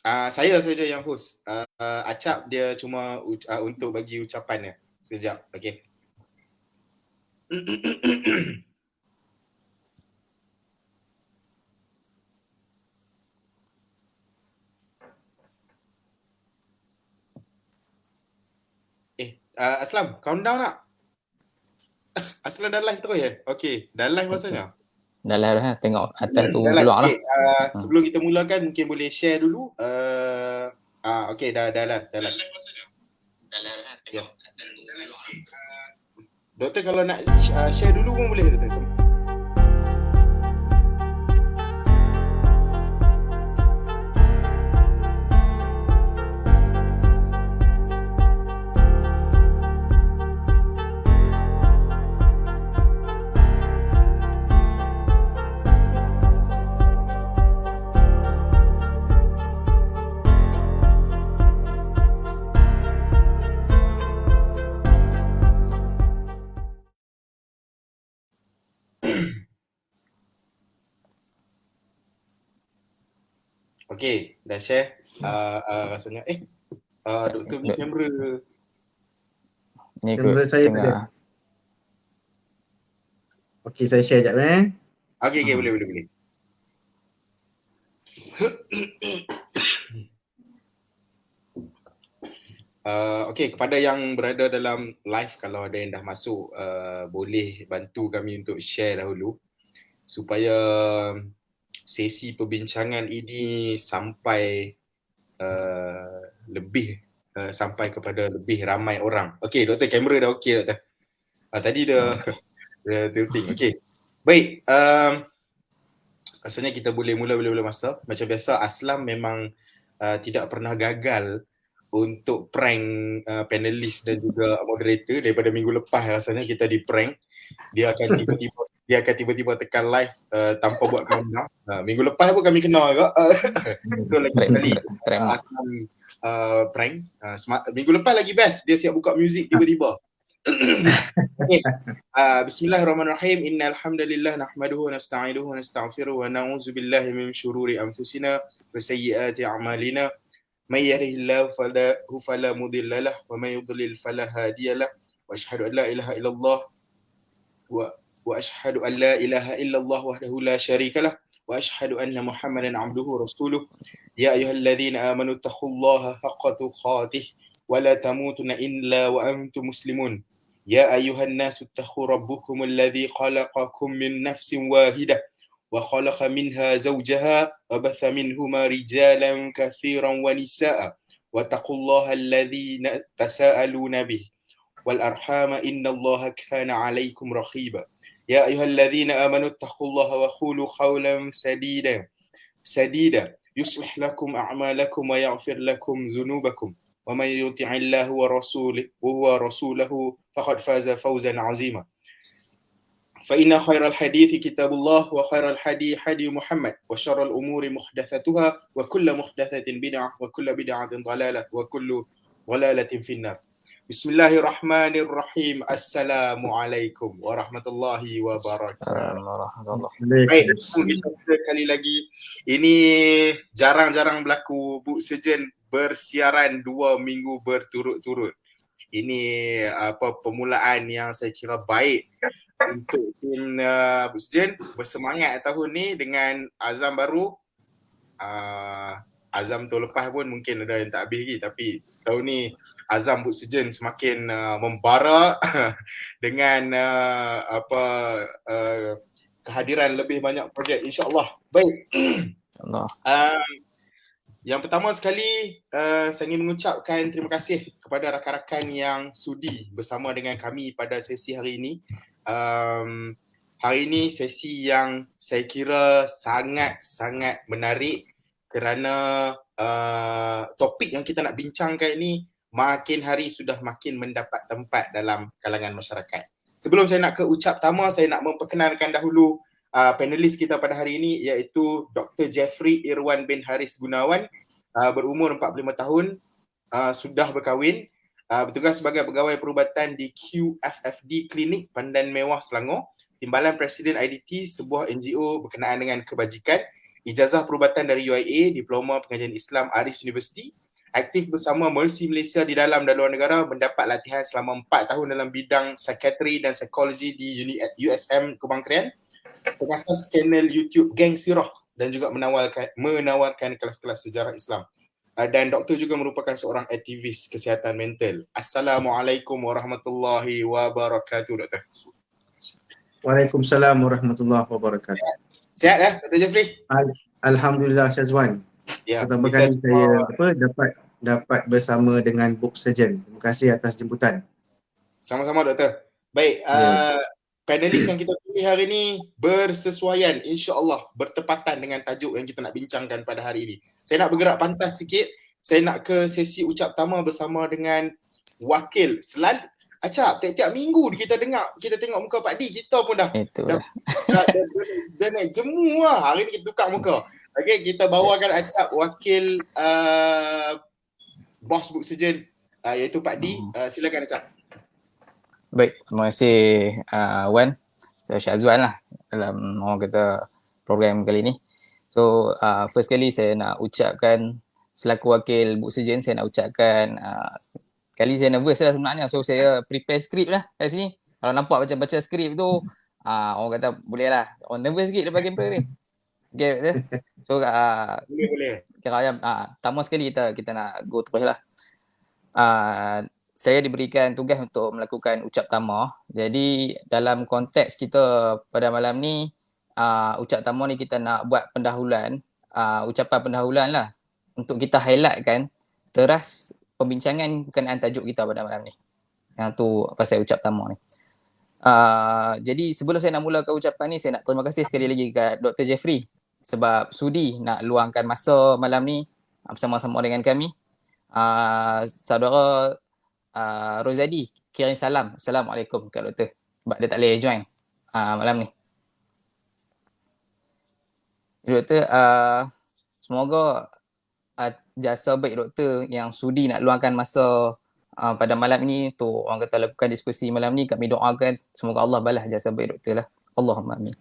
Saya saja yang host. Acap dia cuma untuk bagi ucapannya. Sekejap, okey. Aslam, countdown tak? Aslam dah live terus ya? Okey, dah live rasanya. Dah lah tengok atas tu Dah live. keluar lah. Sebelum kita mulakan mungkin boleh share dulu. Okey, dah live rasanya. Dah live tengok atas tu keluar. Doktor kalau nak share dulu pun boleh doktor. Okey, dah share. Rasanya doktor punya kamera. Ni Kamera saya tak ada. tengah. Okey, saya share sekejap Okey, boleh. Okey, kepada yang berada dalam live, kalau ada yang dah masuk, boleh bantu kami untuk share dahulu supaya sesi perbincangan ini sampai sampai kepada lebih ramai orang. Okey, doktor, kamera dah okey doktor. Tadi dah tilting. Okey. Baik, rasanya kita boleh mula masa. Macam biasa, Aslam memang tidak pernah gagal untuk prank panelis dan juga moderator. Daripada minggu lepas rasanya kita di prank. Dia akan tiba-tiba tekan live tanpa buat countdown. Minggu lepas pun kami kena juga. So lagi sekali Aslam prank. Minggu lepas lagi best, dia siap buka muzik tiba-tiba. Okay. Bismillahirrahmanirrahim. Innal hamdalillah nahmaduhu wa nasta'inuhu wa nastaghfiruhu wa na'udzu billahi min shururi anfusina wa sayyiati a'malina. May yahdihillahu fala mudilla lahu wa may yudlil fala hadiya lahu. Wa asyhadu an la ilaha illallah wa asyhadu an la ilaha illallah wahdahu la syarika lah wa asyhadu anna Muhammadan abduhu wa rasuluh. Ya ayyuhalladzina amanu taqullaha haqqa tuqatih wa la tamutunna illa wa antum muslimun. Ya ayyuhan nasu taqu rabbukum alladzi khalaqakum min nafsin wahidah wa khalaqa minha zawjaha wa batha minhuma rijalan katsiran wa nisaa wa taqullaha alladzi tasaaluna bihi wal arhama innallaha kana 'alaykum raqiba. Ya ayyuhalladzina amanu taqullaha wa qulu qawlan sadida yuslih lakum a'malakum wa yaghfir lakum dhunubakum wa man yuti'illaha wa rasulahu faqad faza fawzan 'azima. Fa inna khairal hadithi kitabullah wa khairal hadi Muhammad wa syarrul umuri muhdatsatuha wa kullu muhdatsatin bid'ah wa kullu bid'atin dhalalah wa kullu dhalalatin finnar. Bismillahirrahmanirrahim. Assalamualaikum warahmatullahi wabarakatuh. Baik, kita sekali lagi. Ini jarang-jarang berlaku Bu Sejen bersiaran 2 minggu berturut-turut. Ini permulaan yang saya kira baik untuk tim Bu Sejen bersemangat tahun ni dengan azam baru. Azam tahun lepas pun mungkin ada yang tak habis lagi, tapi tahun ni azam Bu Sejen semakin membara dengan kehadiran lebih banyak projek, insya-Allah. Baik. InsyaAllah. Yang pertama sekali, saya ingin mengucapkan terima kasih kepada rakan-rakan yang sudi bersama dengan kami pada sesi hari ini. Hari ini sesi yang saya kira sangat-sangat menarik kerana topik yang kita nak bincangkan ini makin hari sudah makin mendapat tempat dalam kalangan masyarakat. Sebelum saya nak ke ucap pertama, saya nak memperkenalkan dahulu panelis kita pada hari ini, iaitu Dr. Jeffrey Irwan bin Haris Gunawan, berumur 45 tahun, sudah berkahwin, bertugas sebagai pegawai perubatan di QFFD Klinik Pandan Mewah Selangor, Timbalan Presiden IDT, sebuah NGO berkenaan dengan kebajikan. ijazah perubatan dari UIA, Diploma Pengajian Islam Aris University, aktif bersama Mercy Malaysia di dalam dan luar negara, mendapat latihan selama 4 tahun dalam bidang psychiatry dan psikologi di USM Kubang Krian, pengasas channel YouTube Geng Sirah dan juga menawarkan kelas-kelas sejarah Islam. Dan doktor juga merupakan seorang aktivis kesihatan mental. Assalamualaikum warahmatullahi wabarakatuh, doktor. Waalaikumsalam warahmatullahi wabarakatuh. Sihat dah, Dr. Jeffrey? Alhamdulillah Syazwan. Ya, pertama kali saya dapat bersama dengan Book Surgeon. Terima kasih atas jemputan. Sama-sama, doktor. Baik, panelis yang kita pilih hari ini bersesuaian, insya-Allah bertepatan dengan tajuk yang kita nak bincangkan pada hari ini. Saya nak bergerak pantas sikit. Saya nak ke sesi ucap tama bersama dengan wakil. Selalu Acap, tiap-tiap minggu kita tengok muka Pak D, kita pun dah naik jemu lah. Hari ni kita tukar muka. Okay, kita bawakan Acap wakil bos Book Surgeon, iaitu Pak D. Silakan Acap. Baik, terima kasih Wan, Syazwan lah dalam orang kata program kali ni. So first kali saya nak ucapkan selaku wakil Book Surgeon, saya nak ucapkan kali saya nervous lah sebenarnya. So saya prepare skrip lah kat sini. Kalau nampak macam baca skrip tu orang kata boleh lah. Orang nervous sikit lepas gameplay ni. Okay, so boleh. Kira pertama sekali kita nak go terus lah. Saya diberikan tugas untuk melakukan ucap tama. Jadi dalam konteks kita pada malam ni, ucap tama ni kita nak buat pendahuluan, ucapan pendahuluan lah untuk kita highlightkan teras pembincangan berkenaan tajuk kita pada malam ni. Yang tu pasal ucap tama ni. Jadi sebelum saya nak mulakan ucapan ni, saya nak terima kasih sekali lagi kat Dr. Jeffrey sebab sudi nak luangkan masa malam ni bersama-sama dengan kami. Saudara Rozadi, kirim salam. Assalamualaikum kat doktor. Sebab dia tak boleh join malam ni. Doktor, semoga jasa baik doktor yang sudi nak luangkan masa pada malam ni untuk orang kata lakukan diskusi malam ni. Kami doakan semoga Allah balas jasa baik doktor lah. Allahumma amin.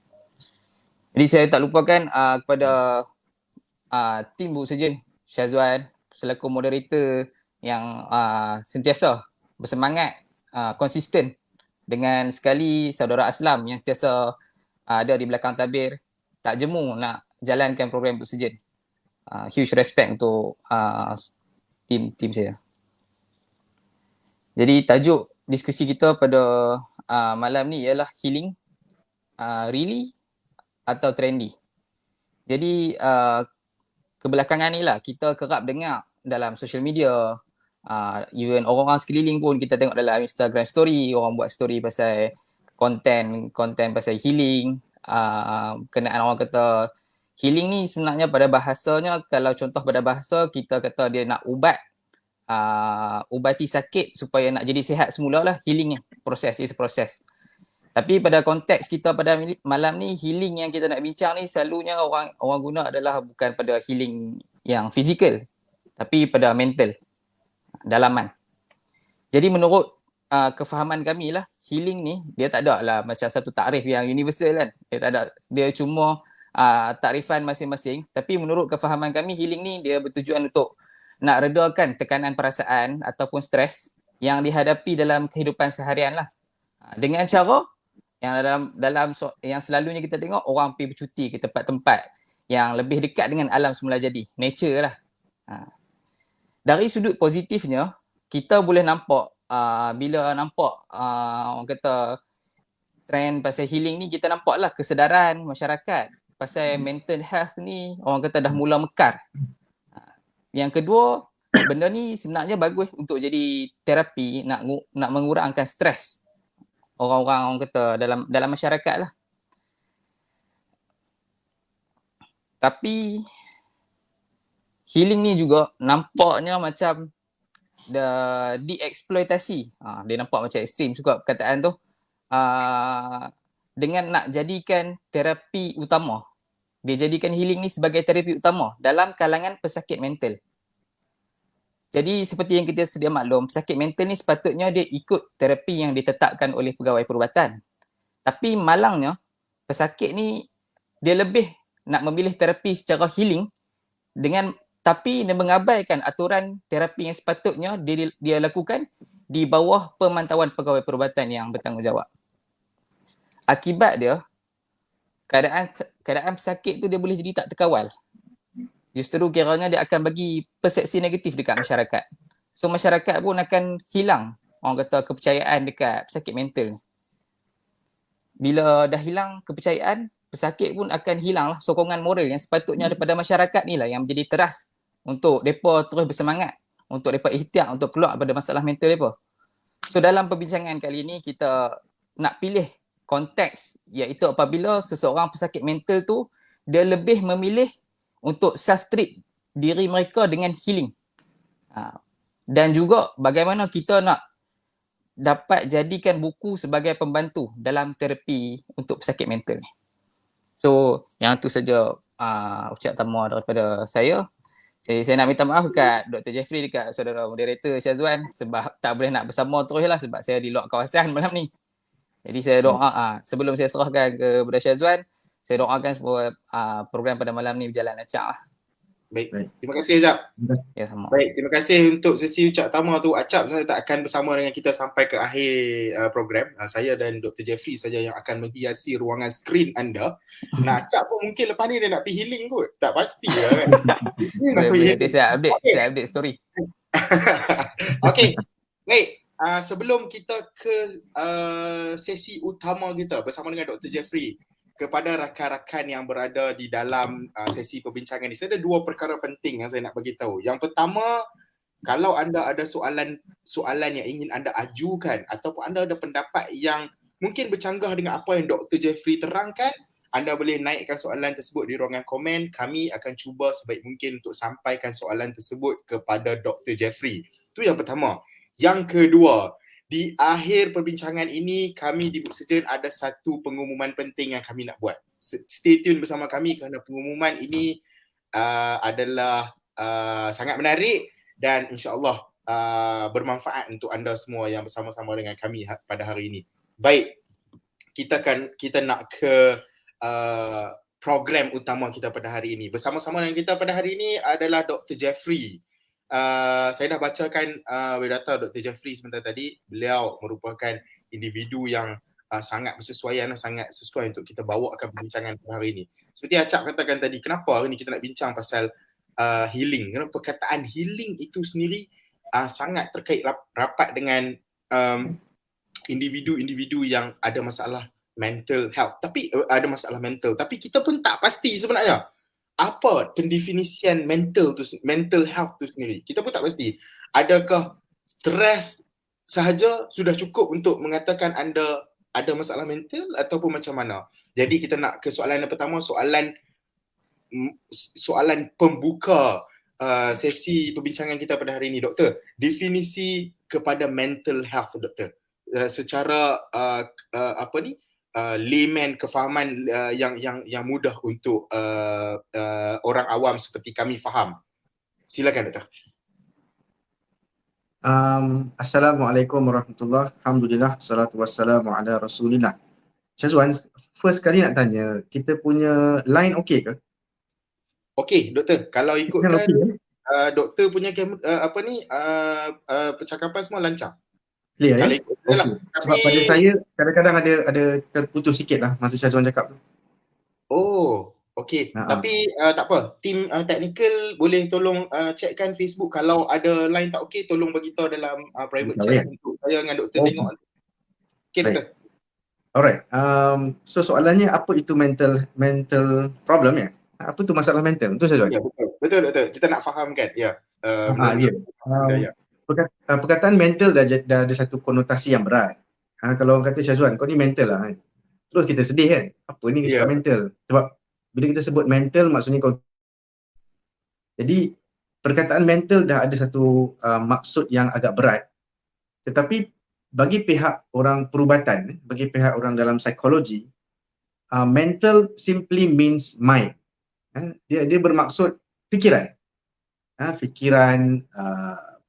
Jadi saya tak lupakan kepada tim Book Surgeon, Syazwan selaku moderator yang sentiasa bersemangat, konsisten dengan sekali saudara Aslam yang sentiasa ada di belakang tabir, tak jemu nak jalankan program Book Surgeon. Huge respect untuk tim saya. Jadi tajuk diskusi kita pada malam ni ialah healing, really atau trendy. Jadi kebelakangan ni lah kita kerap dengar dalam social media, even orang-orang sekeliling pun kita tengok dalam Instagram story, orang buat story pasal konten pasal healing, kenaan orang kata healing ni sebenarnya pada bahasanya, kalau contoh pada bahasa kita kata dia nak ubati sakit supaya nak jadi sihat semula lah healingnya. Proses. Tapi pada konteks kita pada malam ni, healing yang kita nak bincang ni selalunya orang guna adalah bukan pada healing yang fizikal, tapi pada mental, dalaman. Jadi menurut kefahaman kami lah, healing ni dia tak ada lah macam satu takrif yang universal kan. Dia tak ada, dia cuma takrifan masing-masing. Tapi menurut kefahaman kami, healing ni dia bertujuan untuk nak redakan tekanan perasaan ataupun stres yang dihadapi dalam kehidupan seharian lah. Dengan cara yang dalam yang selalunya kita tengok orang pergi bercuti ke tempat-tempat yang lebih dekat dengan alam semula jadi, nature lah. Dari sudut positifnya, kita boleh nampak bila nampak orang kata trend pasal healing ni, kita nampaklah kesedaran masyarakat pasal mental health ni orang kata dah mula mekar. Yang kedua, benda ni sebenarnya bagus untuk jadi terapi nak mengurangkan stres orang-orang orang kata dalam masyarakat lah. Tapi healing ni juga nampaknya macam dieksploitasi. Dia nampak macam ekstrim juga perkataan tu. Dengan nak jadikan terapi utama. Dia jadikan healing ni sebagai terapi utama dalam kalangan pesakit mental. Jadi seperti yang kita sedia maklum, pesakit mental ni sepatutnya dia ikut terapi yang ditetapkan oleh pegawai perubatan. Tapi malangnya, pesakit ni dia lebih nak memilih terapi secara healing tapi dia mengabaikan aturan terapi yang sepatutnya dia lakukan di bawah pemantauan pegawai perubatan yang bertanggungjawab. Akibat dia, keadaan pesakit tu dia boleh jadi tak terkawal. Justru kiranya dia akan bagi persepsi negatif dekat masyarakat. So masyarakat pun akan hilang, orang kata, kepercayaan dekat pesakit mental. Bila dah hilang kepercayaan, pesakit pun akan hilang lah sokongan moral yang sepatutnya daripada masyarakat ni lah yang menjadi teras untuk mereka terus bersemangat, untuk mereka ikhtiar untuk keluar daripada masalah mental mereka. So dalam perbincangan kali ini kita nak pilih konteks, iaitu apabila seseorang pesakit mental tu dia lebih memilih untuk self-treat diri mereka dengan healing. Dan juga bagaimana kita nak dapat jadikan buku sebagai pembantu dalam terapi untuk pesakit mental ni. So yang tu saja ucap tamu daripada saya. Saya nak minta maaf dekat Dr. Jeffrey, dekat saudara moderator Syazwan sebab tak boleh nak bersama terus lah sebab saya di luar kawasan malam ni. Jadi saya doa sebelum saya serahkan kepada Syazwan, saya doakan supaya program pada malam ni berjalan lancar lah. Baik. Terima kasih Acap. Ya, sama. Baik, terima kasih untuk sesi ucap tamu tu. Acap saya tak akan bersama dengan kita sampai ke akhir program. Saya dan Dr. Jeffrey saja yang akan menghiasi ruangan skrin anda. Nah, Acap pun mungkin lepas ni dia nak pergi healing kot. Tak pasti lah kan. Saya update story. Okey. Baik. Sebelum kita ke sesi utama kita bersama dengan Dr. Jeffrey, kepada rakan-rakan yang berada di dalam sesi perbincangan ini, saya ada dua perkara penting yang saya nak bagi tahu. Yang pertama, kalau anda ada soalan yang ingin anda ajukan ataupun anda ada pendapat yang mungkin bercanggah dengan apa yang Dr. Jeffrey terangkan, anda boleh naikkan soalan tersebut di ruangan komen. Kami akan cuba sebaik mungkin untuk sampaikan soalan tersebut kepada Dr. Jeffrey. Itu yang pertama. Yang kedua, di akhir perbincangan ini, kami di Book Surgeon ada satu pengumuman penting yang kami nak buat. Stay tune bersama kami kerana pengumuman ini adalah sangat menarik dan insyaAllah bermanfaat untuk anda semua yang bersama-sama dengan kami pada hari ini. Baik, kita nak ke program utama kita pada hari ini. Bersama-sama dengan kita pada hari ini adalah Dr. Jeffrey. Saya dah bacakan biodata Dr. Jeffrey sebentar tadi. Beliau merupakan individu yang sangat bersesuaian, sangat sesuai untuk kita bawakan perbincangan pada hari ini. Seperti Acap katakan tadi, kenapa hari ini kita nak bincang pasal healing? Kerana perkataan healing itu sendiri sangat terkait rapat dengan individu-individu yang ada masalah mental health. Tapi ada masalah mental. Tapi kita pun tak pasti sebenarnya apa pendefinisian mental health tu sendiri. Kita pun tak pasti. Adakah stres sahaja sudah cukup untuk mengatakan anda ada masalah mental ataupun macam mana? Jadi kita nak ke soalan yang pertama, soalan pembuka sesi perbincangan kita pada hari ini, Doktor. Definisi kepada mental health, Doktor. Secara layman, kefahaman yang mudah untuk orang awam seperti kami faham. Silakan Doktor. Assalamualaikum warahmatullahi wabarakatuh. Alhamdulillah, salatu wassalamu ala rasulillah. Syazwan, first kali nak tanya, kita punya line okey ke? Okey, Doktor. Kalau ikutkan Doktor punya percakapan semua lancar. Clear ya? Okay. Sebab pada saya kadang-kadang ada terputus sikit lah masa Syazwan cakap tu. Oh, okey. Tapi tak apa. Tim teknikal boleh tolong checkkan Facebook. Kalau ada line tak okey, tolong bagi tahu dalam private chat untuk saya dengan Doktor tengok. Okey, Doktor. Alright. So soalannya, apa itu mental problem ya? Apa tu masalah mental? Betul Syazwan? Ya, betul. Kita nak fahamkan. Ya. Perkataan mental dah ada satu konotasi yang berat. Kalau orang kata, Syazwan, kau ni mental lah kan. Terus kita sedih kan. Apa ni cakap mental? Sebab bila kita sebut mental, maksudnya kau. Jadi perkataan mental dah ada satu maksud yang agak berat. Tetapi bagi pihak orang perubatan, bagi pihak orang dalam psikologi, mental simply means mind. Dia bermaksud fikiran. Fikiran,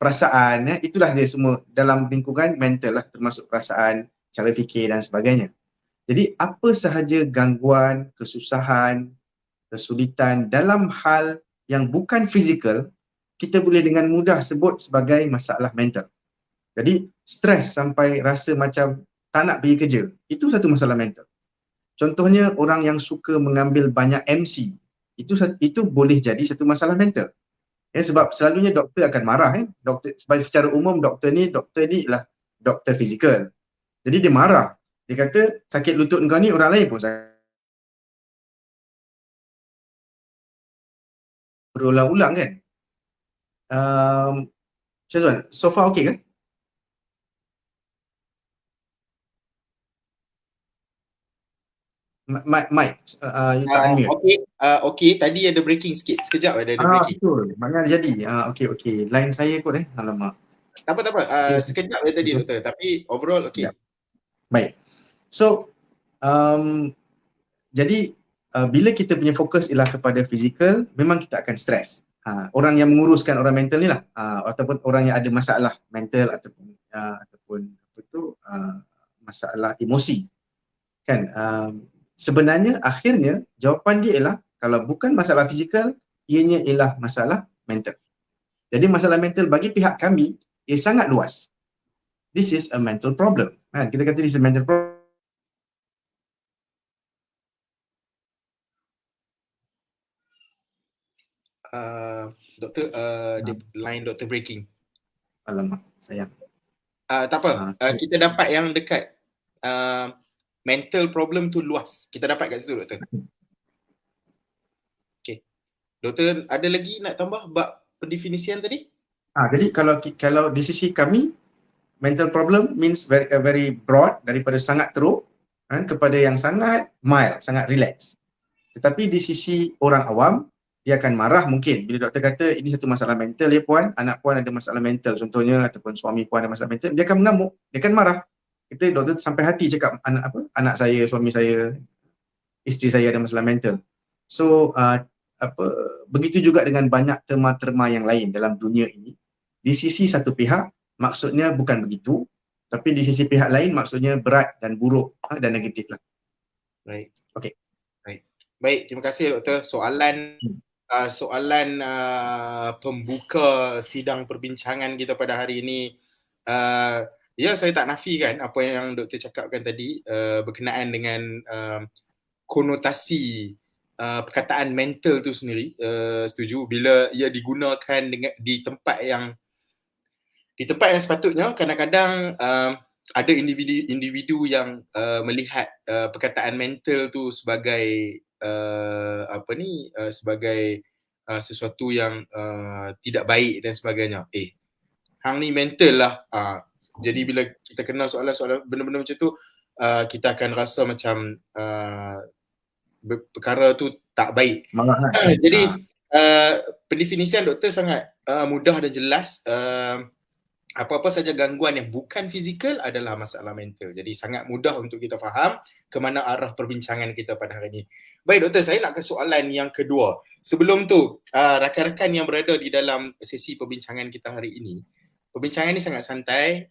perasaan, itulah dia semua dalam lingkungan mental lah, termasuk perasaan, cara fikir dan sebagainya. Jadi apa sahaja gangguan, kesusahan, kesulitan dalam hal yang bukan fizikal, kita boleh dengan mudah sebut sebagai masalah mental. Jadi stres sampai rasa macam tak nak pergi kerja, itu satu masalah mental. Contohnya orang yang suka mengambil banyak MC, itu boleh jadi satu masalah mental. Ya, sebab selalunya doktor akan marah. Doktor, secara umum doktor ni ialah doktor fizikal. Jadi dia marah. Dia kata sakit lutut kau ni orang lain pun sakit. Berulang-ulang kan. Syazwan, so far okey kan? Mike, you tak unmute. Okey, tadi ada breaking sikit. Sekejap ada breaking. Betul. Maknanya jadi. Okey. Line saya kot alamak. Tak apa. Sekejap je tadi doktor. Tapi overall okey. Ya. Baik. So, jadi bila kita punya fokus ialah kepada fizikal, memang kita akan stres. Orang yang menguruskan orang mental ni lah, ataupun orang yang ada masalah mental ataupun masalah emosi. Kan? Sebenarnya akhirnya jawapan dia ialah kalau bukan masalah fizikal, ianya ialah masalah mental. Jadi masalah mental bagi pihak kami ia sangat luas. This is a mental problem. Kita kata this is a mental problem. Doktor, line doktor breaking. Alamak, sayang. Tak apa, kita dapat yang dekat. Mental problem tu luas. Kita dapat kat situ doktor. Okay. Doktor, ada lagi nak tambah bab pendefinisian tadi? Jadi kalau di sisi kami, mental problem means very broad, daripada sangat teruk kepada yang sangat mild, sangat relax. Tetapi di sisi orang awam, dia akan marah mungkin bila doktor kata ini satu masalah mental ya puan, anak puan ada masalah mental contohnya, ataupun suami puan ada masalah mental, dia akan mengamuk, dia akan marah. Kita doktor sampai hati cakap anak saya, suami saya, isteri saya ada masalah mental. So begitu juga dengan banyak terma-terma yang lain dalam dunia ini. Di sisi satu pihak maksudnya bukan begitu, tapi di sisi pihak lain maksudnya berat dan buruk dan negatif lah. Baik. Okey. Baik, terima kasih doktor. Soalan pembuka sidang perbincangan kita pada hari ini. Ya, saya tak nafikan apa yang doktor cakapkan tadi berkenaan dengan konotasi perkataan mental tu sendiri. Setuju bila ia digunakan di tempat yang sepatutnya. Kadang-kadang ada individu yang melihat perkataan mental tu sebagai sebagai sesuatu yang tidak baik dan sebagainya. Hang ni mental lah. Jadi bila kita kenal soalan-soalan benda-benda macam tu, kita akan rasa macam perkara tu tak baik. Jadi pendefinisian doktor sangat mudah dan jelas. Apa-apa saja gangguan yang bukan fizikal adalah masalah mental. Jadi sangat mudah untuk kita faham ke mana arah perbincangan kita pada hari ini. Baik doktor, saya nak ke soalan yang kedua. Sebelum tu, rakan-rakan yang berada di dalam sesi perbincangan kita hari ini, perbincangan ini sangat santai.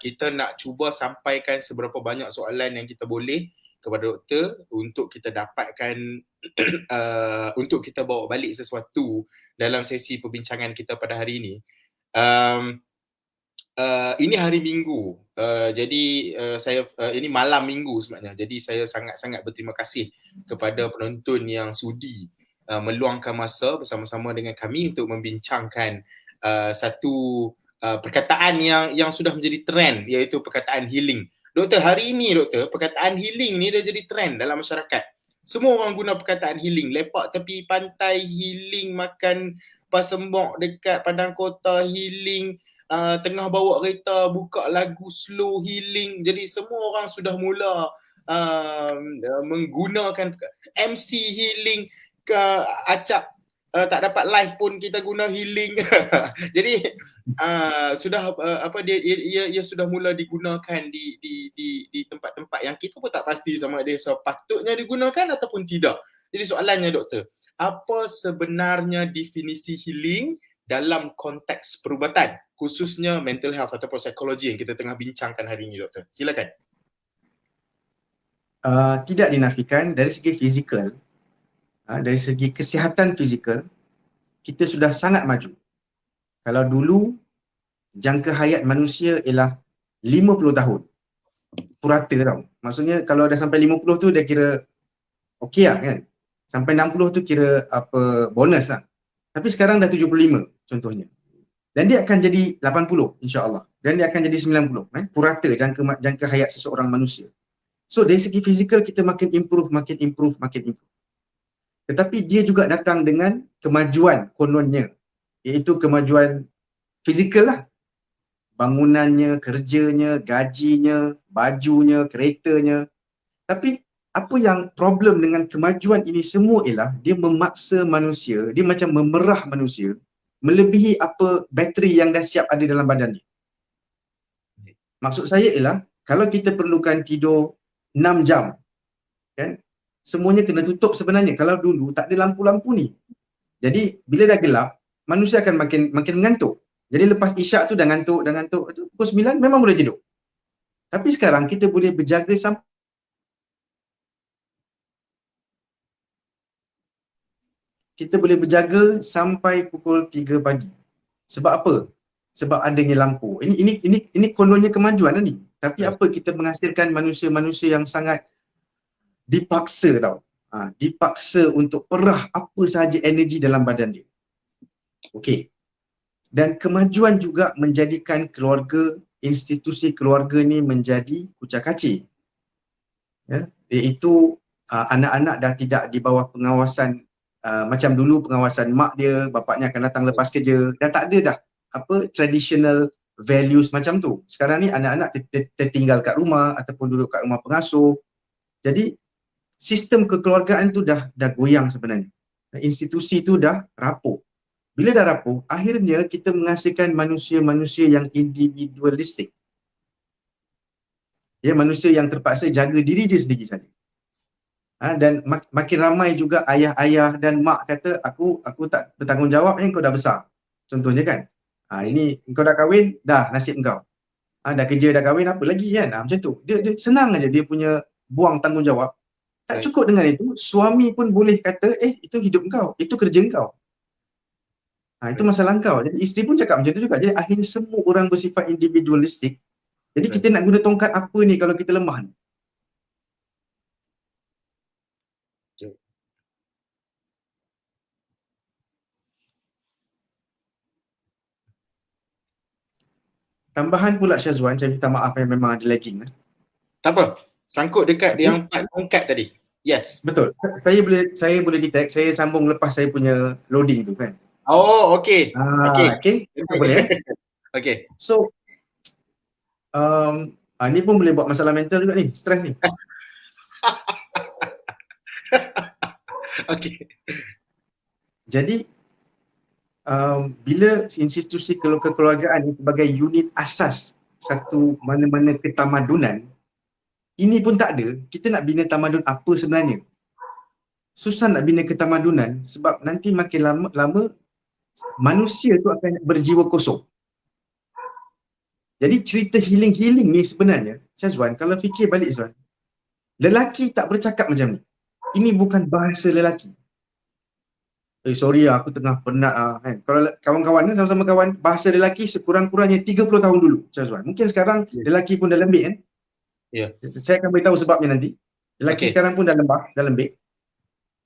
Kita nak cuba sampaikan seberapa banyak soalan yang kita boleh kepada doktor untuk kita dapatkan untuk kita bawa balik sesuatu dalam sesi perbincangan kita pada hari ini. Ini hari Minggu, jadi saya ini malam Minggu sebenarnya. Jadi saya sangat-sangat berterima kasih kepada penonton yang sudi meluangkan masa bersama-sama dengan kami untuk membincangkan satu perkataan yang sudah menjadi trend, iaitu perkataan healing. Doktor, hari ini doktor, perkataan healing ni dah jadi trend dalam masyarakat. Semua orang guna perkataan healing. Lepak tepi pantai healing, makan pasembok dekat padang kota healing, tengah bawa kereta buka lagu slow healing. Jadi semua orang sudah mula menggunakan MC healing, ke acap tak dapat live pun kita guna healing. Jadi sudah ia sudah mula digunakan di tempat-tempat yang kita pun tak pasti sama ada sepatutnya digunakan ataupun tidak. Jadi soalannya doktor, apa sebenarnya definisi healing dalam konteks perubatan, khususnya mental health ataupun psikologi yang kita tengah bincangkan hari ini doktor? Silakan. Tidak dinafikan dari segi fizikal, Dari segi kesihatan fizikal, kita sudah sangat maju. Kalau dulu jangka hayat manusia ialah 50 tahun. Purata tau. Maksudnya kalau dah sampai 50 tu dia kira okey lah kan. Sampai 60 tu kira apa bonus lah. Tapi sekarang dah 75 contohnya. Dan dia akan jadi 80 insya-Allah. Dan dia akan jadi 90 purata jangka hayat seseorang manusia. So dari segi fizikal kita makin improve. Tetapi dia juga datang dengan kemajuan kononnya, iaitu kemajuan fizikal lah. Bangunannya, kerjanya, gajinya, bajunya, keretanya. Tapi apa yang problem dengan kemajuan ini semua ialah dia memaksa manusia, dia macam memerah manusia melebihi apa bateri yang dah siap ada dalam badan dia. Maksud saya ialah kalau kita perlukan tidur 6 jam, kan? Semuanya kena tutup sebenarnya. Kalau dulu tak ada lampu-lampu ni. Jadi bila dah gelap, manusia akan makin mengantuk. Jadi lepas isyak tu dah ngantuk, pukul 9 memang boleh tidur. Tapi sekarang kita boleh berjaga sampai pukul 3 pagi. Sebab apa? Sebab adanya lampu. Ini kononnya kemajuan lah ni. Tapi apa, kita menghasilkan manusia-manusia yang sangat dipaksa tau. Dipaksa untuk perah apa sahaja energi dalam badan dia. Okey. Dan kemajuan juga menjadikan keluarga, institusi keluarga ni menjadi kucak-kacir. Ya, iaitu anak-anak dah tidak di bawah pengawasan macam dulu pengawasan mak dia, bapaknya akan datang lepas kerja. Dah tak ada dah apa traditional values macam tu. Sekarang ni anak-anak tertinggal kat rumah ataupun duduk kat rumah pengasuh. Jadi sistem kekeluargaan tu dah goyang sebenarnya. Institusi tu dah rapuh. Bila dah rapuh, akhirnya kita menghasilkan manusia-manusia yang individualistik. Ya, manusia yang terpaksa jaga diri dia sendiri saja. Dan makin ramai juga ayah-ayah dan mak kata, aku tak bertanggungjawab, kau dah besar. Contohnya kan. Ini kau dah kahwin, dah nasib kau. Dah kerja, dah kahwin, apa lagi kan. Macam tu. Dia senang aja dia punya buang tanggungjawab. Tak cukup dengan itu, suami pun boleh kata, itu hidup kau, itu kerja kau. Itu masalah kau. Jadi isteri pun cakap macam tu juga. Jadi akhirnya semua orang bersifat individualistik. Jadi kita nak guna tongkat apa ni kalau kita lemah ni? Tambahan pula Syazwan, saya minta maaf yang memang ada lagging. Tak apa. Sangkut dekat yang part tongkat tadi. Yes. Betul. Saya boleh detect, saya sambung lepas saya punya loading tu kan. Oh, okey. Okey. Boleh. Okey. So ni pun boleh buat masalah mental juga ni, stres ni. Okey. Jadi bila institusi kekeluargaan ini sebagai unit asas satu mana-mana ketamadunan, ini pun tak ada, kita nak bina tamadun apa sebenarnya? Susah nak bina ketamadunan sebab nanti makin lama manusia tu akan berjiwa kosong. Jadi cerita healing ni sebenarnya, Syazwan, kalau fikir balik Syazwan, lelaki tak bercakap macam ni. Ini bukan bahasa lelaki. Sorry aku tengah penat kan. Kalau kawan-kawan sama-sama kawan, bahasa lelaki sekurang-kurangnya 30 tahun dulu, Syazwan. Mungkin sekarang lelaki pun dah lembik kan. Ya. Saya akan beritahu sebabnya nanti. Lelaki sekarang pun dah lembik.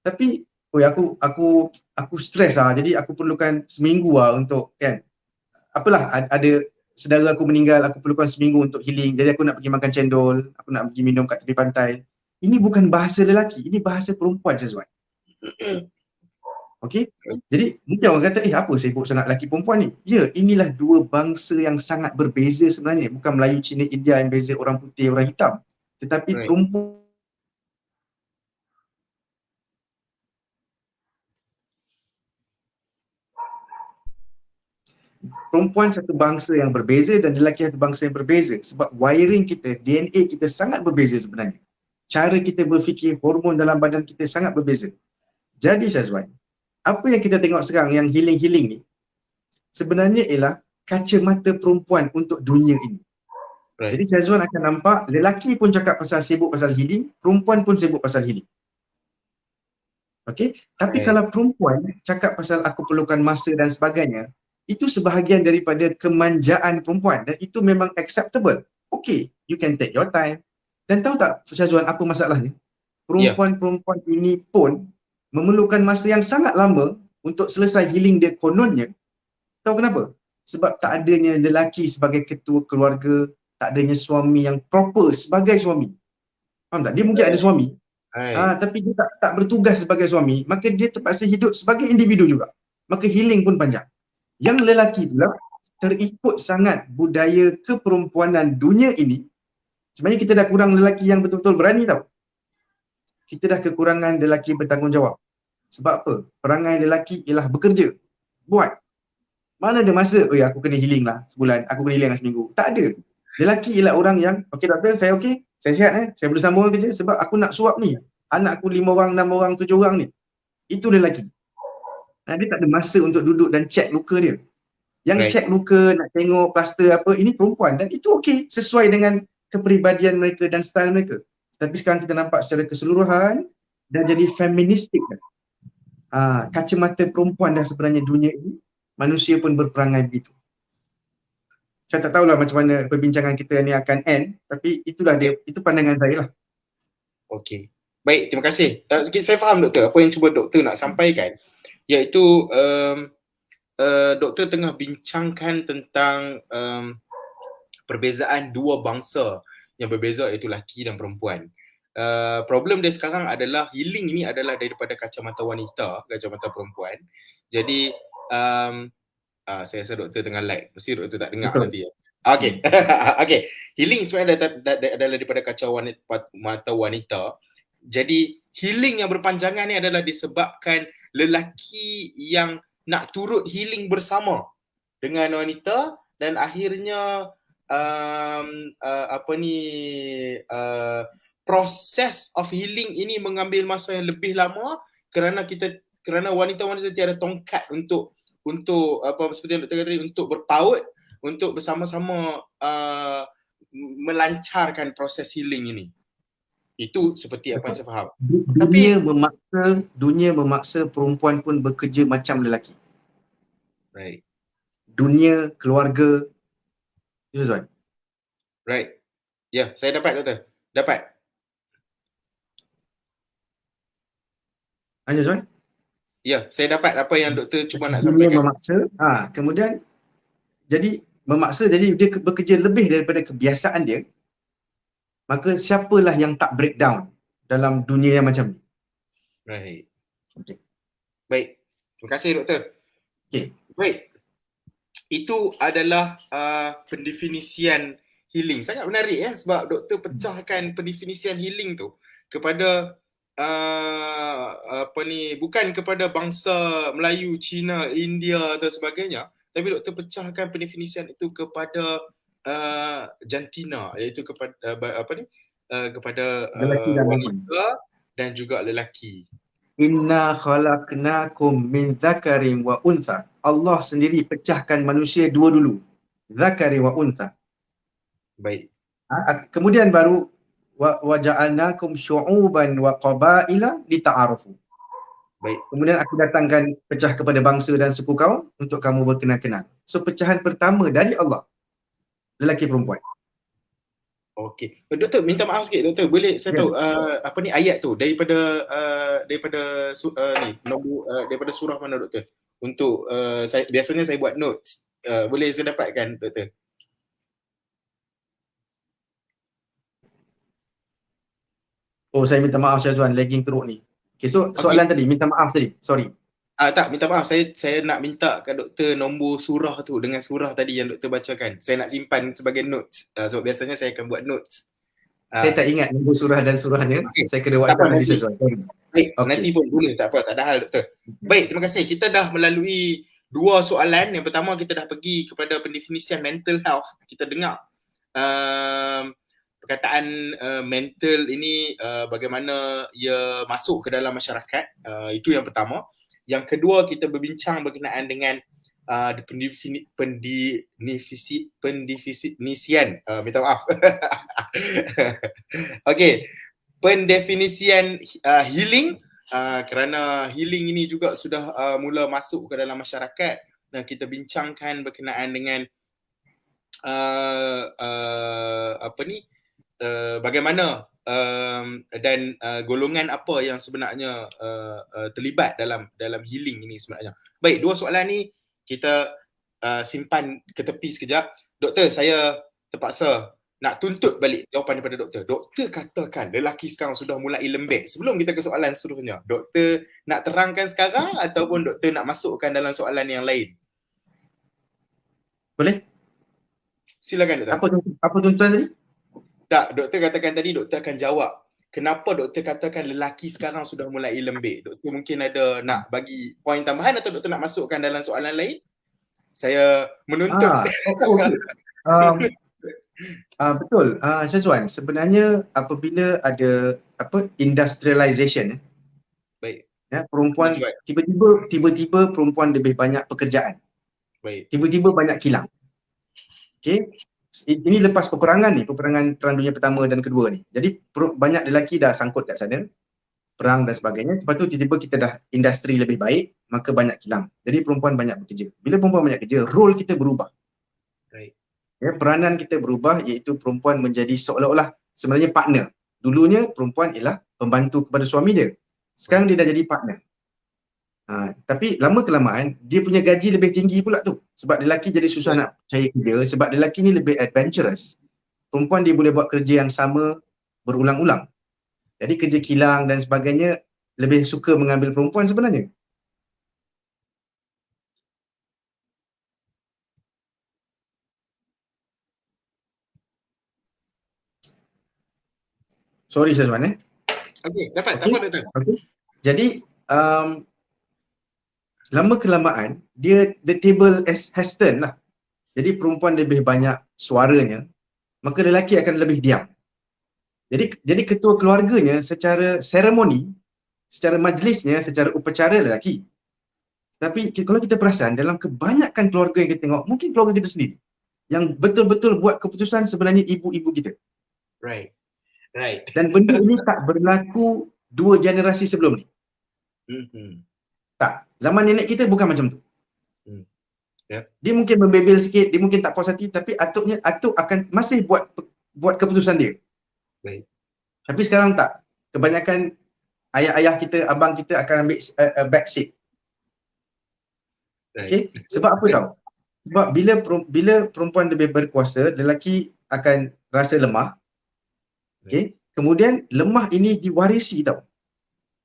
Tapi aku stres jadi aku perlukan seminggu untuk kan. Apalah, ada saudara aku meninggal, aku perlukan seminggu untuk healing. Jadi aku nak pergi makan cendol, aku nak pergi minum kat tepi pantai. Ini bukan bahasa lelaki, ini bahasa perempuan, Syazwan. Okey. Jadi mungkin orang kata, apa sibuk sangat lelaki perempuan ni? Ya, inilah dua bangsa yang sangat berbeza sebenarnya. Bukan Melayu, Cina, India yang beza orang putih, orang hitam. Tetapi perempuan satu bangsa yang berbeza dan lelaki satu bangsa yang berbeza. Sebab wiring kita, DNA kita sangat berbeza sebenarnya. Cara kita berfikir, hormon dalam badan kita sangat berbeza. Jadi Syazwan, apa yang kita tengok sekarang yang healing ni sebenarnya ialah kacamata perempuan untuk dunia ini. Jadi Syazwan akan nampak lelaki pun cakap sibuk pasal healing, perempuan pun sibuk pasal healing. Okey, tapi Right. kalau perempuan cakap pasal aku perlukan masa dan sebagainya, itu sebahagian daripada kemanjaan perempuan dan itu memang acceptable. Okey, you can take your time. Dan tahu tak Syazwan apa masalahnya? Ya. Perempuan-perempuan ini pun memerlukan masa yang sangat lama untuk selesai healing dia kononnya. Tahu kenapa? Sebab tak adanya lelaki sebagai ketua keluarga, tak adanya suami yang proper sebagai suami. Faham tak? Dia mungkin ada suami, Right. tapi dia tak bertugas sebagai suami, maka dia terpaksa hidup sebagai individu juga. Maka healing pun panjang. Yang lelaki pula terikut sangat budaya keperempuanan dunia ini. Sebenarnya kita dah kurang lelaki yang betul-betul berani tau. Kita dah kekurangan lelaki bertanggungjawab. Sebab apa? Perangai lelaki ialah bekerja. Buat. Mana ada masa, aku kena healing lah sebulan, aku kena healing lah seminggu. Tak ada. Lelaki ialah orang yang, okey doktor, saya okey, saya sihat saya boleh sambung kerja sebab aku nak suap ni. Anak aku 5 orang, 6 orang, 7 orang ni. Itu lelaki. Dia tak ada masa untuk duduk dan check luka dia. Yang Right. check luka, nak tengok plaster apa, ini perempuan dan itu okey sesuai dengan kepribadian mereka dan style mereka. Tapi sekarang kita nampak secara keseluruhan dah jadi feministik dah. Kacamata perempuan dah sebenarnya dunia ini, manusia pun berperangai begitu. Saya tak tahulah macam mana perbincangan kita ni akan end, tapi itulah dia, itu pandangan saya lah. Okey. Baik, terima kasih. Saya faham doktor apa yang cuba doktor nak sampaikan, iaitu doktor tengah bincangkan tentang perbezaan dua bangsa yang berbeza, iaitu lelaki dan perempuan. Problem dia sekarang adalah healing ini adalah daripada kacamata wanita, kacamata perempuan. Jadi saya rasa doktor tengah lag. Mesti doktor tak dengar. Betul. Nanti ya. Okey. Okey. Healing sebenarnya adalah daripada kacamata wanita. Jadi healing yang berpanjangan ni adalah disebabkan lelaki yang nak turut healing bersama dengan wanita dan akhirnya proses of healing ini mengambil masa yang lebih lama kerana wanita-wanita tiada tongkat untuk seperti yang doktor kata tadi, untuk berpaut, untuk bersama-sama melancarkan proses healing ini. Itu seperti apa yang saya faham. Dunia memaksa perempuan pun bekerja macam lelaki. Right. Dunia, keluarga. Syazwan. Right. Ya, saya dapat doktor. Dapat. Syazwan? Ya, saya dapat apa yang doktor cuba nak dunia sampaikan. Memaksa. Kemudian jadi memaksa, jadi dia bekerja lebih daripada kebiasaan dia. Maka siapalah yang tak breakdown dalam dunia yang macam ni? Right. Okay. Baik. Terima kasih doktor. Okay. Baik. Itu adalah pendefinisian healing. Sangat menarik sebab doktor pecahkan pendefinisian healing tu kepada bukan kepada bangsa Melayu, Cina, India dan sebagainya, tapi doktor pecahkan pendefinisian itu kepada jantina, iaitu kepada kepada wanita dan juga lelaki. Inna khalaqnakum min dzakarin wa untha. Allah sendiri pecahkan manusia dua dulu. Dzakari wa untha. Baik. Kemudian baru wa ja'alnakum syu'uban wa qabaila lita'arafu. Baik. Kemudian aku datangkan pecah kepada bangsa dan suku kaum untuk kamu berkenal-kenal. So pecahan pertama dari Allah, lelaki perempuan. Okey. Doktor, minta maaf sikit doktor. Boleh saya tahu ayat tu daripada daripada surah mana doktor? Untuk biasanya saya buat notes. Boleh saya dapatkan doktor? Saya minta maaf Syazwan, lagging teruk ni. Okay, so soalan tadi, minta maaf tadi. Sorry. Tak, minta maaf. Saya nak minta ke doktor nombor surah tu dengan surah tadi yang doktor bacakan. Saya nak simpan sebagai notes. Sebab biasanya saya akan buat notes. Saya tak ingat nombor surah dan surahnya. Okay. Saya kena WhatsApp nanti sesuai. Baik, nanti pun boleh. Tak apa, tak ada hal doktor. Baik, terima kasih. Kita dah melalui dua soalan. Yang pertama, kita dah pergi kepada pendefinisian mental health. Kita dengar perkataan mental ini bagaimana ia masuk ke dalam masyarakat. Itu yang pertama. Yang kedua, kita berbincang berkenaan dengan pendefinisian. Minta maaf. Okey, pendefinisian healing kerana healing ini juga sudah mula masuk ke dalam masyarakat dan kita bincangkan berkenaan dengan bagaimana dan golongan apa yang sebenarnya terlibat dalam healing ini sebenarnya. Baik, dua soalan ni kita simpan ke tepi sekejap. Doktor, saya terpaksa nak tuntut balik jawapan daripada doktor. Doktor katakan lelaki sekarang sudah mulai lembek. Sebelum kita ke soalan seterusnya, doktor nak terangkan sekarang ataupun doktor nak masukkan dalam soalan yang lain? Boleh? Silakan doktor. Apa tuntutan tadi? Tak, doktor katakan tadi doktor akan jawab kenapa doktor katakan lelaki sekarang sudah mulai lembek. Doktor mungkin ada nak bagi poin tambahan atau doktor nak masukkan dalam soalan lain? Saya menuntut. Okay. Betul, Syazwan. Sebenarnya apabila ada industrialization, baik. Ya, perempuan tiba-tiba perempuan lebih banyak pekerjaan. Baik. Tiba-tiba banyak kilang. Okey. Ini lepas peperangan Perang Dunia Pertama dan Kedua ni. Jadi banyak lelaki dah sangkut kat sana, perang dan sebagainya. Lepas tu tiba-tiba kita dah industri lebih baik, maka banyak kilang. Jadi perempuan banyak bekerja. Bila perempuan banyak kerja, role kita berubah. Right. Ya, peranan kita berubah, iaitu perempuan menjadi seolah-olah sebenarnya partner. Dulunya perempuan ialah pembantu kepada suami dia. Sekarang dia dah jadi partner. Tapi lama kelamaan dia punya gaji lebih tinggi pula tu. Sebab lelaki jadi susah nak cari kerja, sebab lelaki ni lebih adventurous. Perempuan dia boleh buat kerja yang sama berulang-ulang. Jadi kerja kilang dan sebagainya lebih suka mengambil perempuan sebenarnya. Sorry Syazwan. Okey, dapat. Tak apa doktor. Okay. Jadi lama kelamaan dia the table has turned lah. Jadi perempuan lebih banyak suaranya, maka lelaki akan lebih diam. Jadi ketua keluarganya secara seremoni, secara majlisnya, secara upacara lelaki. Tapi kalau kita perasan dalam kebanyakan keluarga yang kita tengok, mungkin keluarga kita sendiri yang betul-betul buat keputusan sebenarnya ibu-ibu kita. Right. Dan benda ini tak berlaku 2 generasi sebelum ni. Tak. Zaman nenek kita bukan macam tu. Yep. Dia mungkin membebel sikit, dia mungkin tak puas hati, tapi atuk akan masih buat keputusan dia. Baik. Tapi sekarang tak. Kebanyakan ayah-ayah kita, abang kita akan ambil back seat. Right. Okay? Sebab apa tahu? Sebab bila perempuan lebih berkuasa, lelaki akan rasa lemah. Okay? Kemudian lemah ini diwarisi tau.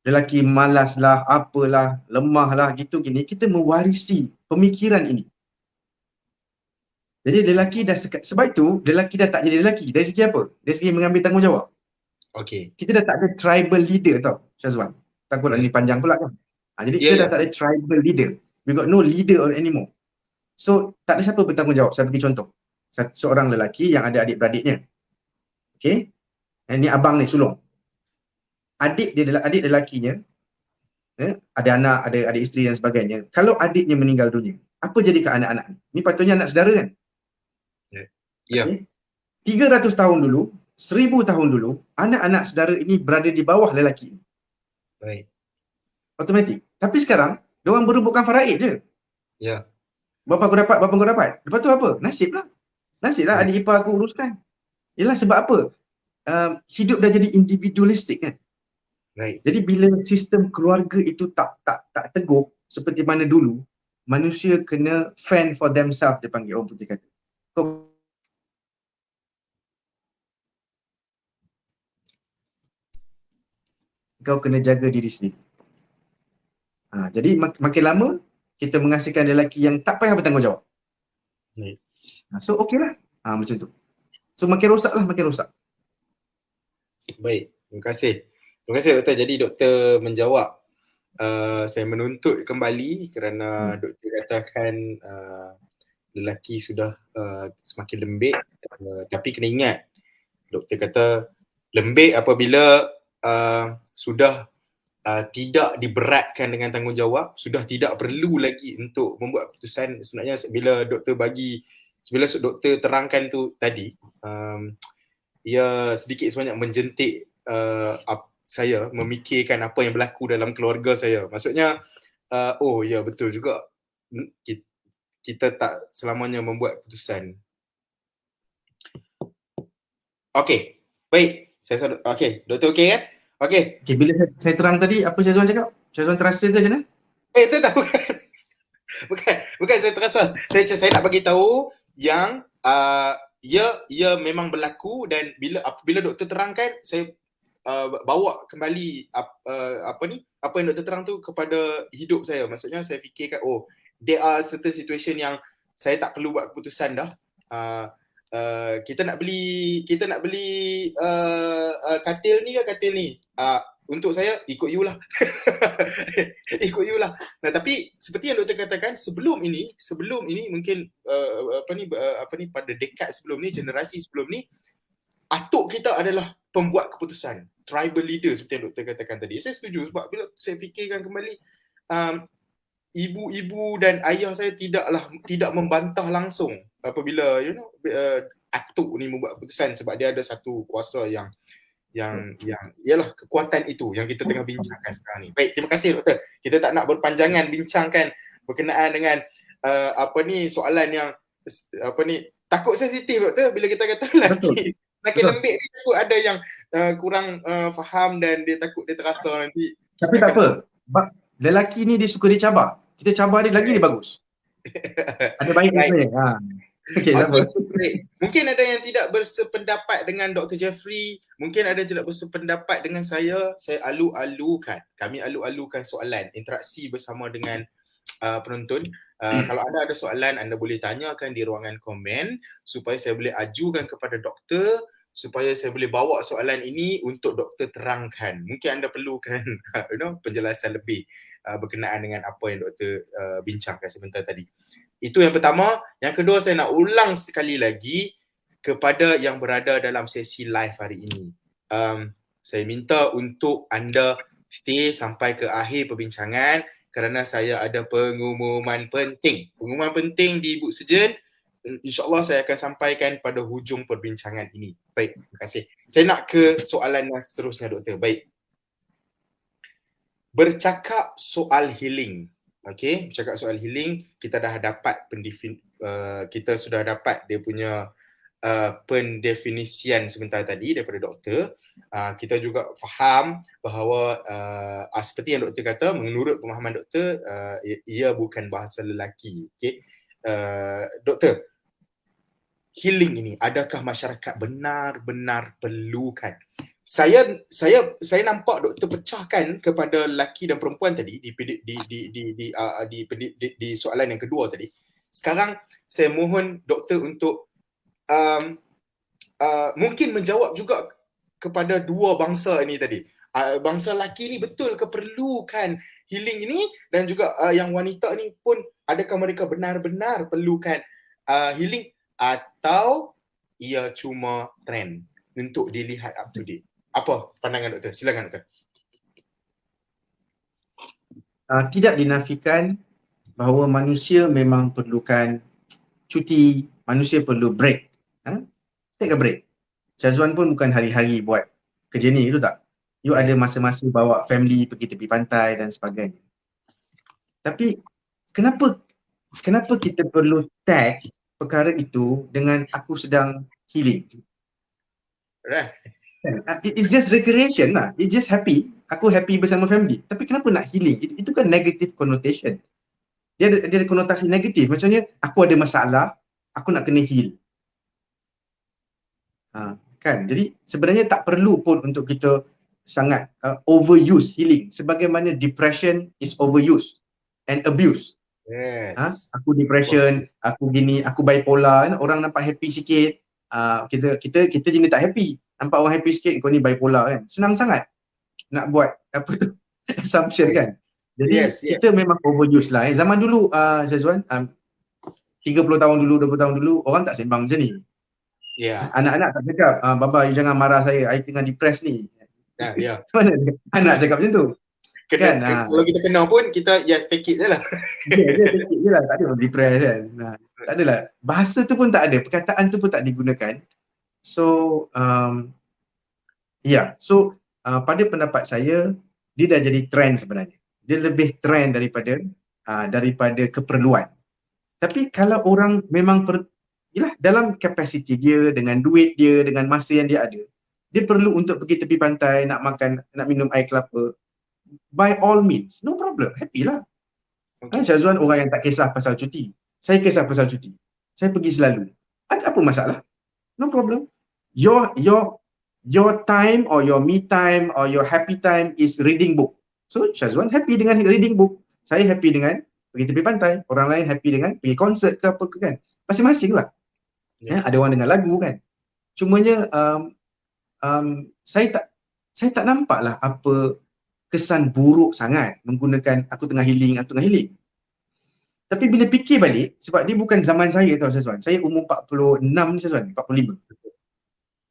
Lelaki malas lah, apalah, lemah lah, gitu gini. Kita mewarisi pemikiran ini. Jadi lelaki dah sebab itu lelaki dah tak jadi lelaki. Dari segi apa? Dari segi mengambil tanggungjawab. Okey. Kita dah tak ada tribal leader tau, Syazwan. Takutlah ni panjang pula kan. Jadi kita dah tak ada tribal leader. We got no leader anymore. So tak ada siapa bertanggungjawab. Saya bagi contoh. Seorang lelaki yang ada adik-beradiknya. Okay. Ini abang ni sulung. Adik lelakinya, ada anak, ada isteri dan sebagainya. Kalau adiknya meninggal dunia, apa jadi ke anak-anak ni? Ni patutnya anak saudara kan? Ya. Okay. 300 tahun dulu, 1000 tahun dulu, anak-anak saudara ini berada di bawah lelaki. Baik. Automatik. Tapi sekarang, diorang berebutkan faraid je. Ya. Bapa aku dapat. Lepas tu apa? Nasib lah. Adik ipar aku uruskan. Yalah sebab apa? Hidup dah jadi individualistik kan. Right. Jadi bila sistem keluarga itu tak teguh seperti mana dulu, manusia kena fend for themselves, dia panggil orang putih kata. Kau kena jaga diri sendiri. Jadi makin lama kita menghasilkan lelaki yang tak payah bertanggungjawab. So okey lah. Macam tu. So makin rosak. Baik, terima kasih doktor. Jadi doktor menjawab saya menuntut kembali kerana doktor katakan lelaki sudah semakin lembik, tapi kena ingat doktor kata lembik apabila sudah tidak diberatkan dengan tanggungjawab, sudah tidak perlu lagi untuk membuat keputusan. Sebenarnya bila doktor terangkan tu tadi, ia sedikit sebanyak menjentik saya memikirkan apa yang berlaku dalam keluarga saya. Maksudnya oh ya betul juga, kita tak selamanya membuat keputusan. Okey, baik. Okey, doktor okey kan? Okey. Okay, bila saya terang tadi, apa Syazwan cakap? Syazwan terasa ke macam mana? Tak bukan saya terasa. Saya nak bagi tahu yang ia memang berlaku, dan bila doktor terangkan, saya bawa kembali apa yang doktor terang tu kepada hidup saya. Maksudnya saya fikirkan, oh, there are certain situation yang saya tak perlu buat keputusan dah. Kita nak beli katil ni. Untuk saya ikut you lah. Ikut you lah. Nah, tapi seperti yang doktor katakan, sebelum ini mungkin pada dekad sebelum ni, generasi sebelum ni, atuk kita adalah pembuat keputusan, tribal leader seperti yang doktor katakan tadi. Saya setuju, sebab bila saya fikirkan kembali, ibu-ibu dan ayah saya tidak membantah langsung apabila atuk ni membuat keputusan, sebab dia ada satu kuasa yang ialah kekuatan itu yang kita tengah bincangkan sekarang ni. Baik, terima kasih doktor. Kita tak nak berpanjangan bincangkan berkenaan dengan soalan yang takut sensitif doktor, bila kita kata lelaki lembik ni, takut ada yang kurang faham dan dia takut dia terasa nanti. Tapi tak apa. Lelaki ni dia suka dicabar. Kita cabar dia lagi dia bagus. Ada baik saya. Okay. Mungkin ada yang tidak bersependapat dengan Dr. Jeffrey, mungkin ada yang tidak bersependapat dengan saya. Kami alu-alukan soalan, interaksi bersama dengan penonton. Kalau anda ada soalan, anda boleh tanyakan di ruangan komen supaya saya boleh ajukan kepada doktor, supaya saya boleh bawa soalan ini untuk doktor terangkan. Mungkin anda perlukan penjelasan lebih berkenaan dengan apa yang doktor bincangkan sebentar tadi. Itu yang pertama. Yang kedua, saya nak ulang sekali lagi kepada yang berada dalam sesi live hari ini. Saya minta untuk anda stay sampai ke akhir perbincangan, kerana saya ada pengumuman penting. Pengumuman penting di Book Surgeon. InsyaAllah saya akan sampaikan pada hujung perbincangan ini. Baik, terima kasih. Saya nak ke soalan yang seterusnya, doktor. Baik. Bercakap soal healing. Okey, bercakap soal healing, kita dah dapat kita sudah dapat dia punya pendefinisian sebentar tadi daripada doktor. Kita juga faham bahawa seperti yang doktor kata, menurut pemahaman doktor, ia bukan bahasa lelaki. Okey. Doktor, healing ini adakah masyarakat benar-benar perlukan? Saya nampak doktor pecahkan kepada lelaki dan perempuan tadi di soalan yang kedua tadi. Sekarang saya mohon doktor untuk mungkin menjawab juga kepada dua bangsa ini tadi. Bangsa lelaki ni betul ke perlukan healing ini, dan juga yang wanita ni pun, adakah mereka benar-benar perlukan healing, atau ia cuma trend untuk dilihat up to date? Apa pandangan doktor? Silakan doktor. Tidak dinafikan bahawa manusia memang perlukan cuti, manusia perlu break. Take a break. Syazwan pun bukan hari-hari buat kerja ni, itu tak? You ada masa-masa bawa family pergi tepi pantai dan sebagainya. Tapi kenapa kita perlu tag perkara itu dengan aku sedang healing? Right. It's just recreation lah. It's just happy. Aku happy bersama family. Tapi kenapa nak healing? Itu kan negative connotation. Dia ada konotasi negatif. Maksudnya aku ada masalah, aku nak kena heal. Kan? Jadi sebenarnya tak perlu pun untuk kita sangat overuse healing. Sebagaimana depression is overuse and abuse. Yes. Aku depression, aku gini, aku bipolar. Orang nampak happy sikit, kita jenis tak happy. Nampak orang happy sikit, kau ni bipolar kan. Senang sangat nak buat assumption kan. Jadi kita memang overuse lah. Zaman dulu Syazwan, 30 tahun dulu, 20 tahun dulu, orang tak sembang macam ni. Anak-anak tak cakap, Baba you jangan marah saya tengah depressed ni. Mana anak cakap macam tu? Kalau kita kena pun, kita take it je lah. Take it je lah, tak ada depressed kan. Tak adalah. Bahasa tu pun tak ada, perkataan tu pun tak digunakan. So, so pada pendapat saya, dia dah jadi trend sebenarnya. Dia lebih trend daripada keperluan. Tapi kalau orang memang yelah, dalam kapasiti dia, dengan duit dia, dengan masa yang dia ada, dia perlu untuk pergi tepi pantai, nak makan, nak minum air kelapa, by all means, no problem, happy lah. Syazwan orang yang tak kisah pasal cuti. Saya kisah pasal cuti. Saya pergi selalu. Ada apa masalah? No problem. Your time or your me time or your happy time is reading book. So Syazwan happy dengan reading book. Saya happy dengan pergi tepi pantai. Orang lain happy dengan pergi konsert ke apa ke kan. Masing-masing lah. Ada orang dengar lagu kan. Cumanya saya tak nampak lah apa kesan buruk sangat menggunakan aku tengah healing. Tapi bila fikir balik, sebab dia bukan zaman saya tau Syazwan. Saya umur 46 ni Syazwan, 45.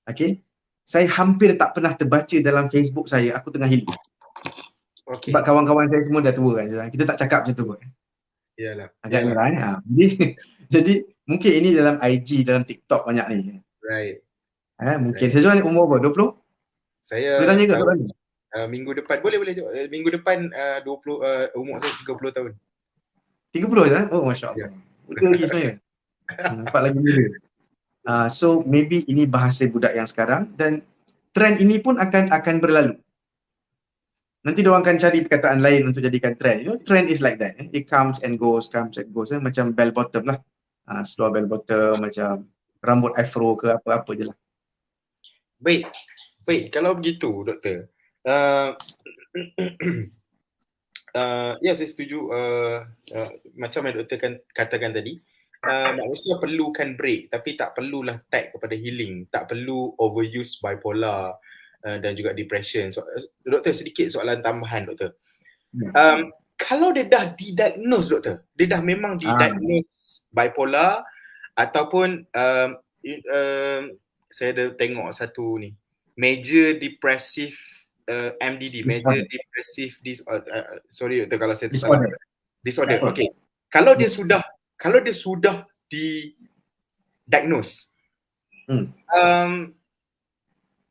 Okay. Saya hampir tak pernah terbaca dalam Facebook saya, aku tengah healing. Sebab kawan-kawan saya semua dah tua kan Syazwan. Kita tak cakap macam tu kan. Yalah. Agak merah kan. Jadi mungkin ini dalam IG, dalam TikTok banyak ni. Right. Mungkin. Syazwan umur berapa? 20? Saya boleh tanya ke soalan ni? Minggu depan, boleh. Minggu depan 20, umur saya 30 tahun. 30 je? Oh, Masya Allah. Muda lagi sebenarnya. Nampak lagi muda. So, maybe ini bahasa budak yang sekarang dan trend ini pun akan berlalu. Nanti diorang akan cari perkataan lain untuk jadikan trend. Trend is like that. It comes and goes. Macam bell bottom lah. Slow bell bottom, macam rambut afro ke apa-apa je lah. Baik, kalau begitu doktor. Ya, saya setuju macam yang doktor katakan tadi, manusia perlukan break tapi tak perlulah tag kepada healing, tak perlu overuse bipolar dan juga depression. Doktor, sedikit soalan tambahan doktor. Kalau dia dah didiagnose doktor, dia dah memang didiagnose bipolar ataupun saya ada tengok satu ni, major depressive MDD, major depressive sorry doktor kalau saya salah. Disorder. Okay. Kalau dia sudah di diagnose,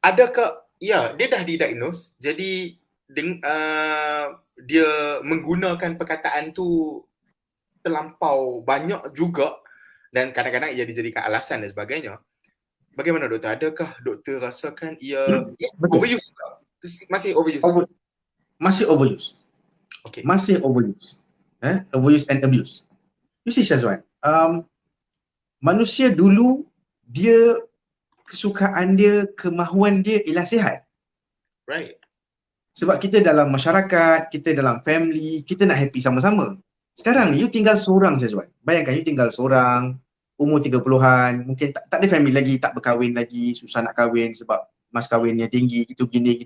adakah dia dah didiagnose, jadi dia menggunakan perkataan tu terlampau banyak juga dan kadang-kadang ia dijadikan alasan dan sebagainya. Bagaimana doktor? Adakah doktor rasakan ia overuse? Masih overuse? Masih overuse. Okay. Masih overuse. Overuse and abuse. You see Syazwan, manusia dulu dia kesukaan dia, kemahuan dia ialah sihat. Right. Sebab kita dalam masyarakat, kita dalam family, kita nak happy sama-sama. Sekarang ni you tinggal seorang Syazwan. Bayangkan you tinggal seorang, umur 30-an, mungkin tak ada family lagi, tak berkahwin lagi, susah nak kahwin sebab mas kahwinnya tinggi, gitu gini.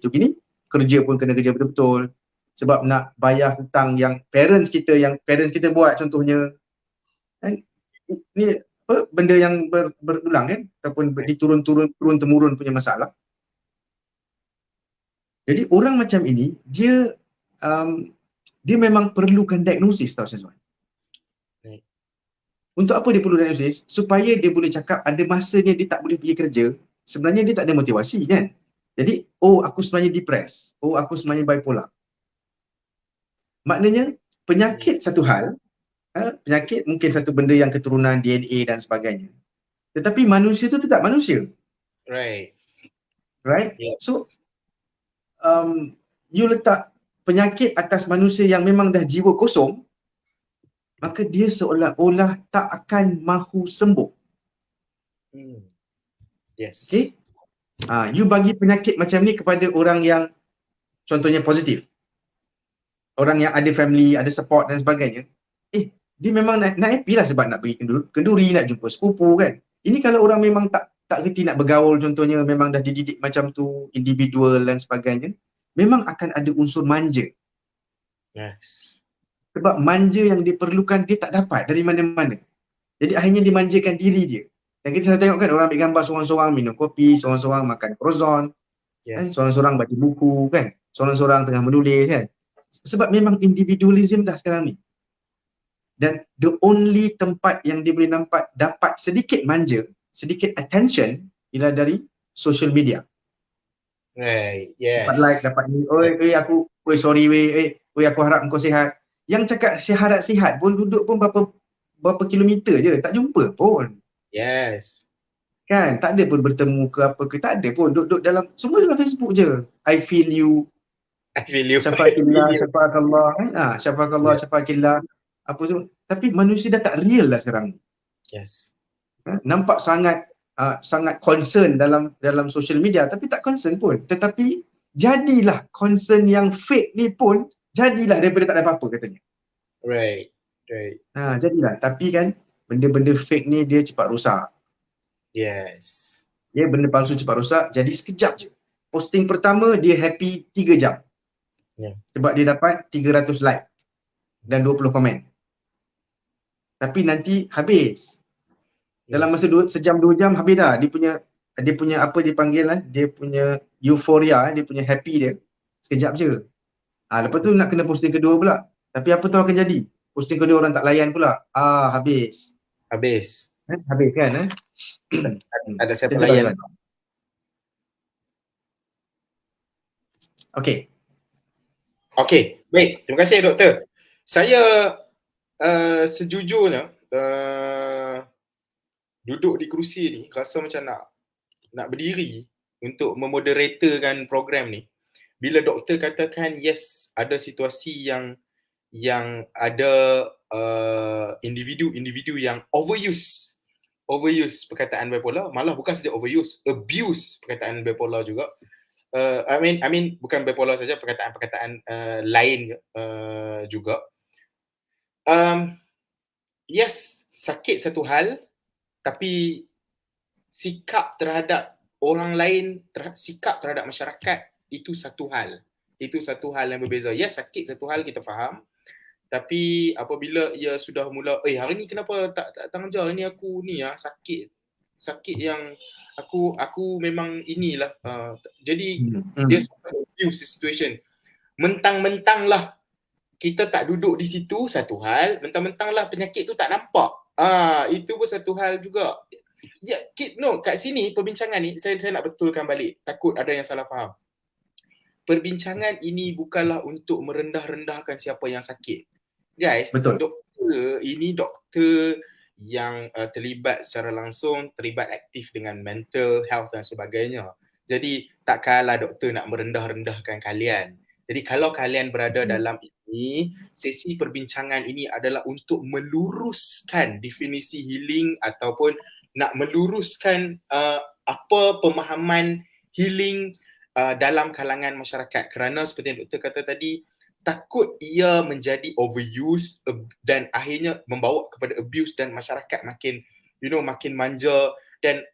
Kerja pun kena kerja betul-betul. Sebab nak bayar hutang yang parents kita buat contohnya. Ini benda yang berulang kan, ataupun turun-temurun punya masalah. Jadi orang macam ini dia memang perlukan diagnosis tau Syazwan. Untuk apa dia perlu diagnosis? Supaya dia boleh cakap ada masanya dia tak boleh pergi kerja, sebenarnya dia tak ada motivasi kan. Jadi, aku sebenarnya depressed, aku sebenarnya bipolar. Maknanya penyakit satu hal, penyakit mungkin satu benda yang keturunan DNA dan sebagainya. Tetapi manusia tu tetap manusia. Right. Yeah. So, you letak penyakit atas manusia yang memang dah jiwa kosong, maka dia seolah-olah tak akan mahu sembuh. Yes. Okay? You bagi penyakit macam ni kepada orang yang contohnya positif. Orang yang ada family, ada support dan sebagainya. Dia memang nak happy lah sebab nak pergi kenduri, nak jumpa sepupu kan. Ini kalau orang memang tak reti nak bergaul contohnya, memang dah dididik macam tu, individual dan sebagainya, memang akan ada unsur manja. Yes. Sebab manja yang diperlukan dia tak dapat dari mana-mana. Jadi akhirnya dimanjakan diri dia. Dan kita tengok kan orang ambil gambar seorang-seorang minum kopi, seorang-seorang makan croissant, kan? Seorang-seorang baca buku kan, seorang-seorang tengah menulis kan. Sebab memang individualism dah sekarang ni. Dan the only tempat yang dia boleh dapat sedikit manja, sedikit attention ialah dari social media. Right. Dapat like, Yes. dapat ni, oi sorry oi aku harap kau sihat. Yang cakap harap sihat pun duduk pun berapa kilometer je, tak jumpa pun. Yes. Kan, tak ada pun bertemu ke apa ke, tak ada pun, duduk dalam, semua dalam Facebook je. I feel you, I feel you. I syafaqillah, feel you. syafaqallah, syafaqallah, Yeah. syafaqillah, apa tu. Tapi manusia dah tak real lah sekarang. Yes. Nampak sangat concern dalam social media, tapi tak concern pun. Tetapi jadilah concern yang fake ni pun, jadilah daripada tak ada apa-apa katanya. Right. Right. Jadilah. Tapi kan, benda-benda fake ni dia cepat rosak. Yes. Ya, benda palsu cepat rosak, jadi sekejap je. Posting pertama dia happy 3 jam. Yeah. Sebab dia dapat 300 like dan 20 komen. Tapi nanti habis. Dalam masa sejam 2 jam habis dah. Dia punya apa dipanggil lah, dia punya euforia, dia punya happy dia sekejap je. Lepas tu nak kena posting kedua pula. Tapi apa tu akan jadi? Posting kedua orang tak layan pula. Habis. Habis. Habis kan? Ada siapa Macam tu layan? lah. Okey. Okey, baik. Terima kasih doktor. Saya sejujurnya duduk di kerusi ni rasa macam nak berdiri untuk memoderatorkan program ni. Bila doktor katakan yes, ada situasi yang ada individu-individu yang overuse perkataan bipolar, malah bukan saja overuse, abuse perkataan bipolar juga. I mean bukan bipolar saja, perkataan-perkataan lain juga. Yes, sakit satu hal, tapi sikap terhadap orang lain, sikap terhadap masyarakat itu satu hal. Itu satu hal yang berbeza. Yes, sakit satu hal, kita faham. Tapi apabila ia sudah mula, hari ni kenapa tak kerja, ni aku ni sakit yang aku memang inilah. Jadi dia abuse situation. Mentang-mentang lah kita tak duduk di situ, satu hal. Mentang-mentang lah penyakit tu tak nampak, itu pun satu hal juga. Ya, kat sini perbincangan ni saya nak betulkan balik, takut ada yang salah faham. Perbincangan ini bukanlah untuk merendah-rendahkan siapa yang sakit. Guys, betul. Doktor yang terlibat secara langsung, terlibat aktif dengan mental health dan sebagainya. Jadi tak kalah doktor nak merendah-rendahkan kalian. Jadi kalau kalian berada dalam ini, sesi perbincangan ini adalah untuk meluruskan definisi healing ataupun nak meluruskan apa pemahaman healing dalam kalangan masyarakat. Kerana seperti yang doktor kata tadi, takut ia menjadi overuse dan akhirnya membawa kepada abuse dan masyarakat makin manja. Dan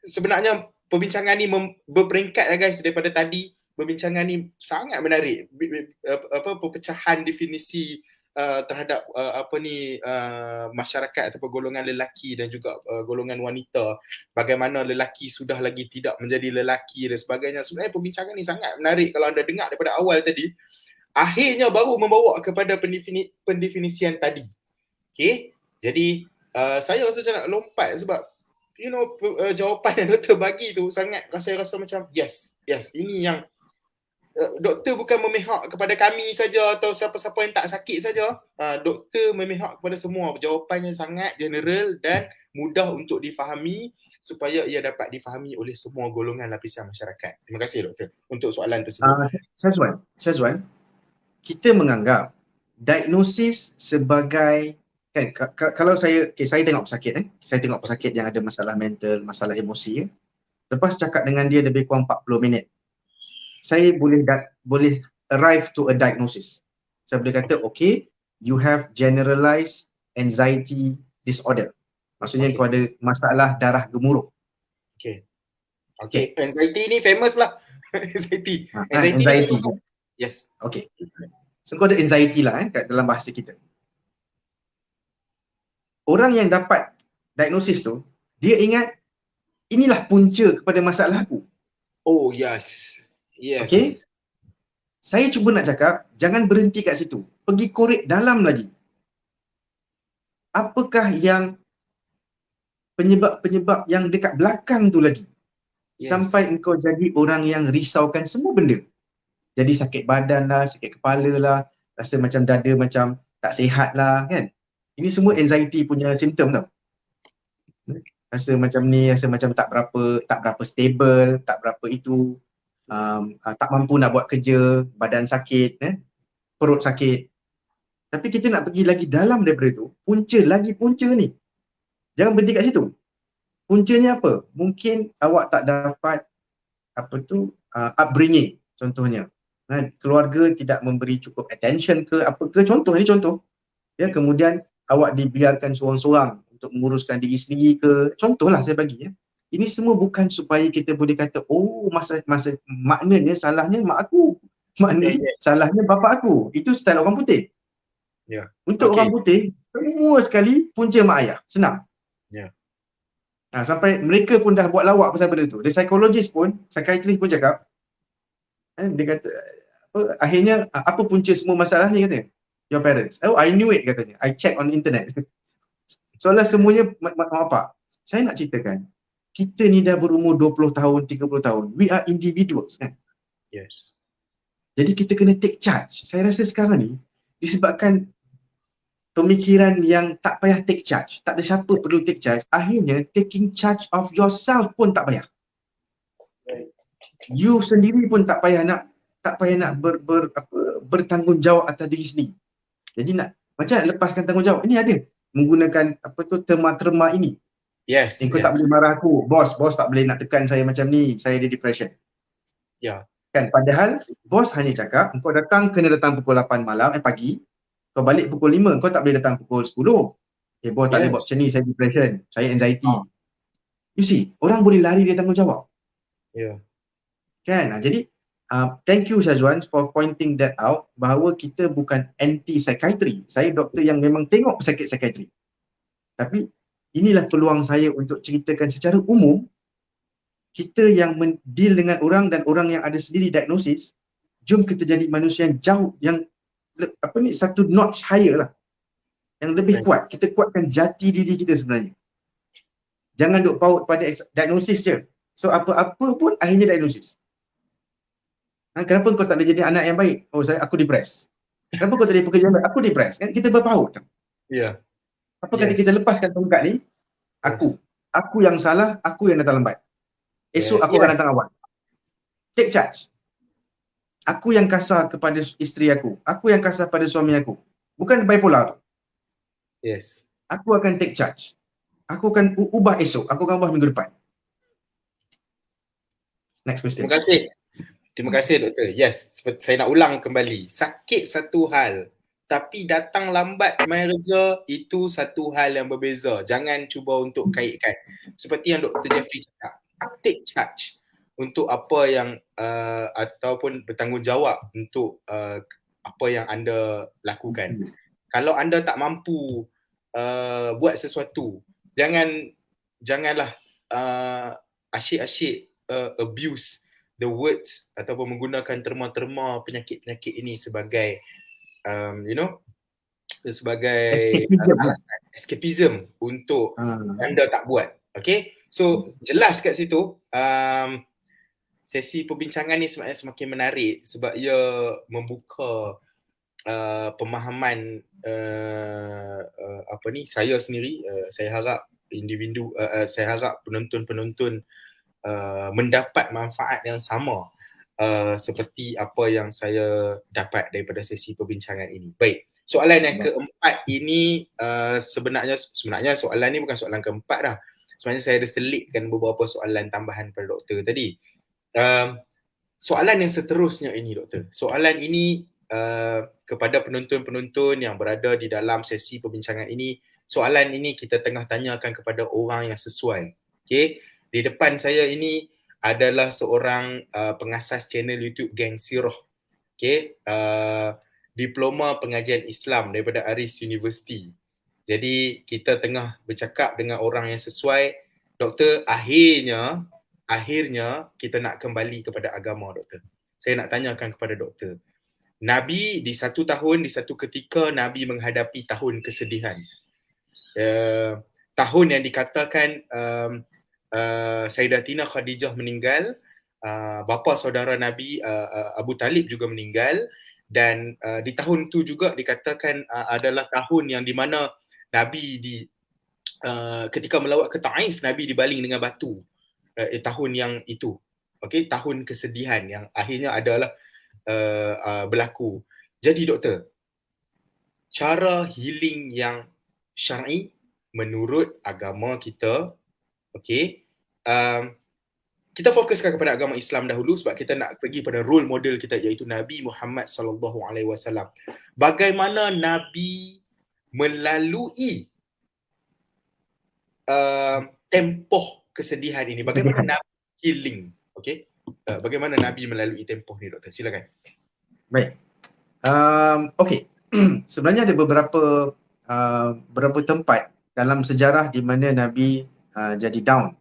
sebenarnya perbincangan ni berperingkat lah guys daripada tadi. Perbincangan ni sangat menarik, perpecahan definisi terhadap masyarakat ataupun golongan lelaki dan juga golongan wanita, bagaimana lelaki sudah lagi tidak menjadi lelaki dan sebagainya. Sebenarnya perbincangan ni sangat menarik kalau anda dengar daripada awal tadi, akhirnya baru membawa kepada pendefinisian tadi. Okay, jadi saya rasa macam nak lompat sebab jawapan yang doktor bagi tu sangat, saya rasa macam yes, ini yang doktor bukan memihak kepada kami saja atau siapa-siapa yang tak sakit saja. Doktor memihak kepada semua. Jawapannya sangat general dan mudah untuk difahami supaya ia dapat difahami oleh semua golongan lapisan masyarakat. Terima kasih doktor untuk soalan tersebut. Syazwan, kita menganggap diagnosis sebagai kalau saya tengok pesakit, saya tengok pesakit yang ada masalah mental, masalah emosi, lepas cakap dengan dia lebih kurang 40 minit, saya boleh arrive to a diagnosis. Saya boleh kata, okay, you have generalized anxiety disorder. Maksudnya kau ada masalah darah gemuruh. Okay. Anxiety ni famous lah. Anxiety. Yes. Okay. So kau ada anxiety lah kat dalam bahasa kita. Orang yang dapat diagnosis tu, dia ingat inilah punca kepada masalah aku. Oh yes. Okay. Saya cuba nak cakap, jangan berhenti kat situ. Pergi korek dalam lagi. Apakah yang penyebab-penyebab yang dekat belakang tu lagi? sampai engkau jadi orang yang risaukan semua benda. Jadi sakit badan lah, sakit kepala lah, rasa macam dada macam tak sihat lah kan. Ini semua anxiety punya simptom tau. Rasa macam ni, rasa macam tak berapa stable, tak berapa itu, tak mampu nak buat kerja, badan sakit, perut sakit. Tapi kita nak pergi lagi dalam daripada tu, punca ni. Jangan berhenti kat situ. Puncanya apa? Mungkin awak tak dapat upbringing contohnya. Keluarga tidak memberi cukup attention ke apa ke, contoh. Ya, kemudian awak dibiarkan seorang-seorang untuk menguruskan diri sendiri ke, contohlah saya bagi ya. Ini semua bukan supaya kita boleh kata maknanya salahnya mak aku, maknanya salahnya bapa aku. Itu style orang putih. Untuk orang putih, semua sekali punca mak ayah, senang. Sampai mereka pun dah buat lawak pasal benda tu. The psychologist pun, psychiatrist pun cakap, dia kata akhirnya apa punca semua masalah ni, katanya your parents. Oh, I knew it, katanya. I check on internet. Soalnya semuanya mak bapak. Saya nak ceritakan, kita ni dah berumur 20 tahun, 30 tahun. We are individuals kan. Yes. Jadi kita kena take charge. Saya rasa sekarang ni disebabkan pemikiran yang tak payah take charge, tak ada siapa perlu take charge, akhirnya taking charge of yourself pun tak payah. You sendiri pun tak payah nak bertanggungjawab atas diri sendiri. Jadi macam nak lepaskan tanggungjawab? Ini ada menggunakan terma-terma ini. Yes. Kau tak boleh marah aku, bos tak boleh nak tekan saya macam ni, saya ada depression. Kan, padahal bos hanya cakap kau kena datang pukul 8 malam pagi. Kau balik pukul 5, kau tak boleh datang pukul 10. Bos tak boleh buat macam ni, saya depression, saya anxiety. You see, orang boleh lari dari tanggungjawab. Kan? Jadi, thank you Syazwan for pointing that out, bahawa kita bukan anti-psychiatry. Saya doktor yang memang tengok pesakit psychiatry. Tapi, inilah peluang saya untuk ceritakan secara umum, kita yang deal dengan orang dan orang yang ada sendiri diagnosis, jom kita jadi manusia yang jauh, yang satu notch higher lah, yang lebih kuat. Kita kuatkan jati diri kita sebenarnya. Jangan duk paut pada diagnosis je. So apa-apa pun akhirnya diagnosis. Kenapa kau tak boleh jadi anak yang baik? Aku depressed. Kenapa kau tak boleh pekerja baik? Aku depressed. Kan kita berpaut. Apa kata kita lepaskan tongkat ni? Aku yang salah, aku yang datang lambat. Esok aku akan datang awal. Take charge. Aku yang kasar kepada isteri aku. Aku yang kasar pada suami aku. Bukan bipolar tu. Aku akan take charge. Aku akan ubah esok. Aku akan ubah minggu depan. Next question. Terima kasih doktor. Yes, saya nak ulang kembali. Sakit satu hal, tapi datang lambat Mai Reza, itu satu hal yang berbeza. Jangan cuba untuk kaitkan. Seperti yang Dr. Jeffrey cakap, take charge untuk apa yang ataupun bertanggungjawab untuk apa yang anda lakukan. Kalau anda tak mampu buat sesuatu, janganlah asyik-asyik abuse the words ataupun menggunakan terma-terma penyakit-penyakit ini sebagai sebagai escapism untuk anda tak buat. Okay, so jelas kat situ. Sesi perbincangan ni sebenarnya semakin menarik sebab ia membuka pemahaman saya sendiri. Saya harap saya harap penonton-penonton mendapat manfaat yang sama seperti apa yang saya dapat daripada sesi perbincangan ini. Baik, soalan yang keempat ini sebenarnya soalan ni bukan soalan keempat dah. Sebenarnya saya ada selitkan beberapa soalan tambahan pada doktor tadi. Soalan yang seterusnya ini doktor. Soalan ini kepada penonton-penonton yang berada di dalam sesi perbincangan ini. Soalan ini kita tengah tanyakan kepada orang yang sesuai. Okay? Di depan saya ini adalah seorang pengasas channel YouTube Gang Sirah. Okay? Diploma pengajian Islam daripada Aris University. Jadi kita tengah bercakap dengan orang yang sesuai. Doktor, akhirnya kita nak kembali kepada agama doktor. Saya nak tanyakan kepada doktor. Nabi di satu ketika Nabi menghadapi tahun kesedihan. Tahun yang dikatakan Sayyidatina Khadijah meninggal, bapa saudara Nabi Abu Talib juga meninggal, dan di tahun tu juga dikatakan adalah tahun yang di mana Nabi ketika melawat ke Taif, Nabi dibaling dengan batu. Tahun yang itu, okey, tahun kesedihan yang akhirnya adalah berlaku. Jadi doktor, cara healing yang syar'i menurut agama kita, okey, kita fokuskan kepada agama Islam dahulu sebab kita nak pergi pada role model kita iaitu Nabi Muhammad sallallahu alaihi wasallam. Bagaimana Nabi melalui tempoh kesedihan ini? Bagaimana Nabi healing? Okey. Bagaimana Nabi melalui tempoh ni, doktor? Silakan. Baik. Okey. Sebenarnya ada beberapa tempat dalam sejarah di mana Nabi jadi down,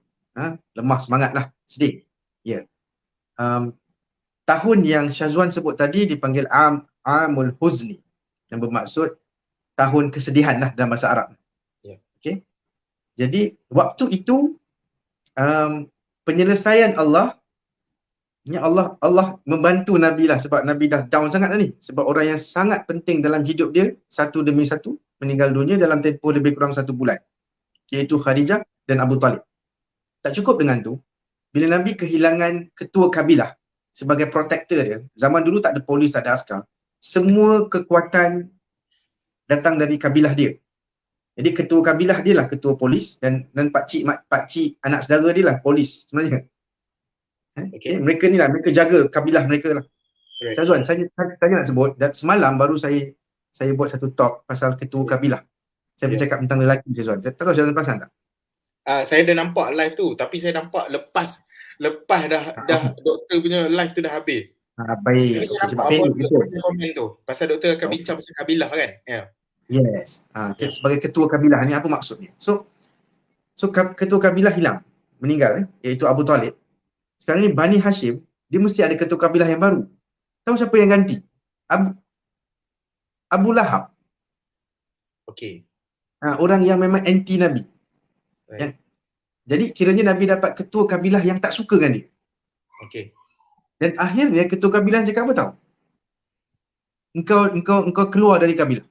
lemah semangat lah, sedih. Ya. Tahun yang Syazwan sebut tadi dipanggil Amul Huzni, yang bermaksud tahun kesedihan lah dalam bahasa Arab. Ya. Okey. Jadi waktu itu penyelesaian Allah membantu Nabi lah, sebab Nabi dah down sangat dah ni. Sebab orang yang sangat penting dalam hidup dia, satu demi satu, meninggal dunia dalam tempoh lebih kurang 1 bulan. Iaitu Khadijah dan Abu Talib. Tak cukup dengan tu, bila Nabi kehilangan ketua kabilah sebagai protector dia, zaman dulu tak ada polis, tak ada askar. Semua kekuatan datang dari kabilah dia. Jadi ketua kabilah dia lah ketua polis, dan pakcik anak saudara dia lah polis sebenarnya. Okay. Mereka ni lah, mereka jaga kabilah mereka lah. Right. Syazwan, saya nak sebut, dan semalam baru saya buat satu talk pasal ketua kabilah. Saya bercakap tentang lelaki, Syazwan. Tak tahu Syazwan perasan tak? Saya dah nampak live tu, tapi saya nampak lepas dah doktor punya live tu dah habis. Baik. Saya nampak apa komen tu. Pasal doktor akan bincang pasal kabilah kan? Yeah. Yes. Sebagai ketua kabilah ni apa maksudnya? So ketua kabilah hilang, meninggal, iaitu Abu Talib. Sekarang ni Bani Hashim, dia mesti ada ketua kabilah yang baru. Tahu siapa yang ganti? Abu Lahab. Okey. Orang yang memang anti Nabi. Right. Jadi kiranya Nabi dapat ketua kabilah yang tak suka dengan dia. Okey. Dan akhirnya ketua kabilah cakap apa tahu? Engkau keluar dari kabilah.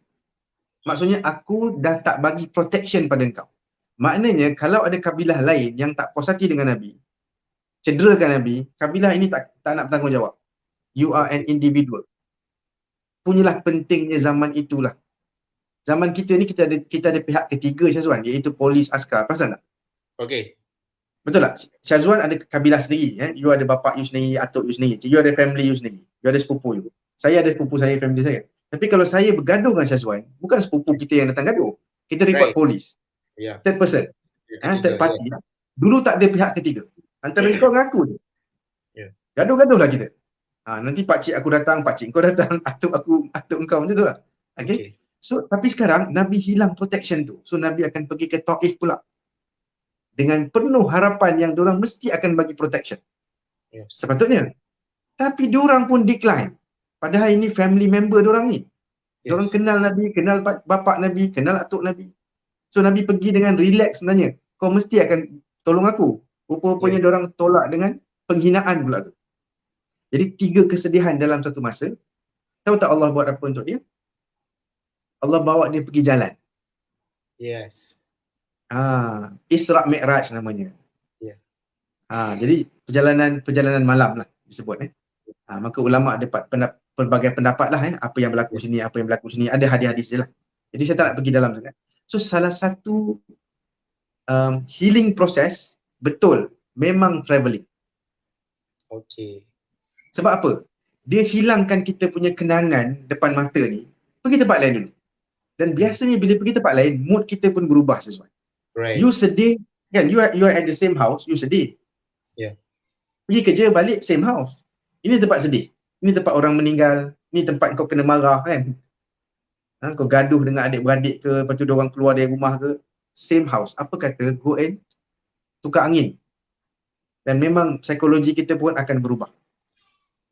Maksudnya aku dah tak bagi protection pada engkau. Maknanya kalau ada kabilah lain yang tak puas hati dengan Nabi, cederakan Nabi, kabilah ini tak nak bertanggungjawab. You are an individual. Punyalah pentingnya zaman itulah. Zaman kita ni kita ada pihak ketiga, Syazwan, iaitu polis, askar. Perasan tak? Okey. Betul tak? Syazwan ada kabilah sendiri. You ada bapa you sendiri, atuk you sendiri. You ada family you sendiri. You ada sepupu you. Saya ada sepupu saya, family saya. Tapi kalau saya bergaduh dengan Syazwan, bukan sepupu kita yang datang gaduh. Kita report polis. Yeah. Third person. Third party. Dulu tak ada pihak ketiga. Antara kau dengan aku je. Gaduh-gaduh lah kita. Nanti pakcik aku datang, pakcik kau datang, atuk engkau, macam tu lah. Okay? So, tapi sekarang Nabi hilang protection tu. So, Nabi akan pergi ke Taif pula. Dengan penuh harapan yang diorang mesti akan bagi protection. Sepatutnya. Tapi diorang pun decline. Padahal ini family member diorang ni. Diorang kenal Nabi, kenal bapa Nabi, kenal atuk Nabi. So, Nabi pergi dengan relax sebenarnya. Kau mesti akan tolong aku. Rupa-rupanya diorang tolak dengan penghinaan pula tu. Jadi 3 kesedihan dalam satu masa. Tahu tak Allah buat apa untuk dia? Allah bawa dia pergi jalan. Yes. Isra' Mi'raj namanya. Yeah. Jadi perjalanan malam lah disebut. Maka ulama' ada pelbagai pendapat lah. Apa yang berlaku sini, apa yang berlaku sini. Ada hadis-hadis je lah. Jadi saya tak nak pergi dalam sangat. So salah satu healing process, betul, memang travelling. Okey. Sebab apa? Dia hilangkan kita punya kenangan depan mata ni. Pergi tempat lain dulu. Dan biasanya bila pergi tempat lain, mood kita pun berubah sesuai. Right. You sedih, kan? You are at the same house, you sedih. Yeah. Pergi kerja, balik same house. Ini tempat sedih. Ini tempat orang meninggal. Ini tempat kau kena marah, kan? Kau gaduh dengan adik-beradik ke, lepas tu diorang keluar dari rumah ke. Same house. Apa kata, go and tukar angin. Dan memang psikologi kita pun akan berubah.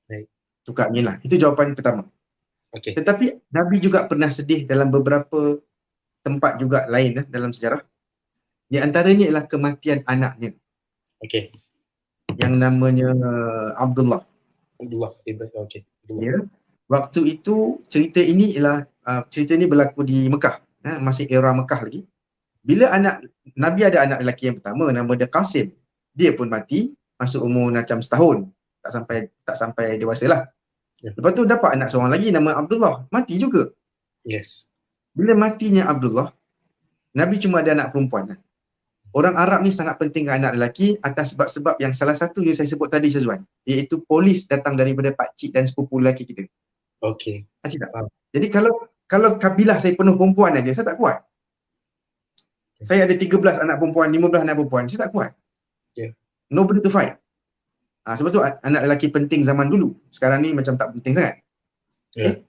Right. Tukar angin lah. Itu jawapan pertama. Okay. Tetapi Nabi juga pernah sedih dalam beberapa tempat juga lain dalam sejarah. Di antaranya ialah kematian anaknya. Okey. yang namanya Abdullah. Abdullah Ibrahim. Okey. Ya. Waktu itu cerita ini berlaku di Mekah, masih era Mekah lagi. Bila Nabi ada anak lelaki yang pertama, nama dia Qasim. Dia pun mati, masuk umur macam setahun. Tak sampai dewasa lah. Ya. Lepas tu dapat anak seorang lagi nama Abdullah, mati juga. Yes. Bila matinya Abdullah, Nabi cuma ada anak perempuan. Orang Arab ni sangat penting anak lelaki atas sebab-sebab yang salah satu yang saya sebut tadi, Syazwan, iaitu polis datang daripada pakcik dan sepupu lelaki kita. Okey. Tak? Jadi kalau kabilah saya penuh perempuan aja, saya tak kuat. Saya ada 13 anak perempuan, 15 anak perempuan, saya tak kuat. Yeah. Nobody to fight. Sebab tu anak lelaki penting zaman dulu. Sekarang ni macam tak penting sangat. Yeah.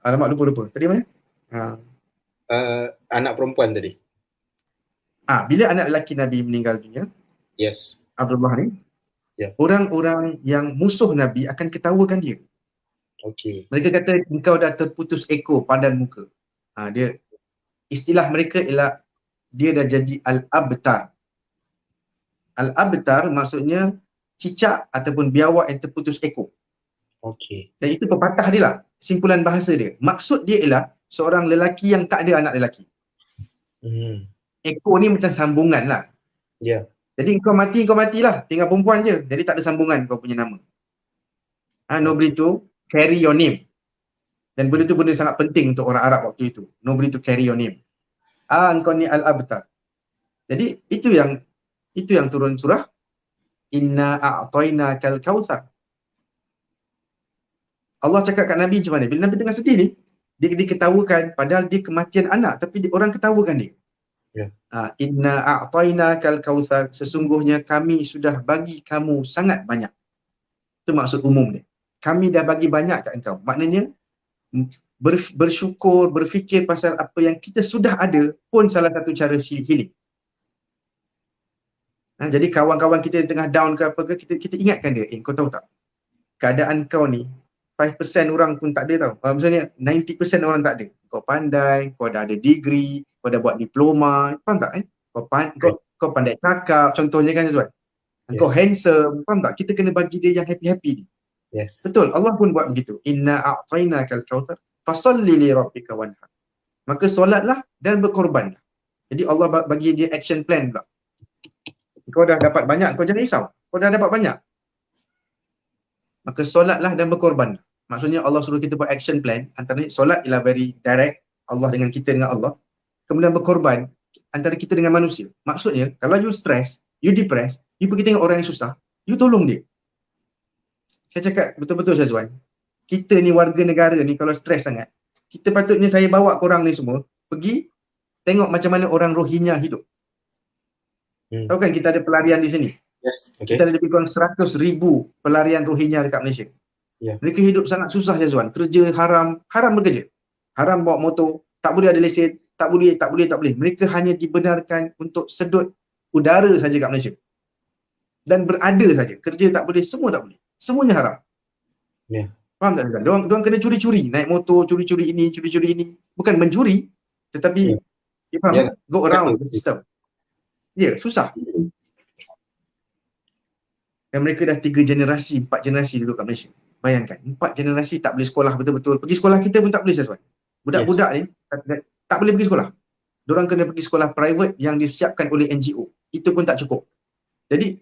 Alamak, lupa. Tadi mana? Anak perempuan tadi. Bila anak lelaki Nabi meninggal dunia, Yes. Abdullah ni, Yeah. orang-orang yang musuh Nabi akan ketawakan dia. Okey. Mereka kata, engkau dah terputus ekor padan muka. Dia istilah mereka ialah dia dah jadi al-abtar. Al-abtar maksudnya cicak ataupun biawak yang terputus ekor. Okey. Dan itu pepatah dia lah, simpulan bahasa dia. Maksud dia ialah seorang lelaki yang tak ada anak lelaki. Ekor ni macam sambungan lah. Ya. Jadi kau matilah, tinggal perempuan je. Jadi tak ada sambungan kau punya nama. Nobody to carry your name. Dan benda tu benda sangat penting untuk orang Arab waktu itu. Nobody to carry your name. Engkau ni al-abtar. Jadi itu yang turun surah Inna a'tainakal kautsar. Allah cakap kat Nabi macam mana? Bila Nabi tengah sedih ni, dia diketawakan padahal dia kematian anak, tapi orang ketawakan dia. Ya. Inna a'tainakal kautsar, sesungguhnya kami sudah bagi kamu sangat banyak. Itu maksud umum dia. Kami dah bagi banyak kat engkau. Maknanya bersyukur, berfikir pasal apa yang kita sudah ada pun salah satu cara healing. Jadi kawan-kawan kita yang tengah down ke apa ke, kita ingatkan dia, kau tahu tak? Keadaan kau ni 5% orang pun tak ada tau. Maksudnya 90% orang tak ada. Kau pandai, kau dah ada degree, kau dah buat diploma, faham tak? Kau pandai cakap, contohnya kan Azwan. Kau handsome, faham tak? Kita kena bagi dia yang happy-happy ni. Yes. Betul, Allah pun buat begitu. Inna a'tainakal kautsar fasalli li rabbika wanhar. Maka solatlah dan berkorbanlah. Jadi Allah bagi dia action plan pula. Kau dah dapat banyak, kau jangan risau. Kau dah dapat banyak. Maka solatlah dan berkorban. Maksudnya Allah suruh kita buat action plan. Antara solat ialah very direct, Allah dengan kita dengan Allah. Kemudian berkorban antara kita dengan manusia. Maksudnya kalau you stress, you depressed, you pergi tengok orang yang susah, you tolong dia. Saya cakap betul-betul Syazwan, kita ni warga negara ni kalau stres sangat, kita patutnya saya bawa korang ni semua pergi tengok macam mana orang Rohingya hidup. Tahu kan kita ada pelarian di sini? Yes. Okay. Kita ada lebih kurang 100,000 pelarian Rohingya dekat Malaysia. Yeah. Mereka hidup sangat susah Syazwan. Kerja haram bekerja. Haram bawa motor, tak boleh ada lesen, tak boleh. Mereka hanya dibenarkan untuk sedut udara saja kat Malaysia. Dan berada saja. Kerja tak boleh, semua tak boleh. Semuanya haram. Yeah. Faham tak? Diorang kena curi-curi, naik motor, curi-curi ini. Bukan mencuri, tetapi you faham? Go around the system. Susah. Dan mereka dah 3 generasi, 4 generasi duduk kat Malaysia. Bayangkan, 4 generasi tak boleh sekolah betul-betul. Pergi sekolah kita pun tak boleh Syazwan. Budak-budak ni tak boleh pergi sekolah. Diorang kena pergi sekolah private yang disiapkan oleh NGO. Itu pun tak cukup. Jadi,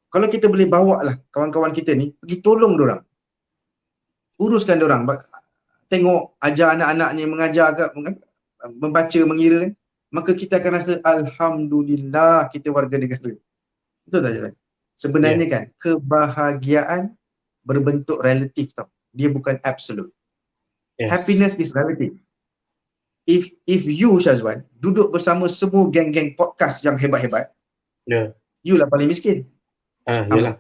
kalau kita boleh bawa lah kawan-kawan kita ni, pergi tolong diorang. Uruskan diorang. Tengok, ajar anak-anak ni, mengajar ke, membaca, mengira kan. Maka kita akan rasa, Alhamdulillah kita warga negara. Betul tak Syazwan? Sebenarnya kan, kebahagiaan berbentuk relatif tau. Dia bukan absolute. Yes. Happiness is relative. If you Syazwan duduk bersama semua geng-geng podcast yang hebat-hebat, you lah paling miskin. Yalah.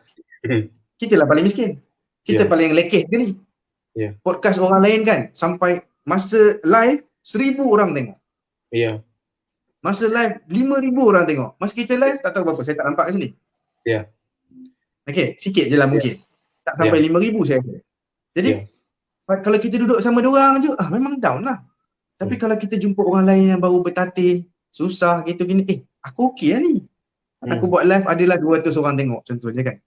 Kita lah paling miskin. Kita paling lekeh ke ni. Podcast orang lain kan, sampai masa live 1,000 orang tengok. Masa live 5,000 orang tengok. Masa kita live tak tahu berapa, saya tak nampak kat sini. Okay, sikit je lah mungkin. Tak sampai 5,000 saya rasa. Jadi, kalau kita duduk sama diorang je, memang down lah. Tapi kalau kita jumpa orang lain yang baru bertatih, susah gitu gini, aku okey lah ni. Aku buat live adalah 200 orang tengok contohnya kan.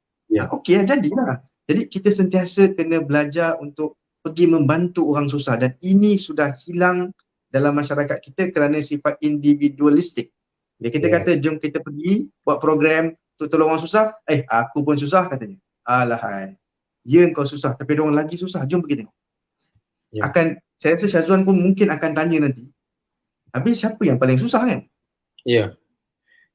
Okey lah, jadilah. Jadi kita sentiasa kena belajar untuk pergi membantu orang susah, dan ini sudah hilang dalam masyarakat kita kerana sifat individualistik. Bila kita kata jom kita pergi buat program untuk tolong orang susah, aku pun susah katanya. Alahai. Ya kau susah tapi ada orang lagi susah, jom pergi tengok. Saya rasa Syazwan pun mungkin akan tanya nanti, habis siapa yang paling susah kan?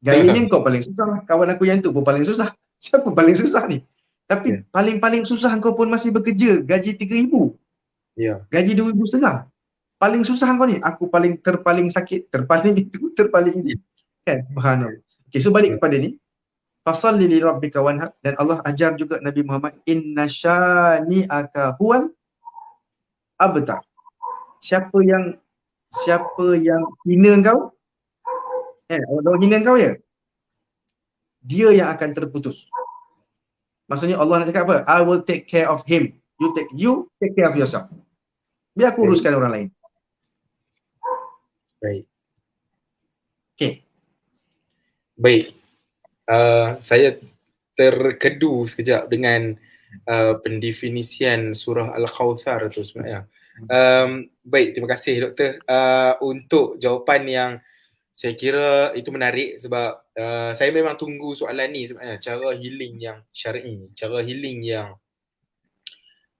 Gayanya kau paling susah, kawan aku yang tu pun paling susah. Siapa paling susah ni? Tapi paling-paling susah kau pun masih bekerja, gaji 3,000. Gaji 2,500. Paling susah kau ni, aku terpaling sakit, terpaling itu, terpaling ini. Kan? Subhanallah. Okay, so balik kepada ni. Fasalli li rabbika wanhar, dan Allah ajar juga Nabi Muhammad, inna syani'aka huwal abtar. Siapa yang hina kau, orang hina kau ya, dia yang akan terputus. Maksudnya Allah nak cakap apa? I will take care of him. You take care of yourself. Biar aku uruskan orang lain. Baik. Okay. Baik. Saya terkedu sekejap dengan pendefinisian surah Al-Kautsar tu sebenarnya. Baik, terima kasih Doktor untuk jawapan yang saya kira itu menarik, sebab saya memang tunggu soalan ni sebenarnya, cara healing yang syar'i, cara healing yang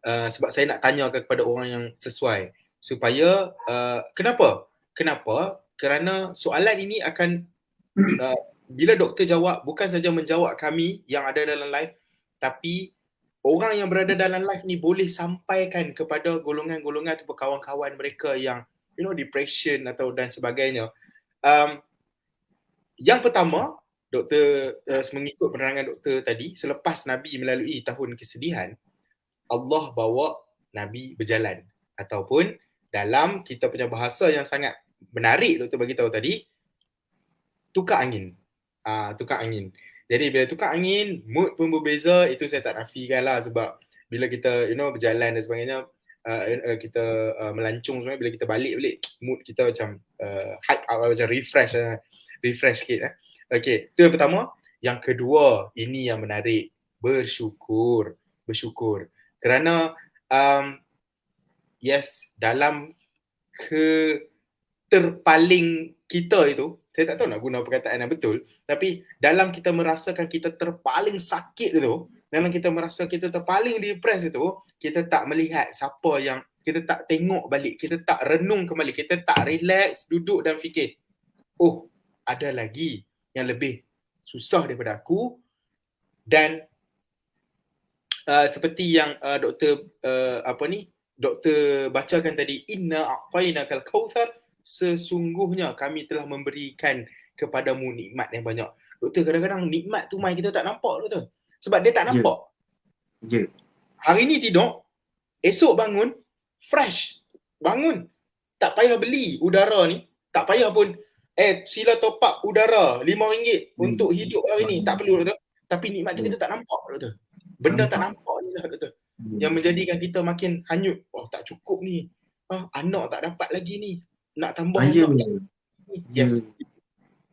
sebab saya nak tanya kepada orang yang sesuai supaya kenapa? Kerana soalan ini akan bila doktor jawab, bukan saja menjawab kami yang ada dalam live, tapi orang yang berada dalam live ni boleh sampaikan kepada golongan-golongan atau kawan-kawan mereka yang depression atau dan sebagainya. Yang pertama, doktor mengikut penerangan doktor tadi, selepas Nabi melalui tahun kesedihan, Allah bawa Nabi berjalan, ataupun dalam kita punya bahasa yang sangat menarik doktor bagi tahu tadi, tukar angin. Tukar angin. Jadi bila tukar angin, mood pun berbeza. Itu saya tak nafikan lah, sebab bila kita berjalan dan sebagainya, kita melancong sebenarnya, bila kita balik mood kita macam hype up, macam refresh sikit. Okay, itu yang pertama. Yang kedua, ini yang menarik, bersyukur. Kerana dalam terpaling kita itu, saya tak tahu nak guna perkataan yang betul, tapi dalam kita merasakan kita terpaling sakit itu, dalam kita merasa kita terpaling depres itu, kita tak melihat siapa yang, kita tak tengok balik, kita tak renung kembali, kita tak relax, duduk dan fikir, oh ada lagi yang lebih susah daripada aku. Dan seperti yang doktor bacakan tadi, inna a'tainakal kautsar, sesungguhnya kami telah memberikan kepadamu nikmat yang banyak. Doktor, kadang-kadang nikmat tu mai kita tak nampak, doktor. Sebab dia tak nampak. Hari ni tidur, esok bangun, fresh. Bangun. Tak payah beli udara ni. Tak payah pun, sila top up udara RM5 untuk hidup hari ni. Tak perlu, doktor. Tapi nikmat tu kita tak nampak, doktor. Benda tak nampak ni lah, doktor. Yang menjadikan kita makin hanyut. Oh, tak cukup ni. Anak tak dapat lagi ni. Nak tambah anak. Yes.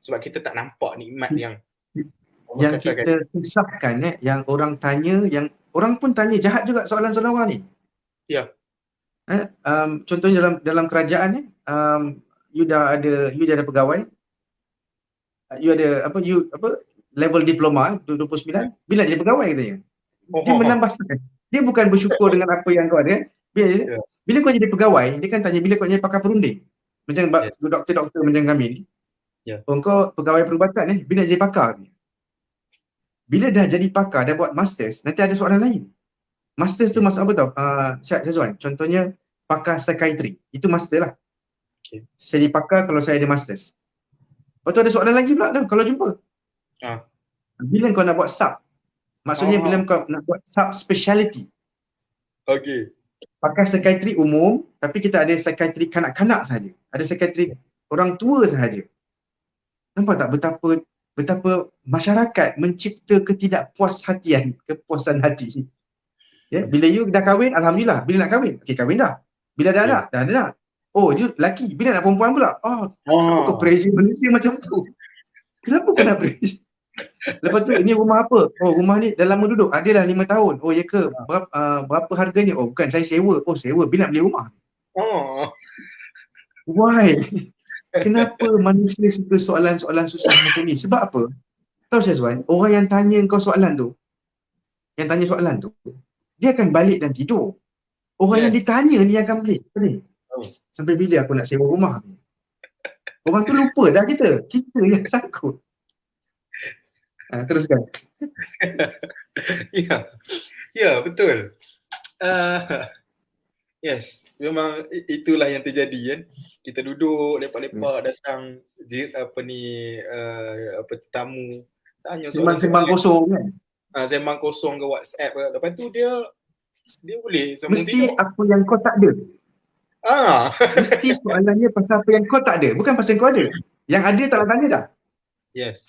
Sebab kita tak nampak nikmat yang kita kisahkan, yang orang tanya, yang orang pun tanya jahat juga soalan-soalan orang ni. Ya. Contohnya dalam kerajaan you dah ada pegawai. You ada level diploma 29, bila jadi pegawai katanya. Dia menambah stres. Dia bukan bersyukur dengan apa yang kau ada. Bila kau jadi pegawai, dia kan tanya bila kau jadi pakar perunding. Macam doktor-doktor macam kami ni. Kau pegawai perubatan bila jadi pakar ni. Bila dah jadi pakar, dah buat masters, nanti ada soalan lain. Masters tu maksud apa tau? Syazwan, contohnya pakar psikiatri. Itu master lah. Saya jadi pakar kalau saya ada masters. Lepas tu ada soalan lagi pula dah kalau jumpa. Bila kau nak buat sub, maksudnya bila kau nak buat sub speciality. Pakar psikiatri umum, tapi kita ada psikiatri kanak-kanak sahaja. Ada psikiatri orang tua sahaja. Nampak tak betapa masyarakat mencipta ketidakpuashatian, kepuasan hati. Bila you dah kahwin, alhamdulillah. Bila nak kahwin, kahwin dah. Bila dah anak, dah ada anak. Oh, dia lelaki. Bila nak perempuan pula? Kau pressure manusia macam tu. Kenapa kau nak beri? Lepas tu, ini rumah apa? Oh, rumah ni dah lama duduk. Adalah 5 tahun. Oh, ya ke? Berapa harganya? Oh, bukan, saya sewa. Oh, sewa. Bila nak beli rumah? Oh. Why? Kenapa manusia suka soalan-soalan susah macam ni? Sebab apa? Tahu Syazwan, orang yang tanya kau soalan tu, dia akan balik dan tidur. Orang yang Yes. ditanya ni akan balik. Apa ni? Oh. Sampai bila aku nak sewa rumah? Orang tu lupa dah kita. Kita yang sangkut. Teruskan. Ya. Ya, betul. Yes, memang itulah yang terjadi kan. Kita duduk lepak-lepak, datang tamu tanya Sembang-sembang kosong kan. sembang kosong ke WhatsApp ke. Lepas tu dia boleh sambung Mesti tidur. apa yang kau tak ada. Mesti soalannya pasal apa yang kau tak ada, bukan pasal kau ada. Yang ada tak nak tanya dah. Yes.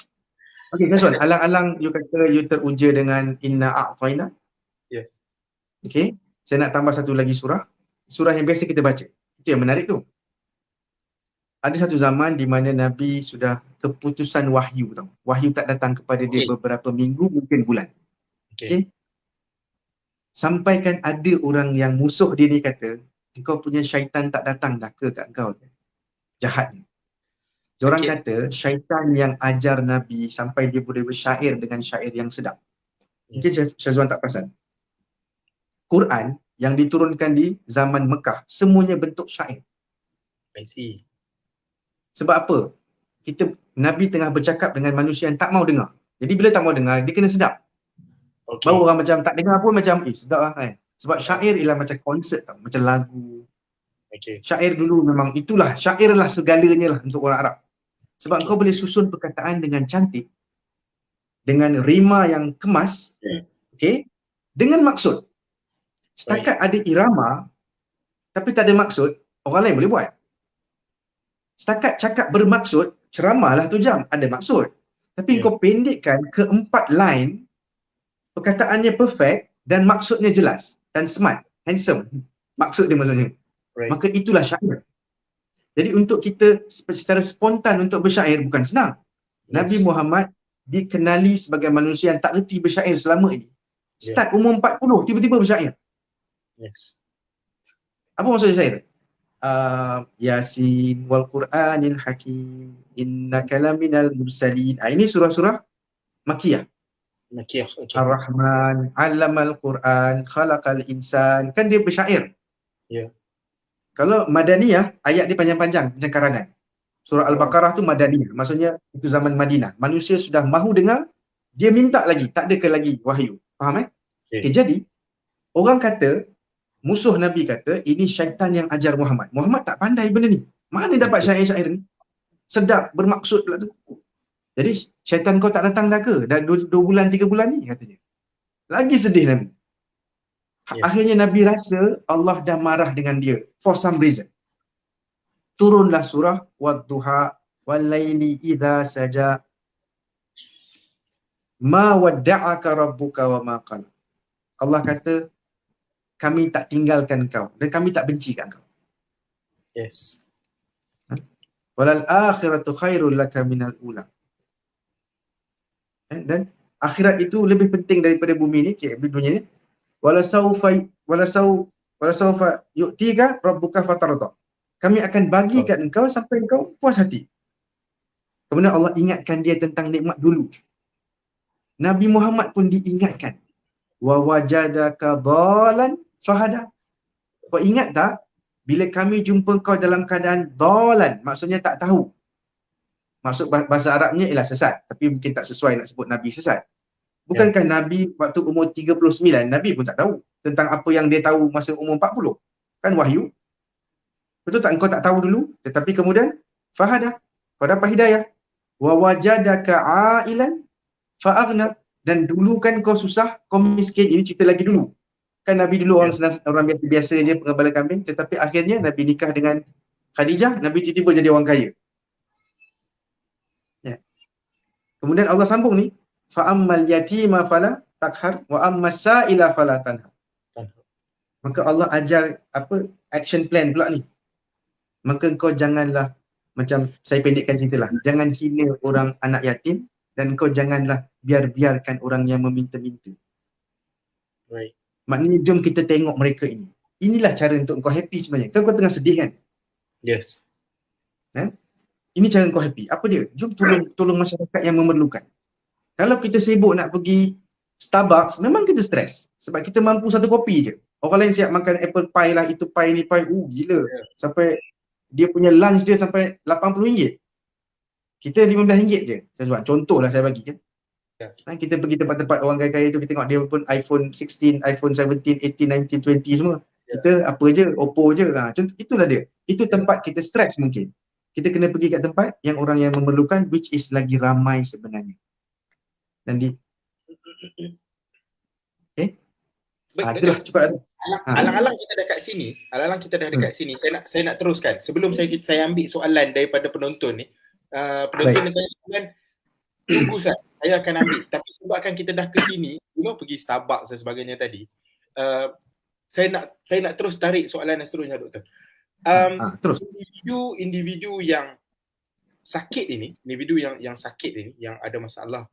Okey, Syazwan, alang-alang you kata you teruja dengan Inna A'tayna. Yes. Okey, saya nak tambah satu lagi surah. Surah yang biasa kita baca. Itu yang menarik tu. Ada satu zaman di mana Nabi sudah keputusan wahyu tau. Wahyu tak datang kepada dia beberapa minggu, mungkin bulan. Okey. Sampaikan ada orang yang musuh dia ni kata, kau punya syaitan tak datang dah ke kat kau? Jahat ni. Diorang kata syaitan yang ajar Nabi sampai dia boleh bersyair dengan syair yang sedap. Mungkin Syazwan tak perasan. Quran yang diturunkan di zaman Mekah semuanya bentuk syair. I see. Sebab apa? Nabi tengah bercakap dengan manusia yang tak mau dengar. Jadi bila tak mau dengar, dia kena sedap. Okay. Baru orang macam tak dengar pun macam sedap lah kan. Sebab syair ialah macam konsert tau, macam lagu. Okay. Syair dulu memang itulah, syair lah segalanya lah untuk orang Arab. Sebab kau boleh susun perkataan dengan cantik, dengan rima yang kemas, okay, dengan maksud. Setakat ada irama, tapi tak ada maksud, orang lain boleh buat. Setakat cakap bermaksud, ceramah lah tu jam, ada maksud. Tapi kau pendekkan ke 4 line, perkataannya perfect dan maksudnya jelas dan smart, handsome. Maksud dia maksudnya. Maka itulah syair. Jadi untuk kita secara spontan untuk bersyair bukan senang. Nabi Muhammad dikenali sebagai manusia yang tak reti bersyair selama ini. Start umur 40, tiba-tiba bersyair. Yes. Apa maksud syair? Yasin wal Quranil Hakim, innaka laminal mursalin. Ini surah-surah Makkiyah. Okay. Ar-Rahman, 'allamal Quran, khalaqal insan. Kan dia bersyair. Ya. Kalau Madaniyah, ayat dia panjang-panjang macam karangan. Surah Al-Baqarah tu Madaniyah, maksudnya itu zaman Madinah. Manusia sudah mahu dengar, dia minta lagi, tak ada ke lagi wahyu. Faham Okay, jadi orang kata, musuh Nabi kata, ini syaitan yang ajar Muhammad. Muhammad tak pandai benda ni. Mana dapat syair-syair ni? Sedap, bermaksud pula tu. Jadi syaitan kau tak datang dah ke? Dah 2 bulan, 3 bulan ni katanya. Lagi sedih Nabi. Akhirnya Nabi rasa Allah dah marah dengan dia for some reason. Turunlah surah Wadduha Walaili idza saja ma wadda'aka rabbuka wa ma qala. Allah kata kami tak tinggalkan kau dan kami tak benci kat kau. Yes. Walal akhiratu khairul laka minal ula. Dan akhirat itu lebih penting daripada bumi ni, dunia ni. Wala sawfa yu'tika rabbuka fatarda. Kami akan bagi kat engkau sampai engkau puas hati. Kemudian Allah ingatkan dia tentang nikmat dulu. Nabi Muhammad pun diingatkan. Wa wajadaka dhalan fahada. Kau ingat tak bila kami jumpa kau dalam keadaan dhalan, maksudnya tak tahu. Maksud bahasa Arabnya ialah sesat, tapi mungkin tak sesuai nak sebut Nabi sesat. Bukankah Nabi waktu umur 39, Nabi pun tak tahu tentang apa yang dia tahu masa umur 40? Kan wahyu. Betul tak? Engkau tak tahu dulu, tetapi kemudian fahada, kau dapat hidayah. Wa wajadaka ailan fa'aghna. Dan dulu kan kau susah, kau miskin. Ini cerita lagi dulu. Kan Nabi dulu orang biasa-biasa je, pengembala kambing, tetapi akhirnya Nabi nikah dengan Khadijah, Nabi tiba-tiba jadi orang kaya. Kemudian Allah sambung ni, fa'ammal yatima fala takhar wa ammas sa'ila fala tanhar. Maka Allah ajar action plan pula ni. Maka kau janganlah macam saya pendekkan cerita lah, jangan hina orang anak yatim dan kau janganlah biarkan orang yang meminta-minta. Right. Maknanya jom kita tengok mereka ini. Inilah cara untuk kau happy sebenarnya. Kau tengah sedih kan? Yes. Ini cara kau happy. Apa dia? Jom tolong masyarakat yang memerlukan. Kalau kita sibuk nak pergi Starbucks, memang kita stres. Sebab kita mampu satu kopi je. Orang lain siap makan apple pie lah, itu pie, ni pie. Gila. Sampai dia punya lunch dia sampai RM80. Kita RM15 je. Saya sebut contoh lah saya bagi kan. Kita pergi tempat-tempat orang kaya-kaya tu, kita tengok dia pun iPhone 16, iPhone 17, 18, 19, 20 semua. Kita apa je, Oppo je. Contoh, itulah dia. Itu tempat kita stres mungkin. Kita kena pergi kat tempat yang orang yang memerlukan, which is lagi ramai sebenarnya. Dan itulah cepat. Alang-alang kita dah kat sini. Saya nak teruskan. Sebelum saya ambil soalan daripada penonton ni. Penonton yang tanya soalan, tunggu saya akan ambil. Tapi sebabkan kita dah ke sini, pergi Starbucks dan sebagainya tadi. Saya nak terus tarik soalan yang seterusnya, Doktor. Individu yang sakit ini, yang sakit ini, yang ada masalah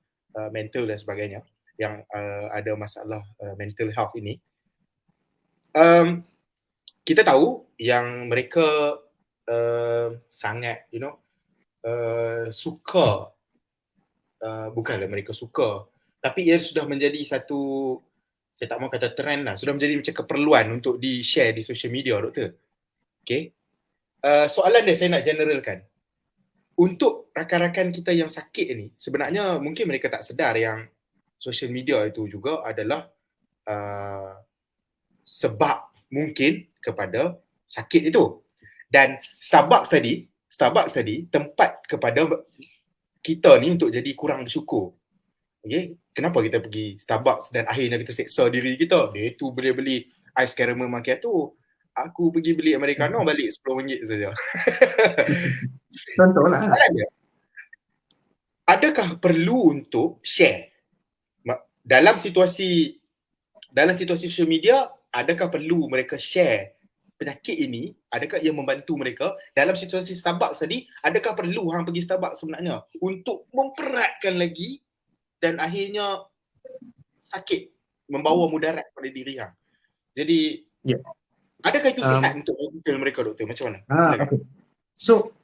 mental dan sebagainya, yang ada masalah mental health ini, kita tahu yang mereka sangat suka, bukanlah mereka suka, tapi ia sudah menjadi satu, saya tak mahu kata trend lah, sudah menjadi macam keperluan untuk di-share di social media, Doktor. Okay. Soalan dia saya nak generalkan. Untuk rakan-rakan kita yang sakit ini, sebenarnya mungkin mereka tak sedar yang social media itu juga adalah sebab mungkin kepada sakit itu. Dan Starbucks tadi tempat kepada kita ni untuk jadi kurang bersyukur. Okay? Kenapa kita pergi Starbucks dan akhirnya kita seksa diri kita? Dia tu beli ais caramel macchiato. Aku pergi beli americano balik RM10 saja. Contohlah. Adakah perlu untuk share dalam situasi social media? Adakah perlu mereka share penyakit ini? Adakah ia membantu mereka dalam situasi Starbucks tadi? Adakah perlu hang pergi Starbucks sebenarnya untuk memperatkan lagi dan akhirnya sakit, membawa mudarat pada diri hang? Jadi adakah itu sihat untuk mental mereka, Doktor? Macam mana? Okay. So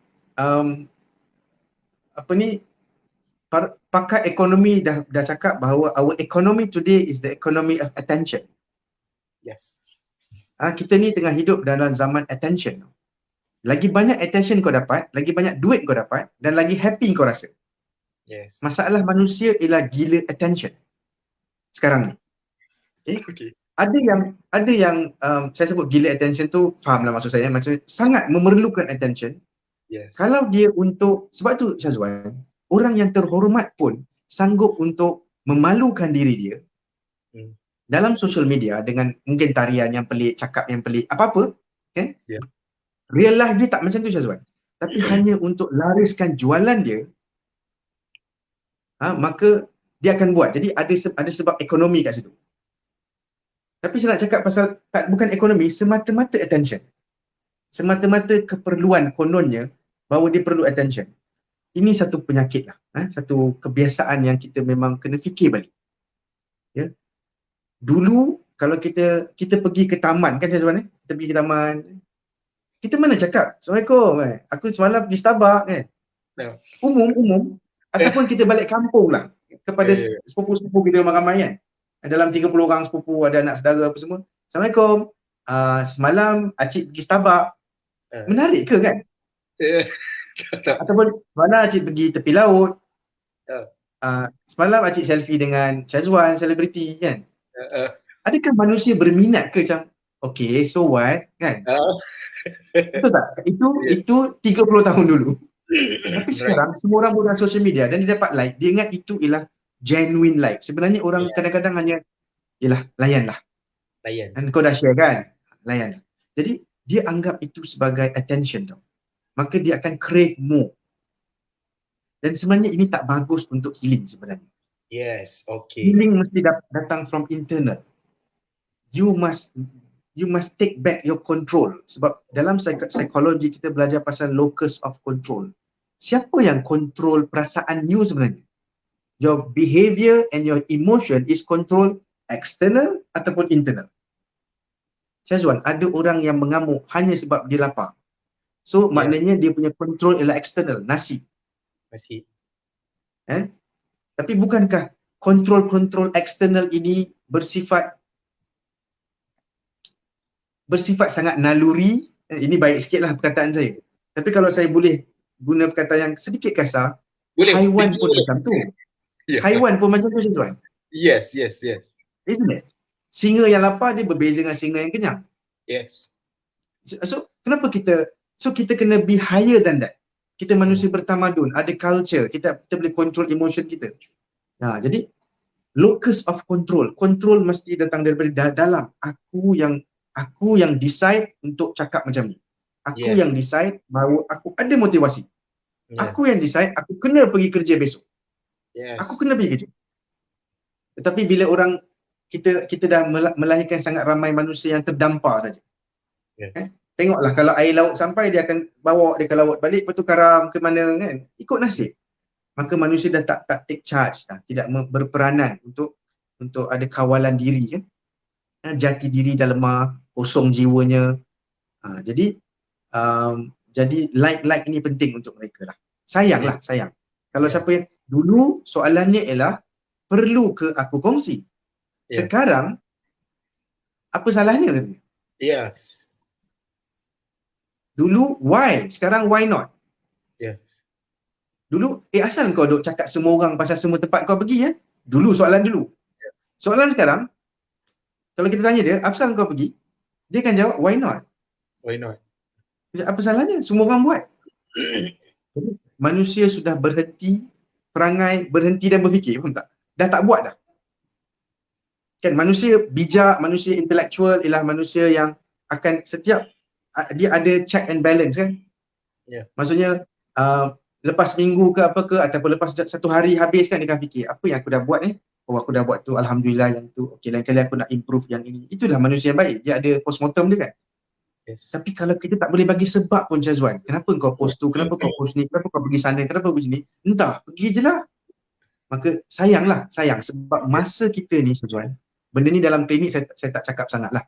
pakar ekonomi dah cakap bahawa our economy today is the economy of attention. Yes. Kita ni tengah hidup dalam zaman attention. Lagi banyak attention kau dapat, lagi banyak duit kau dapat dan lagi happy kau rasa. Yes. Masalah manusia ialah gila attention sekarang ni. Okay. Ada yang saya sebut gila attention tu, fahamlah maksud saya, macam sangat memerlukan attention. Yes. Kalau dia untuk, sebab tu Syazwan, orang yang terhormat pun sanggup untuk memalukan diri dia dalam social media dengan mungkin tarian yang pelik, cakap yang pelik, apa-apa, kan? Yeah. Real life dia tak macam tu, Syazwan. Tapi hanya untuk lariskan jualan dia, maka dia akan buat. Jadi ada sebab ekonomi kat situ. Tapi saya nak cakap pasal bukan ekonomi, semata-mata attention. Semata-mata keperluan kononnya bahawa dia perlu attention. Ini satu penyakit lah. Satu kebiasaan yang kita memang kena fikir balik. Ya. Dulu kalau kita pergi ke taman kan, Syazwan, kita pergi ke taman, kita mana cakap, Assalamualaikum, aku semalam pergi Starbucks kan. Umum ataupun kita balik kampung lah kepada sepupu-sepupu kita ramai-ramai kan. Dalam 30 orang sepupu, ada anak saudara apa semua. Assalamualaikum, semalam Acik pergi Starbucks. Menarik ke kan? Ataupun mana Acik pergi tepi laut. Semalam Acik selfie dengan Syazwan, selebriti kan. Adakah manusia berminat ke macam, okay, so what kan? Betul tak? Itu 30 tahun dulu. Tapi sekarang semua orang guna social media dan dia dapat like, dia ingat itu ialah genuine like. Sebenarnya orang kadang-kadang hanya layanlah. Dan kau dah share kan? Layan. Jadi dia anggap itu sebagai attention tau. Maka dia akan crave more. Dan sebenarnya ini tak bagus untuk healing sebenarnya. Yes, okay. Healing mesti datang from internal. You must you must take back your control. Sebab dalam psikologi kita belajar pasal locus of control. Siapa yang control perasaan you sebenarnya? Your behavior and your emotion is control external ataupun internal. Syazwan, ada orang yang mengamuk hanya sebab dia lapar. So maknanya dia punya control ialah external, nasi. Tapi bukankah kontrol eksternal ini bersifat sangat naluri? Ini baik sikitlah perkataan saya. Tapi kalau saya boleh guna perkataan yang sedikit kasar, haiwan pun macam tu. Haiwan pun macam tu, Syazwan. Yes. Isn't it? Singa yang lapar dia berbeza dengan singa yang kenyang. Yes. So kenapa kita kena be higher than that. Kita manusia bertamadun, ada culture, kita boleh control emotion kita. Jadi locus of control mesti datang daripada dalam. Aku yang decide untuk cakap macam ni. Aku yang decide bahawa aku ada motivasi. Aku yang decide aku kena pergi kerja besok. Aku kena pergi kerja. Tetapi bila orang kita dah melahirkan sangat ramai manusia yang terdampar saja. Tengoklah kalau air laut sampai dia akan bawa dia ke laut balik, lepas tu karam ke mana kan. Ikut nasib. Maka manusia dah tak take charge dah, tidak berperanan untuk ada kawalan diri kan. Jati diri dah lemah, kosong jiwanya. Jadi like ini penting untuk mereka lah. Sayang. Kalau siapa yang dulu soalannya ialah perlu ke aku kongsi? Sekarang apa salahnya katanya? Yes. Dulu why, sekarang why not? Yes. Dulu asal kau duk cakap semua orang pasal semua tempat kau pergi ya? Dulu soalan dulu. Soalan sekarang kalau kita tanya dia, asal kau pergi? Dia akan jawab why not? Why not? Apa salahnya? Semua orang buat. Jadi, manusia sudah berhenti dan berfikir, faham tak? Dah tak buat dah. Kan manusia bijak, manusia intelektual ialah manusia yang akan setiap dia ada check and balance kan. Maksudnya lepas minggu ke apa ke ataupun lepas satu hari habis kan dia akan fikir apa yang aku dah buat ni. Oh aku dah buat tu, alhamdulillah yang tu. Okey, lain kali aku nak improve yang ini. Itulah manusia yang baik. Dia ada postmortem dia kan. Tapi kalau kita tak boleh bagi sebab pun Syazwan, kenapa kau post tu, kenapa kau post ni, kenapa kau pergi sana, kenapa pergi sini, entah, pergi je lah. Maka sayang sebab masa kita ni Syazwan, benda ni dalam klinik saya tak cakap sangat lah.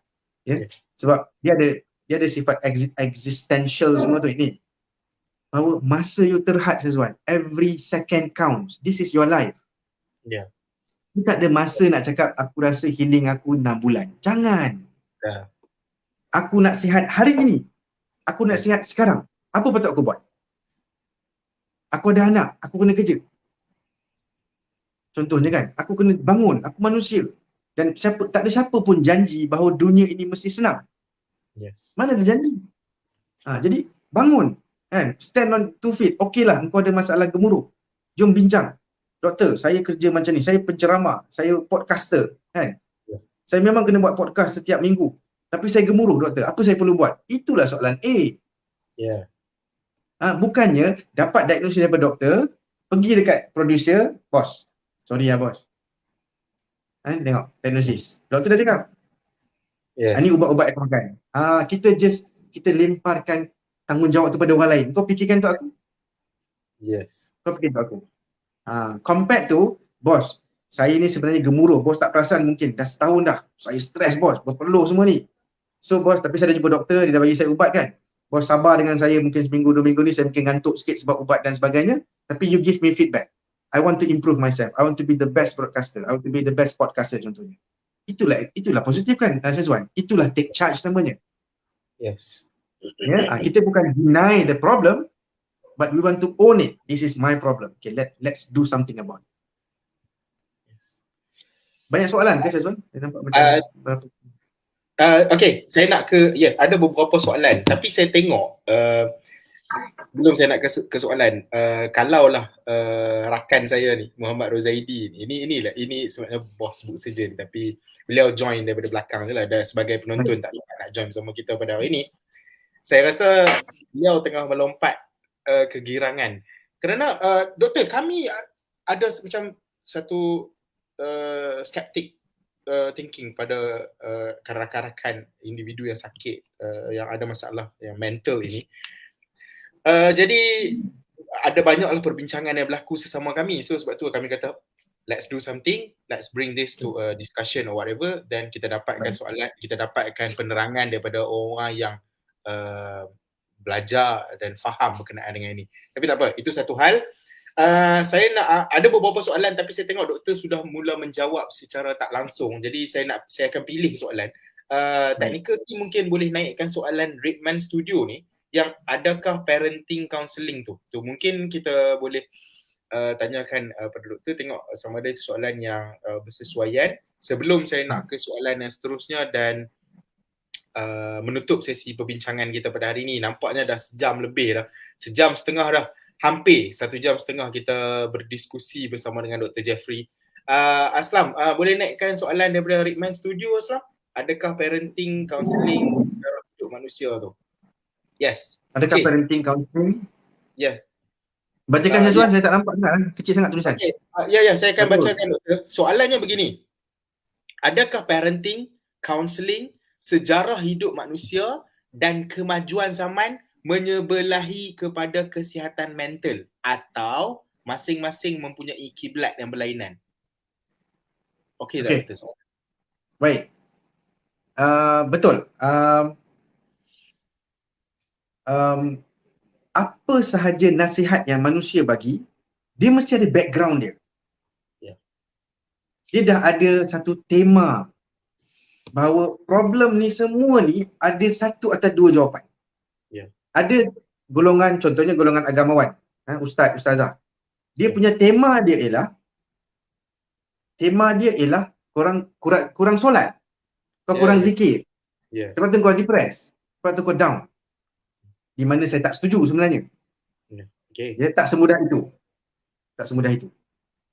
Sebab dia ada sifat existential semua tu ini. Bahawa masa you terhad Syazwan, every second counts. This is your life. You tak ada masa nak cakap aku rasa healing aku 6 bulan. Jangan. Aku nak sihat hari ini. Aku nak sihat sekarang. Apa patut aku buat? Aku ada anak, aku kena kerja. Contohnya kan, aku kena bangun, aku manusia. Dan tak ada siapa pun janji bahawa dunia ini mesti senang. Mana ada janji? Jadi bangun, kan? Stand on 2 feet. Okeylah, engkau ada masalah gemuruh. Jom bincang. Doktor, saya kerja macam ni, saya penceramah, saya podcaster, kan? Saya memang kena buat podcast setiap minggu. Tapi saya gemuruh doktor, apa saya perlu buat? Itulah soalan A. Bukannya dapat diagnosis daripada doktor, pergi dekat producer, bos, sorry ya bos. Tengok, diagnosis. Doktor dah cakap. Ini ubat-ubat yang kau makan. Kita lemparkan tanggungjawab tu pada orang lain. Kau fikirkan untuk aku? Kau fikir untuk aku? Compared tu, bos, saya ni sebenarnya gemuruh. Bos tak perasan mungkin. Dah setahun dah. Saya stres bos. Berpeluh semua ni. So bos, tapi saya dah jumpa doktor. Dia dah bagi saya ubat kan. Bos sabar dengan saya mungkin seminggu, 2 minggu ni. Saya mungkin ngantuk sikit sebab ubat dan sebagainya. Tapi you give me feedback. I want to improve myself. I want to be the best broadcaster. I want to be the best podcaster contohnya. Itulah positif kan Syazwan. Itulah take charge namanya. Kita bukan deny the problem, but we want to own it. This is my problem. Okay, let's do something about it. Banyak soalan ke Syazwan? Saya nampak macam berapa. Okay, saya nak ada beberapa soalan. Tapi saya tengok, belum saya nak ke soalan, kalaulah rakan saya ni, Muhammad Rozaidi ni, ini sebenarnya bos book saja, tapi beliau join daripada belakang je lah, sebagai penonton, tak nak join bersama kita pada hari ini. Saya rasa beliau tengah melompat kegirangan. Kerana doktor, kami ada macam satu skeptik thinking pada rakan-rakan individu yang sakit, yang ada masalah yang mental ini. Jadi ada banyaklah perbincangan yang berlaku sesama kami. So sebab tu kami kata let's do something, let's bring this to a discussion or whatever, dan kita dapatkan soalan, kita dapatkan penerangan daripada orang yang belajar dan faham berkenaan dengan ini. Tapi tak apa, itu satu hal. Saya nak ada beberapa soalan tapi saya tengok doktor sudah mula menjawab secara tak langsung. Jadi saya akan pilih soalan. Technical team mungkin boleh naikkan soalan Redman Studio ni yang adakah parenting counselling tu. Tu mungkin kita boleh tanyakan pada doktor, tengok sama ada soalan yang bersesuaian sebelum saya nak ke soalan yang seterusnya dan menutup sesi perbincangan kita pada hari ini. Nampaknya dah sejam lebih dah. Sejam setengah dah. Hampir 1 jam setengah kita berdiskusi bersama dengan Dr. Jeffrey. Aslam, boleh naikkan soalan daripada Redman Studio, Aslam? Adakah parenting counselling cara hidup manusia tu? Yes. Adakah parenting counselling? Ya. Bacakan Syazwan, saya tak nampak sangat. Kecil sangat tulisan. Okay. Ya, saya akan bacakan, Doktor. Soalannya begini. Adakah parenting, counselling, sejarah hidup manusia dan kemajuan zaman menyebelahi kepada kesihatan mental atau masing-masing mempunyai kiblat yang berlainan? Okey tak, Doktor? Baik. Betul. Apa sahaja nasihat yang manusia bagi, dia mesti ada background dia. Dia dah ada satu tema bahawa problem ni semua ni ada satu atau dua jawapan. Ada golongan, contohnya golongan agamawan, ustaz, ustazah. Dia punya tema dia ialah kurang solat. Kau kurang zikir. Sebab tu kau depressed. Sebab tu kau down. Di mana saya tak setuju sebenarnya. Dia tak semudah itu. Tak semudah itu.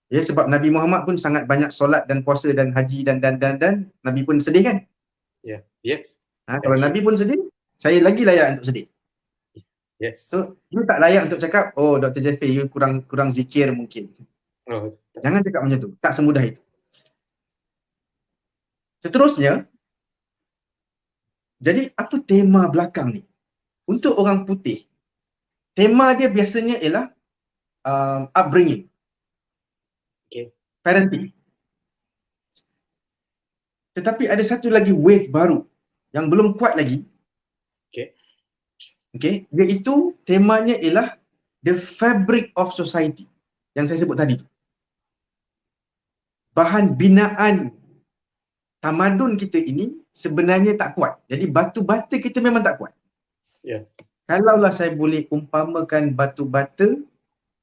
Ya, sebab Nabi Muhammad pun sangat banyak solat dan puasa dan haji dan Nabi pun sedih kan? Yes. Kalau Nabi pun sedih, saya lagi layak untuk sedih. Yes. So, you tak layak untuk cakap, oh Dr. Jeffrey, you kurang zikir mungkin. Jangan cakap macam tu. Tak semudah itu. Seterusnya, jadi apa tema belakang ni? Untuk orang putih, tema dia biasanya ialah upbringing. Parenting. Tetapi ada satu lagi wave baru yang belum kuat lagi. Iaitu temanya ialah the fabric of society yang saya sebut tadi. Bahan binaan tamadun kita ini sebenarnya tak kuat. Jadi batu bata kita memang tak kuat. Kalaulah saya boleh umpamakan batu bata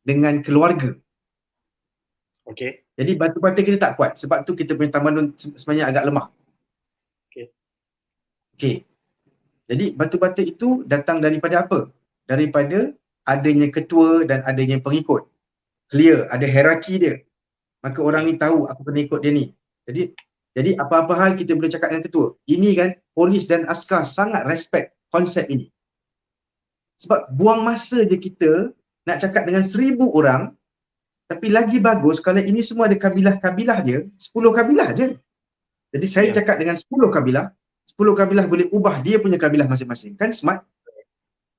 dengan keluarga. Jadi batu bata kita tak kuat. Sebab tu kita punya tamadun sebenarnya agak lemah. Jadi batu bata itu datang daripada apa? Daripada adanya ketua dan adanya pengikut. Clear, ada hierarki dia. Maka orang ni tahu aku kena ikut dia ni. Jadi apa-apa hal kita boleh cakap dengan ketua. Ini kan polis dan askar sangat respect konsep ini. Sebab buang masa je kita nak cakap dengan 1000 orang, tapi lagi bagus kalau ini semua ada kabilah-kabilah je, 10 kabilah je. Jadi saya cakap dengan 10 kabilah boleh ubah dia punya kabilah masing-masing. Kan smart?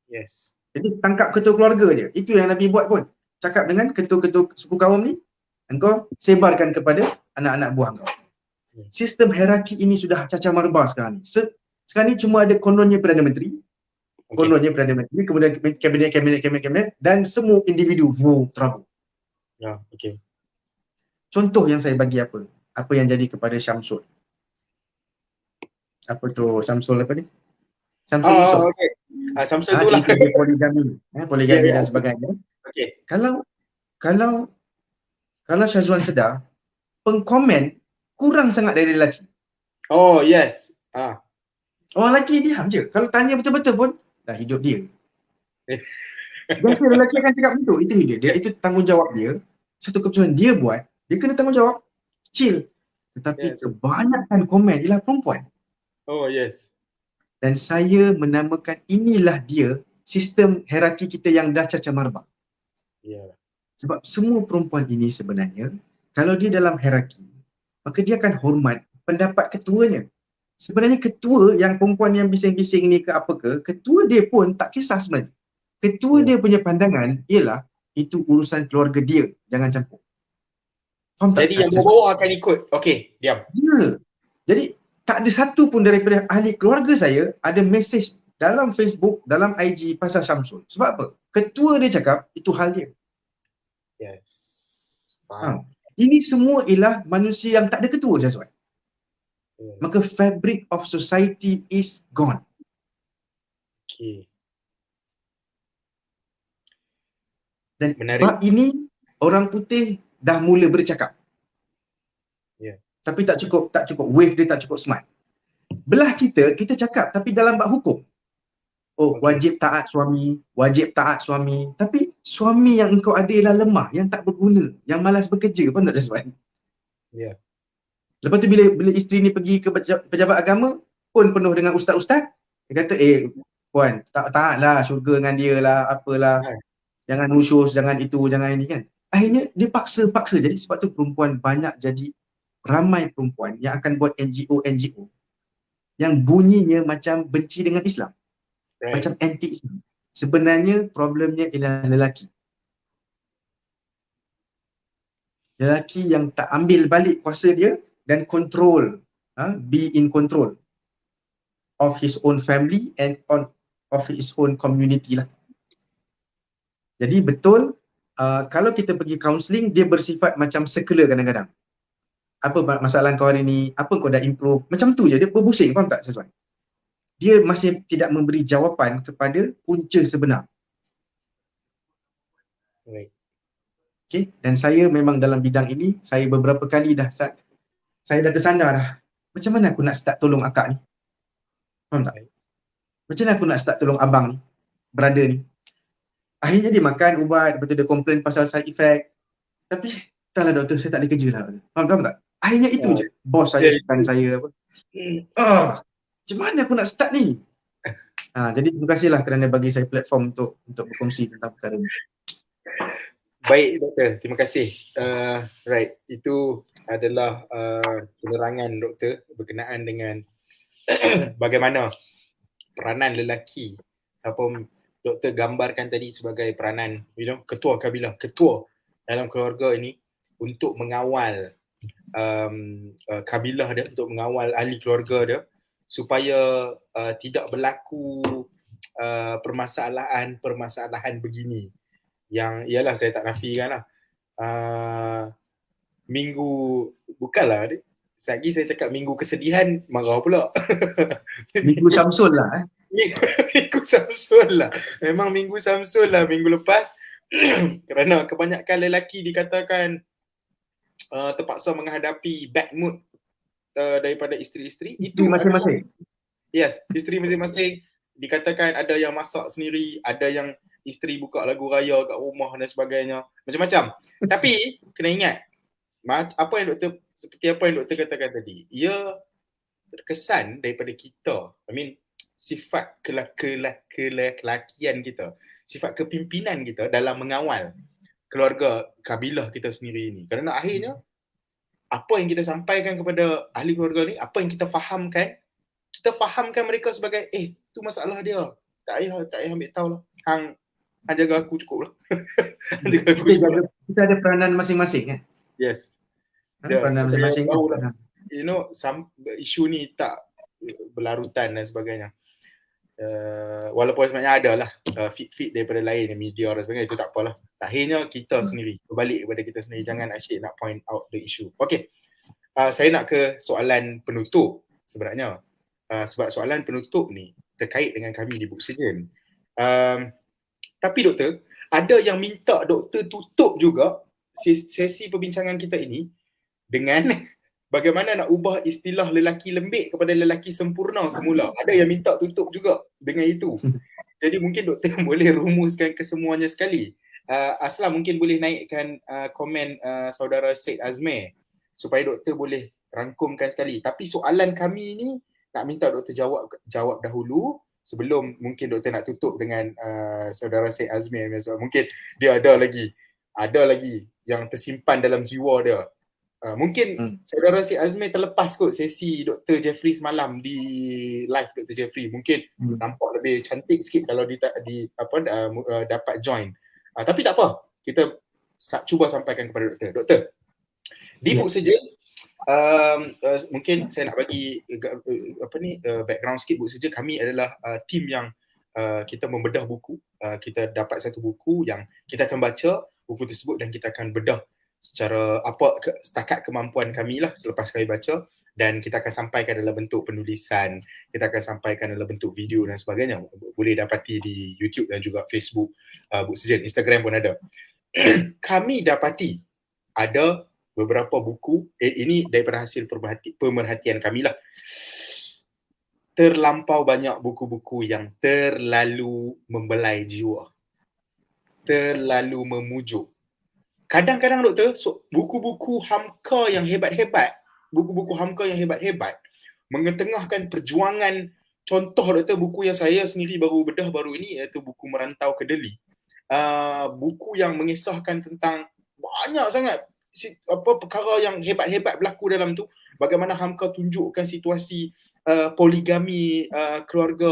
Yes. Jadi tangkap ketua keluarga je. Itu yang Nabi buat pun. Cakap dengan ketua-ketua suku kaum ni, engkau sebarkan kepada anak-anak buah kau. Sistem hierarki ini sudah cacah marba sekarang ni. Sekarang ni cuma ada kononnya Perdana Menteri, kemudian kabinet dan semua individu terabur. Contoh yang saya bagi apa? Apa yang jadi kepada Syamsul? Apa tu Syamsul apa ni? Syamsul Yusof. Syamsul tu lah. Poligami dan sebagainya. Kalau Syazwan sedar, pengkomen kurang sangat dari lelaki. Yes. Orang lelaki diam je. Kalau tanya betul-betul pun, dah hidup dia. Biasa lelaki akan cakap betul. Itu dia. Itu tanggungjawab dia. Satu keputusan dia buat, dia kena tanggungjawab. Chill. Tetapi kebanyakan komen ialah perempuan. Yes. Dan saya menamakan inilah dia sistem hierarki kita yang dah cacah marba. Sebab semua perempuan ini sebenarnya, kalau dia dalam hierarki, maka dia akan hormat pendapat ketuanya. Sebenarnya ketua yang perempuan yang bising-bising ni ke apa ke, ketua dia pun tak kisah sebenarnya. Ketua dia punya pandangan ialah itu urusan keluarga dia, jangan campur. Faham tak? Jadi yang bawah akan ikut. Okey, diam. Ya. Jadi tak ada satu pun daripada ahli keluarga saya ada mesej dalam Facebook, dalam IG pasal Syamsul. Sebab apa? Ketua dia cakap itu hal dia. Yes. Faham? Ini semua ialah manusia yang tak ada ketua, Syazwan. Yes. Maka fabric of society is gone. Okay. Dan Menarik. bab ini orang putih dah mula bercakap. Ya. Tapi tak cukup, wave dia tak cukup smart. Belah kita cakap tapi dalam bab hukum. Oh, wajib taat suami, Tapi suami yang engkau ada ialah lemah, yang tak berguna, yang malas bekerja, pun tak Syazwan? Ya. Lepas tu bila isteri ni pergi ke pejabat agama pun penuh dengan ustaz-ustaz, dia kata puan tak taatlah syurga dengan dia lah, apalah. Jangan usus, jangan itu, jangan ini kan. Akhirnya dia paksa. Jadi sebab tu perempuan banyak jadi ramai perempuan yang akan buat NGO yang bunyinya macam benci dengan Islam. Right. Macam anti-Islam. Sebenarnya problemnya ialah lelaki. Lelaki yang tak ambil balik kuasa dia dan control, be in control of his own family and of his own community lah. Jadi betul, kalau kita pergi counselling, dia bersifat macam circular kadang-kadang. Apa masalah kau hari ni? Apa kau dah improve? Macam tu je, dia berbusing, faham tak Syazwan? Dia masih tidak memberi jawapan kepada punca sebenar. Right. Okay? Dan saya memang dalam bidang ini, saya beberapa kali dah, saya dah tersandar dah. Macam mana aku nak start tolong akak ni? Faham tak? Macam mana aku nak start tolong abang ni? Brother ni? Akhirnya dia makan ubat, lepas tu dia komplain pasal side effect. Tapi, taklah doktor, saya tak ada kerja lah. Faham tak? Akhirnya itu je. Bos saya tekan saya. Macam mana aku nak start ni? Jadi terima kasihlah kerana bagi saya platform untuk berkongsi tentang perkara ni. Baik doktor, terima kasih. Right, itu adalah penerangan doktor berkenaan dengan bagaimana peranan lelaki ataupun doktor gambarkan tadi sebagai peranan ketua kabilah, ketua dalam keluarga ini untuk mengawal kabilah dia, untuk mengawal ahli keluarga dia supaya tidak berlaku permasalahan begini yang ialah saya tak nafikan lah. Minggu bukanlah lagi saya cakap minggu kesedihan marah pula. Minggu Syamsul lah. Minggu Syamsul lah. Memang minggu Syamsul lah minggu lepas. Kerana kebanyakan lelaki dikatakan terpaksa menghadapi bad mood daripada isteri-isteri. Itu masing-masing. Yes, isteri masing-masing. Dikatakan ada yang masak sendiri, ada yang isteri buka lagu raya kat rumah dan sebagainya. Macam-macam. Tapi kena ingat, seperti apa yang doktor katakan tadi, ia terkesan daripada kita. Sifat kelaki-lakian kita, sifat kepimpinan kita dalam mengawal keluarga kabilah kita sendiri ini. Kerana akhirnya apa yang kita sampaikan kepada ahli keluarga ni, apa yang kita fahamkan mereka sebagai tu masalah dia. Tak payah ambil tahu lah. Hang jaga aku cukup lah. Kita ada peranan masing-masing kan? Yes. Peranan masing-masing. Isu ni tak berlarutan dan sebagainya. Walaupun sebenarnya ada lah feed daripada lain, media dan sebagainya, itu tak apalah. Akhirnya kita sendiri, berbalik kepada kita sendiri. Jangan asyik nak point out the issue. Okay, saya nak ke soalan penutup sebenarnya. Sebab soalan penutup ni terkait dengan kami di Booksurgeon. Tapi doktor, ada yang minta doktor tutup juga sesi perbincangan kita ini dengan bagaimana nak ubah istilah lelaki lembik kepada lelaki sempurna semula. Ada yang minta tutup juga dengan itu. Jadi mungkin doktor boleh rumuskan kesemuanya sekali. Aslam mungkin boleh naikkan komen saudara Syed Azmir supaya doktor boleh rangkumkan sekali. Tapi soalan kami ni nak minta doktor jawab dahulu sebelum mungkin doktor nak tutup dengan saudara Syed Azmir. Mungkin dia ada lagi yang tersimpan dalam jiwa dia Mungkin saudara si Azmi terlepas kot sesi Dr. Jeffrey semalam di live Dr. Jeffrey. Mungkin nampak lebih cantik sikit kalau dapat join. Tapi tak apa, kita cuba sampaikan kepada doktor. Doktor, di Book Surgeon, mungkin saya nak bagi background sikit. Book Surgeon, kami adalah tim yang kita membedah buku. Kita dapat satu buku yang kita akan baca buku tersebut dan kita akan bedah secara setakat kemampuan kami lah selepas kami baca, dan kita akan sampaikan dalam bentuk penulisan, kita akan sampaikan dalam bentuk video dan sebagainya. Boleh dapati di YouTube dan juga Facebook Book Surgeon, Instagram pun ada. Kami dapati ada beberapa buku, ini daripada hasil pemerhatian kami lah, terlampau banyak buku-buku yang terlalu membelai jiwa, terlalu memujuk. Kadang-kadang doktor, buku-buku hamka yang hebat-hebat mengetengahkan perjuangan. Contoh doktor, buku yang saya sendiri baru bedah baru ini, iaitu buku Merantau ke Delhi. Buku yang mengisahkan tentang banyak sangat perkara yang hebat-hebat berlaku dalam tu. Bagaimana hamka tunjukkan situasi poligami keluarga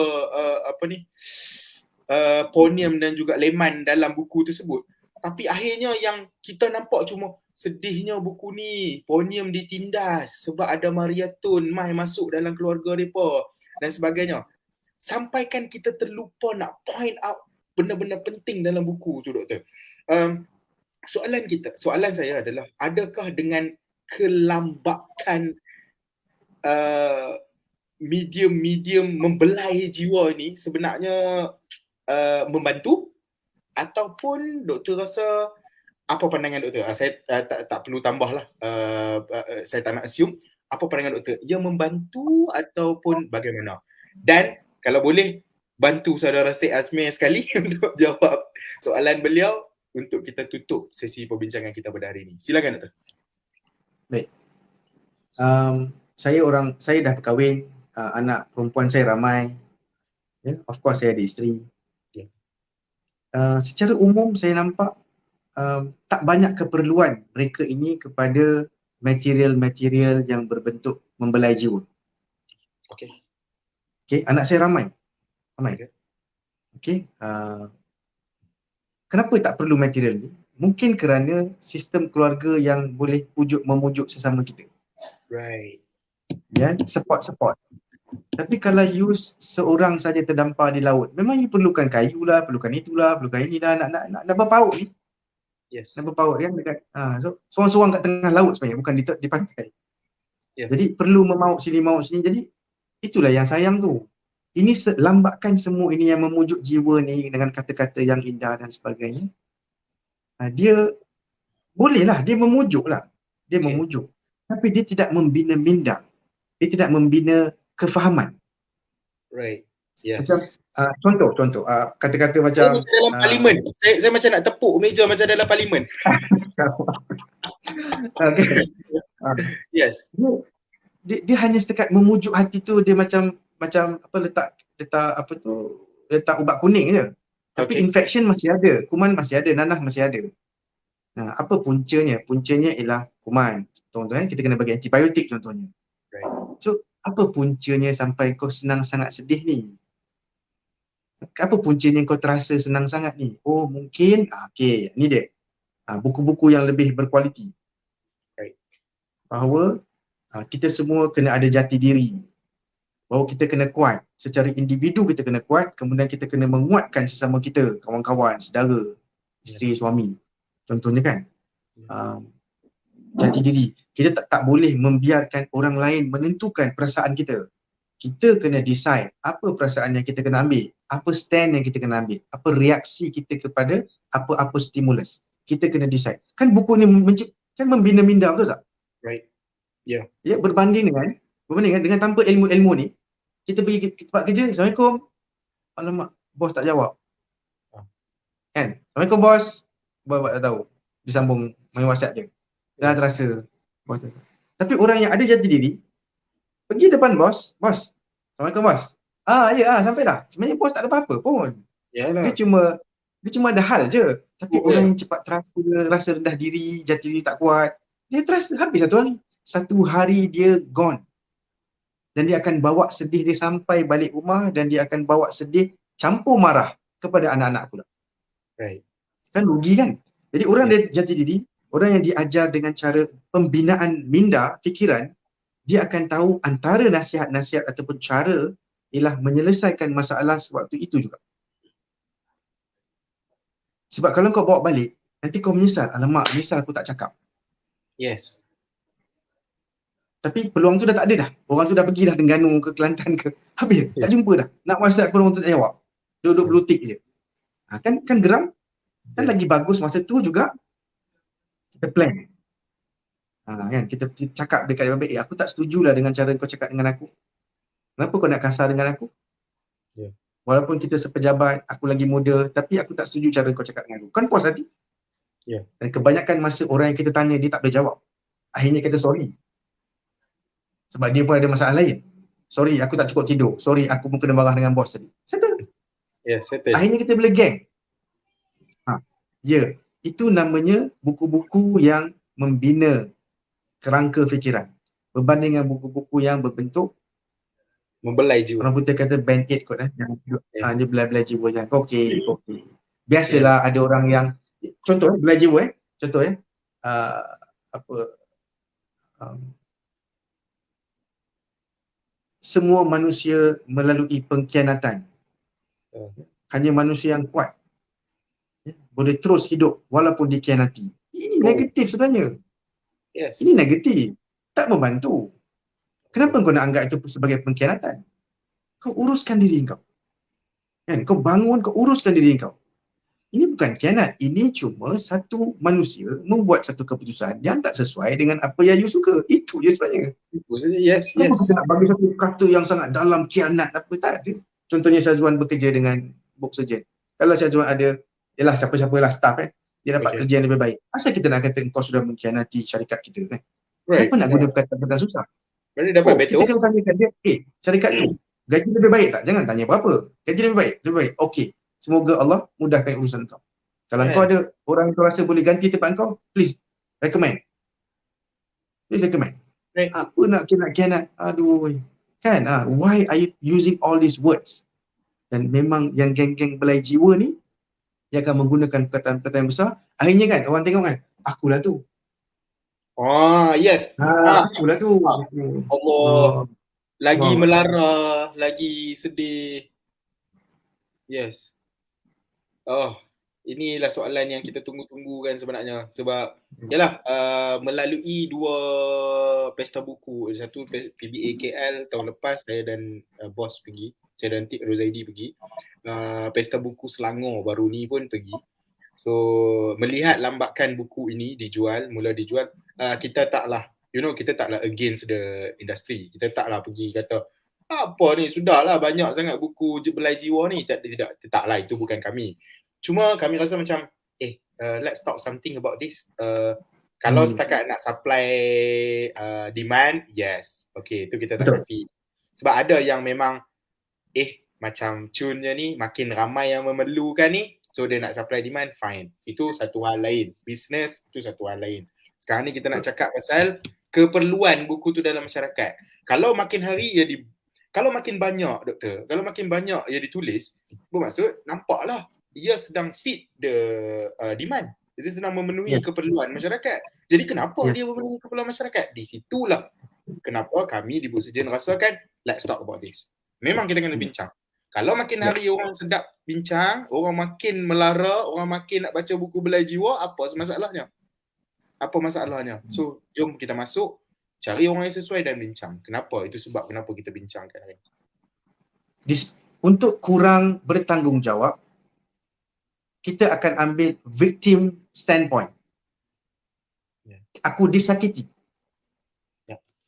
Ponium dan juga Leman dalam buku tersebut. Tapi akhirnya yang kita nampak cuma sedihnya buku ni, Ponium ditindas sebab ada Mariatun mai masuk dalam keluarga mereka dan sebagainya. Sampaikan kita terlupa nak point out benda-benda penting dalam buku tu, doktor. Soalan saya adalah, adakah dengan kelambakan medium membelai jiwa ni sebenarnya membantu, ataupun doktor rasa, apa pandangan doktor? Saya tak perlu tambah lah, saya tak nak assume. Apa pandangan doktor? Ia membantu ataupun bagaimana? Dan kalau boleh, bantu saudara Syed Azmi sekali untuk jawab soalan beliau untuk kita tutup sesi perbincangan kita pada hari ini. Silakan doktor. Baik. Saya dah berkahwin, anak perempuan saya ramai. Of course saya ada isteri. Secara umum saya nampak tak banyak keperluan mereka ini kepada material-material yang berbentuk membelai jiwa. Okay, anak saya ramai. Okay. Kenapa tak perlu material ni? Mungkin kerana sistem keluarga yang boleh memujuk sesama kita. Right. Support. Tapi kalau you seorang saja terdampar di laut, memang you perlukan kayu lah, perlukan itulah, perlukan ini dah, nak berpaut ni. Yes. Nak berpaut kan dekat so seorang-seorang kat tengah laut sebenarnya, bukan di pantai. Yes. Jadi perlu maut sini. Jadi itulah yang sayang tu. Ini lambatkan semua ini yang memujuk jiwa ni dengan kata-kata yang indah dan sebagainya. Dia bolehlah, dia memujuk lah. Dia memujuk. Tapi dia tidak membina minda. Dia tidak membina kefahaman. Right. Yes. Macam contoh kata-kata macam dalam parlimen. Saya macam nak tepuk meja macam dalam parlimen. Okay. Yes. Dia hanya setakat memujuk hati tu, dia macam letak ubat kuning je. Tapi infection masih ada, kuman masih ada, nanah masih ada. Apa puncanya? Puncanya ialah kuman. Contohnya kita kena bagi antibiotik contohnya. Right. So apa puncanya sampai kau senang sangat sedih ni? Apa puncanya kau terasa senang sangat ni? Oh mungkin, ni dia. Buku-buku yang lebih berkualiti. Right. Bahawa kita semua kena ada jati diri. Bahawa kita kena kuat. Secara individu kita kena kuat, kemudian kita kena menguatkan sesama kita, kawan-kawan, saudara, isteri, suami. Contohnya kan. Jati diri. Kita tak boleh membiarkan orang lain menentukan perasaan kita. Kita kena decide apa perasaan yang kita kena ambil, apa stand yang kita kena ambil, apa reaksi kita kepada apa-apa stimulus. Kita kena decide. Kan buku ni kan membina minda, betul tak? Right. Yeah. Ya, berbanding dengan tanpa ilmu-ilmu ni, kita pergi ke tempat kerja, Assalamualaikum. Alamak, bos tak jawab. Kan? Assalamualaikum bos. Bos tak tahu. Disambung main WhatsApp je. Dah terasa bos tu. Tapi orang yang ada jati diri, pergi depan bos, Assalamualaikum bos. Sampai dah. Sebenarnya bos tak ada apa-apa pun. Yalah. Dia cuma ada hal je. Tapi orang yang cepat rasa rendah diri, jati diri tak kuat, Dia trust habis satu hari. Satu hari dia gone. Dan dia akan bawa sedih dia sampai balik rumah dan dia akan bawa sedih campur marah kepada anak-anak pula. Right. Kan rugi kan? Jadi orang dia jati diri, orang yang diajar dengan cara pembinaan minda, fikiran, dia akan tahu antara nasihat-nasihat ataupun cara ialah menyelesaikan masalah sewaktu itu juga. Sebab kalau kau bawa balik, nanti kau menyesal. Alamak, menyesal aku tak cakap. Yes. Tapi peluang tu dah tak ada dah. Orang tu dah pergi dah Terengganu ke Kelantan ke. Habis, tak jumpa dah. Nak WhatsApp pun orang tu tak jawab. Duduk belutik je. Kan geram. Kan lagi bagus masa tu juga kita plan. Kan kita cakap dekat dia baik, aku tak setujulah dengan cara kau cakap dengan aku. Kenapa kau nak kasar dengan aku? Yeah. Walaupun kita sepejabat, aku lagi muda, tapi aku tak setuju cara kau cakap dengan aku. Kan puas hati? Yeah. Dan kebanyakan masa orang yang kita tanya dia tak boleh jawab. Akhirnya kita sorry. Sebab dia pun ada masalah lain. Sorry, aku tak cukup tidur. Sorry, aku pun kena marah dengan bos tadi. Settle. Yeah, settle. Akhirnya kita boleh geng. Ya, itu namanya buku-buku yang membina kerangka fikiran. Berbanding dengan buku-buku yang berbentuk membelai jiwa. orang putih kata band-aid kot dia belai-belai jiwa je. Okey. Biasalah ada orang yang contoh belai jiwa contoh semua manusia melalui pengkhianatan. Hanya manusia yang kuat boleh terus hidup walaupun dikhianati. Ini negatif sebenarnya. Yes. Ini negatif. Tak membantu. Kenapa kau nak anggap itu sebagai pengkhianatan? Kau uruskan diri kau. Kan? Kau bangun, kau uruskan diri kau. Ini bukan khianat. Ini cuma satu manusia membuat satu keputusan yang tak sesuai dengan apa yang you suka. Itu je sebenarnya. Yes. Kenapa kita nak bagi satu kata yang sangat dalam khianat apa? Tak ada. Contohnya Syazwan bekerja dengan book surgeon. Kalau Syazwan ada, ialah siapa-siapalah staff dia dapat kerja yang lebih baik. Asal kita nak kata engkau sudah mengkhianati syarikat kita kan? Kenapa nak guna kata-kata susah? Berarti dapat betul. Kita kena tanya kat dia, syarikat tu gaji lebih baik tak? Jangan tanya apa-apa. Gaji lebih baik. Okey. Semoga Allah mudahkan urusan kau. Kalau kau ada orang yang kau rasa boleh ganti tempat kau, please recommend. Apa nak khianat? Aduh. Kan? Why are you using all these words? Dan memang yang geng-geng belai jiwa ni dia akan menggunakan perkataan-perkataan yang besar. Akhirnya kan orang tengok kan, akulah tu. Yes. Akulah tu. Allah. Lagi melara, lagi sedih. Yes. Inilah soalan yang kita tunggu-tunggu kan sebenarnya. Sebab yalah, melalui dua pesta buku. Satu PBA KL tahun lepas, saya dan bos pergi. Saya dan Tik Rozaidi pergi. Pesta buku Selangor baru ni pun pergi. So melihat lambakan buku ini mula dijual, kita taklah against the industry. Kita taklah pergi kata apa ni, sudahlah banyak sangat buku belai jiwa ni. Taklah, itu bukan kami. Cuma kami rasa macam let's talk something about this. Kalau setakat nak supply demand, yes. Okay, itu kita tak happy. Sebab ada yang memang macam cunnya ni makin ramai yang memerlukan ni, so dia nak supply demand, fine. Itu satu hal lain. Business itu satu hal lain. Sekarang ni kita nak cakap pasal keperluan buku tu dalam masyarakat. Kalau makin hari kalau makin banyak doktor, kalau makin banyak ia ditulis, bermaksud nampaklah ia sedang fit the demand. Jadi sedang memenuhi keperluan masyarakat. Jadi kenapa dia memenuhi keperluan masyarakat? Di situlah kenapa kami di Book Surgeon rasakan let's talk about this. Memang kita kena bincang. Kalau makin hari orang sedap bincang, orang makin melara, orang makin nak baca buku belai jiwa, apa masalahnya? So jom kita masuk, cari orang yang sesuai dan bincang. Kenapa? Itu sebab kenapa kita bincangkan hari ini. Untuk kurang bertanggungjawab, kita akan ambil victim standpoint. Aku disakiti.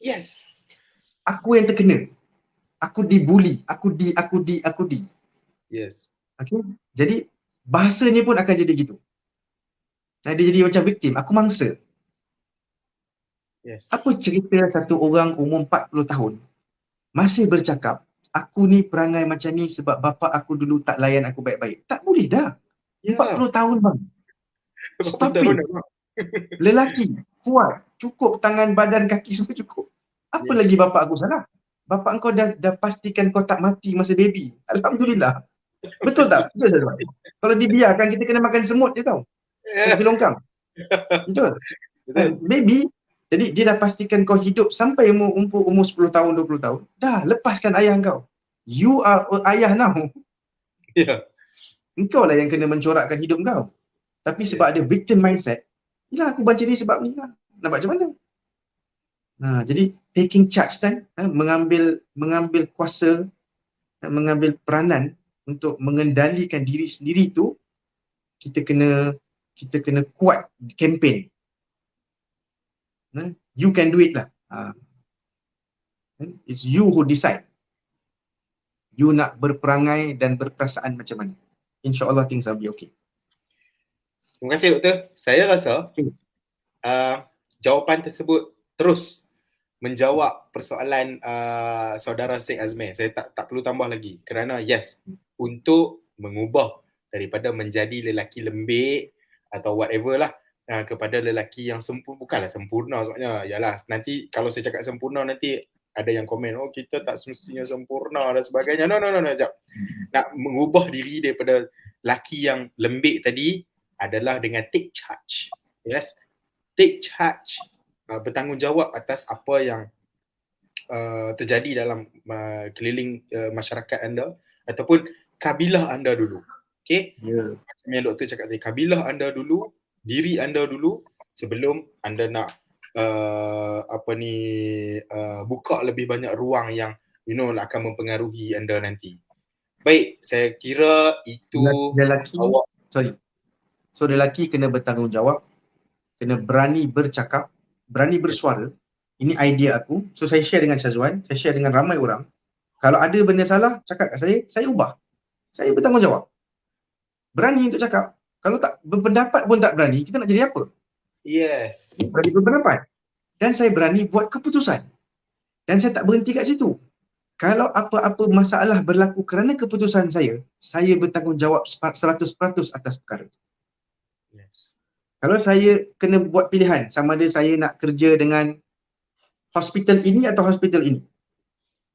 Yes. Aku yang terkena. Aku dibuli. Aku di. Yes. Okay. Jadi bahasanya pun akan jadi gitu. Dia jadi macam victim. Aku mangsa. Yes. Apa cerita satu orang umur 40 tahun masih bercakap, aku ni perangai macam ni sebab bapa aku dulu tak layan aku baik-baik. Tak boleh dah. 40 tahun bang. Stop it. Lelaki kuat, cukup tangan, badan, kaki semua cukup. Apa Yes. lagi bapak aku salah? Bapak kau dah pastikan kau tak mati masa baby. Alhamdulillah. Betul tak? Betul Syazwan? Kalau dibiarkan kita kena makan semut je tau. Kopi longkang. Betul. Betul. Baby, jadi dia dah pastikan kau hidup sampai umur 10 tahun, 20 tahun. Dah, lepaskan ayah kau. You are ayah now. Ya. Engkau lah yang kena mencorakkan hidup kau. Tapi sebab ada victim mindset, yelah aku baca ni sebab ni lah. Nak buat macam mana? Jadi taking charge kan, mengambil kuasa, mengambil peranan untuk mengendalikan diri sendiri tu, kita kena kuat kempen. You can do it lah. It's you who decide. You nak berperangai dan berperasaan macam mana. InsyaAllah things will be okay. Terima kasih Doktor. Saya rasa jawapan tersebut terus menjawab persoalan saudara Sheikh Azmir. Saya tak perlu tambah lagi. Kerana yes, untuk mengubah daripada menjadi lelaki lembik atau whatever lah kepada lelaki yang sempurna, bukanlah sempurna maksudnya. Yalah, nanti kalau saya cakap sempurna nanti ada yang komen, oh kita tak semestinya sempurna dan sebagainya. No, sekejap. Nak mengubah diri daripada lelaki yang lembik tadi adalah dengan take charge. Yes, take charge, bertanggungjawab atas apa yang terjadi dalam keliling masyarakat anda ataupun kabilah anda dulu. Okay? Yeah. Macam yang doktor cakap tadi, kabilah anda dulu, diri anda dulu sebelum anda nak buka lebih banyak ruang yang akan mempengaruhi anda nanti. Baik, saya kira itu lelaki, So lelaki kena bertanggungjawab, kena berani bercakap, berani bersuara. Ini idea aku. So saya share dengan Syazwan, saya share dengan ramai orang. Kalau ada benda salah, cakap kat saya ubah. Saya bertanggungjawab. Berani untuk cakap. Kalau tak berpendapat pun tak berani, kita nak jadi apa? Yes. Berani berpendapat. Dan saya berani buat keputusan. Dan saya tak berhenti kat situ. Kalau apa-apa masalah berlaku kerana keputusan saya bertanggungjawab 100% atas perkara itu. Yes. Kalau saya kena buat pilihan, sama ada saya nak kerja dengan hospital ini atau hospital ini,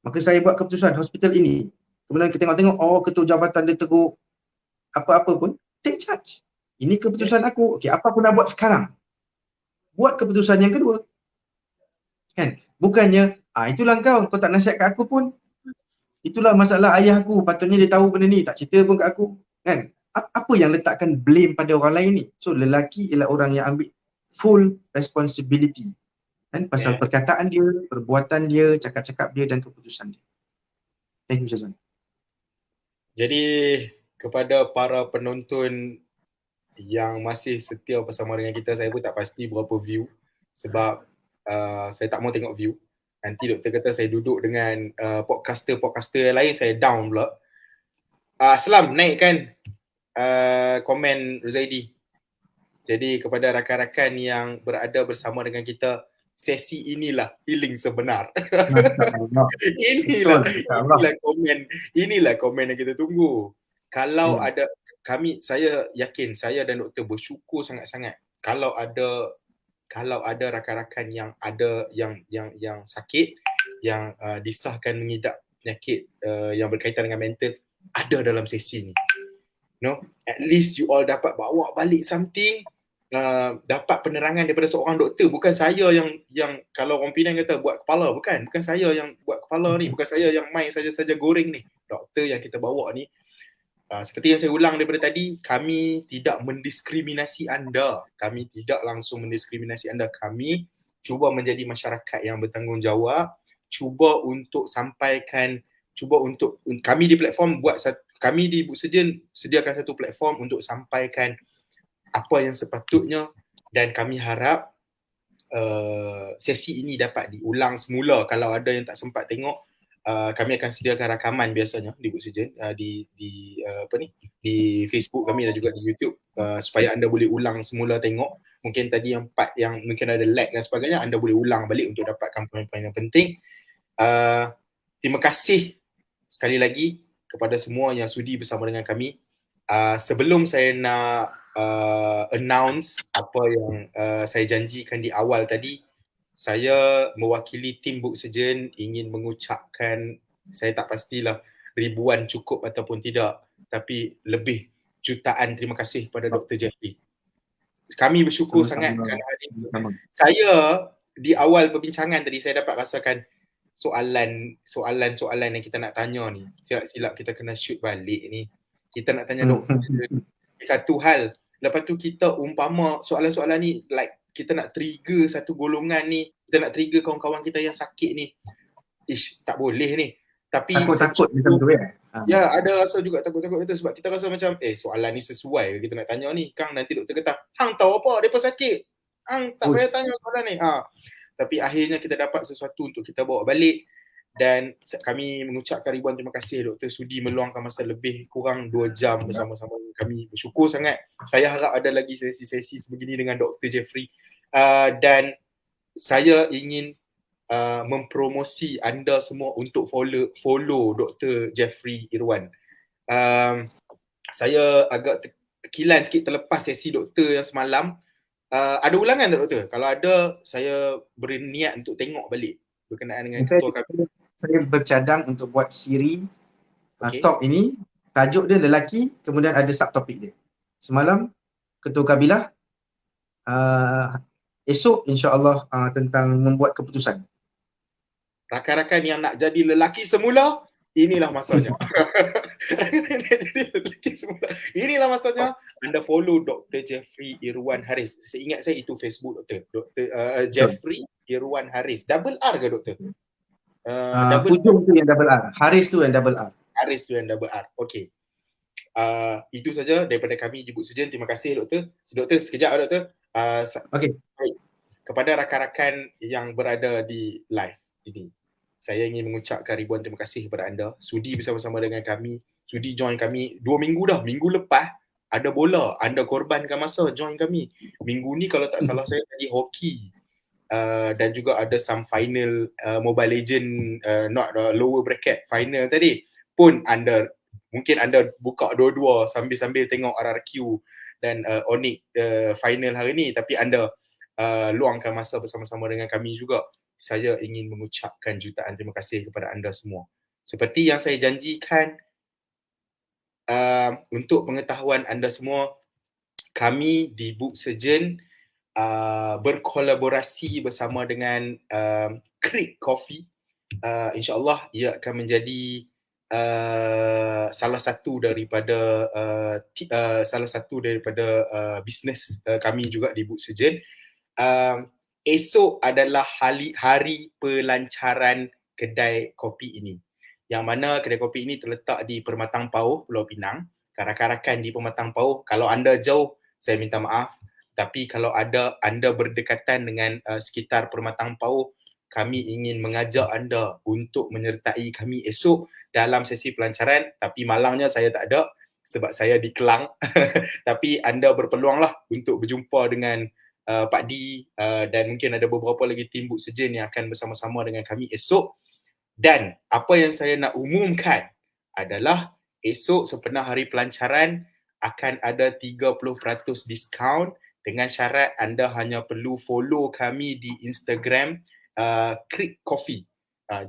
maka saya buat keputusan hospital ini. Kemudian kita tengok, oh ketua jabatan dia teruk, apa-apa pun, take charge. Ini keputusan aku. Okey, apa aku nak buat sekarang? Buat keputusan yang kedua. Kan? Bukannya, itulah kau tak nasihat kat aku pun. Itulah masalah ayah aku, patutnya dia tahu benda ni, tak cerita pun kat aku. Kan? Apa yang letakkan blame pada orang lain ni? So, lelaki ialah orang yang ambil full responsibility. Kan? Pasal perkataan dia, perbuatan dia, cakap-cakap dia dan keputusan dia. Thank you, Syazwan. Jadi, kepada para penonton yang masih setia bersama dengan kita, saya pun tak pasti berapa view sebab saya tak mau tengok view. Nanti doktor kata saya duduk dengan podcaster yang lain, saya down pula. Selam, naikkan komen Ruzaidi. Jadi kepada rakan-rakan yang berada bersama dengan kita, sesi inilah healing sebenar. Inilah komen yang kita tunggu. Kalau ada saya yakin, saya dan doktor bersyukur sangat-sangat kalau ada rakan-rakan yang ada yang sakit, yang disahkan mengidap penyakit yang berkaitan dengan mental, ada dalam sesi ni. At least you all dapat bawa balik something, dapat penerangan daripada seorang doktor. Bukan saya yang kalau orang Penang kata buat kepala, bukan saya yang buat kepala ni, bukan saya yang main saja-saja goreng ni. Doktor yang kita bawa ni, seperti yang saya ulang daripada tadi, kami tidak mendiskriminasi anda. Kami tidak langsung mendiskriminasi anda. Kami cuba menjadi masyarakat yang bertanggungjawab, cuba untuk kami di platform kami di Book Surgeon sediakan satu platform untuk sampaikan apa yang sepatutnya, dan kami harap sesi ini dapat diulang semula. Kalau ada yang tak sempat tengok, kami akan sediakan rakaman biasanya di Book Surgeon, di Facebook kami dan juga di YouTube, supaya anda boleh ulang semula tengok. Mungkin tadi yang part yang mungkin ada lag dan sebagainya, anda boleh ulang balik untuk dapatkan poin-poin yang penting. Terima kasih sekali lagi kepada semua yang sudi bersama dengan kami. Sebelum saya nak announce apa yang saya janjikan di awal tadi. Saya mewakili tim Book Surgeon ingin mengucapkan, saya tak pastilah ribuan cukup ataupun tidak, tapi lebih jutaan terima kasih kepada Dr. Jeffrey. Kami bersyukur sangat kerana hari ini. Saya di awal perbincangan tadi saya dapat rasakan soalan yang kita nak tanya ni, silap-silap kita kena shoot balik ni. Kita nak tanya doktor satu hal, lepas tu kita umpama soalan-soalan ni like kita nak trigger satu golongan ni, kita nak trigger kawan-kawan kita yang sakit ni. Tak boleh ni. Tapi takut macam tu ya. Ya, ada rasa juga takut-takut itu sebab kita rasa macam soalan ni sesuai ke kita nak tanya ni. Kang nanti doktor kata, hang tahu apa depa sakit. Hang tak payah tanya soalan ni. Tapi akhirnya kita dapat sesuatu untuk kita bawa balik dan kami mengucapkan ribuan terima kasih Dr. sudi meluangkan masa lebih kurang 2 jam bersama-sama dengan kami. Bersyukur sangat. Saya harap ada lagi sesi-sesi sebegini dengan Dr. Jeffrey. Dan saya ingin mempromosi anda semua untuk follow Dr. Jeffrey Irwan. Saya agak kilan sikit terlepas sesi doktor yang semalam. Ada ulangan tak doktor? Kalau ada, saya berniat untuk tengok balik berkenaan dengan ketua kami. Saya bercadang untuk buat siri talk ini. Tajuk dia lelaki, kemudian ada subtopik dia. Semalam ketua kabilah, esok insya-Allah tentang membuat keputusan. Rakan-rakan yang nak jadi lelaki semula, inilah masanya. Inilah masanya anda follow Dr. Jeffrey Irwan Haris. Seingat saya itu Facebook doktor. Jeffrey Irwan Haris. Double R ke doktor? Hujung tu yang double R. Haris tu yang double R. Haris tu yang double R. Okey. Itu saja daripada kami di Book Surgeon. Terima kasih doktor. Doktor sekejap doktor. Okey. Kepada rakan-rakan yang berada di live ini, saya ingin mengucapkan ribuan terima kasih kepada anda. Sudi bersama-sama dengan kami. Sudi join kami 2 minggu dah. Minggu lepas ada bola. Anda korbankan masa join kami. Minggu ni kalau tak salah saya tadi hoki. Dan juga ada some final Mobile Legend not lower bracket final tadi. Pun mungkin anda buka dua-dua sambil-sambil tengok RRQ dan Onyx final hari ni. Tapi anda luangkan masa bersama-sama dengan kami juga. Saya ingin mengucapkan jutaan terima kasih kepada anda semua. Seperti yang saya janjikan, untuk pengetahuan anda semua, kami di Book Surgeon berkolaborasi bersama dengan Creek Coffee. InsyaAllah ia akan menjadi salah satu daripada bisnes kami juga di Book Surgeon. Esok adalah hari pelancaran kedai kopi ini. Yang mana kedai kopi ini terletak di Permatang Pauh, Pulau Pinang. Rakan-rakan di Permatang Pauh, kalau anda jauh, saya minta maaf. Tapi kalau anda berdekatan dengan sekitar Permatang Pauh, kami ingin mengajak anda untuk menyertai kami esok dalam sesi pelancaran. Tapi malangnya saya tak ada sebab saya di Kelang. Tapi anda berpeluanglah untuk berjumpa dengan Pak D dan mungkin ada beberapa lagi tim Book Surgeon yang akan bersama-sama dengan kami esok. Dan apa yang saya nak umumkan adalah esok sepenuh hari pelancaran akan ada 30% diskaun dengan syarat anda hanya perlu follow kami di Instagram Creek Coffee.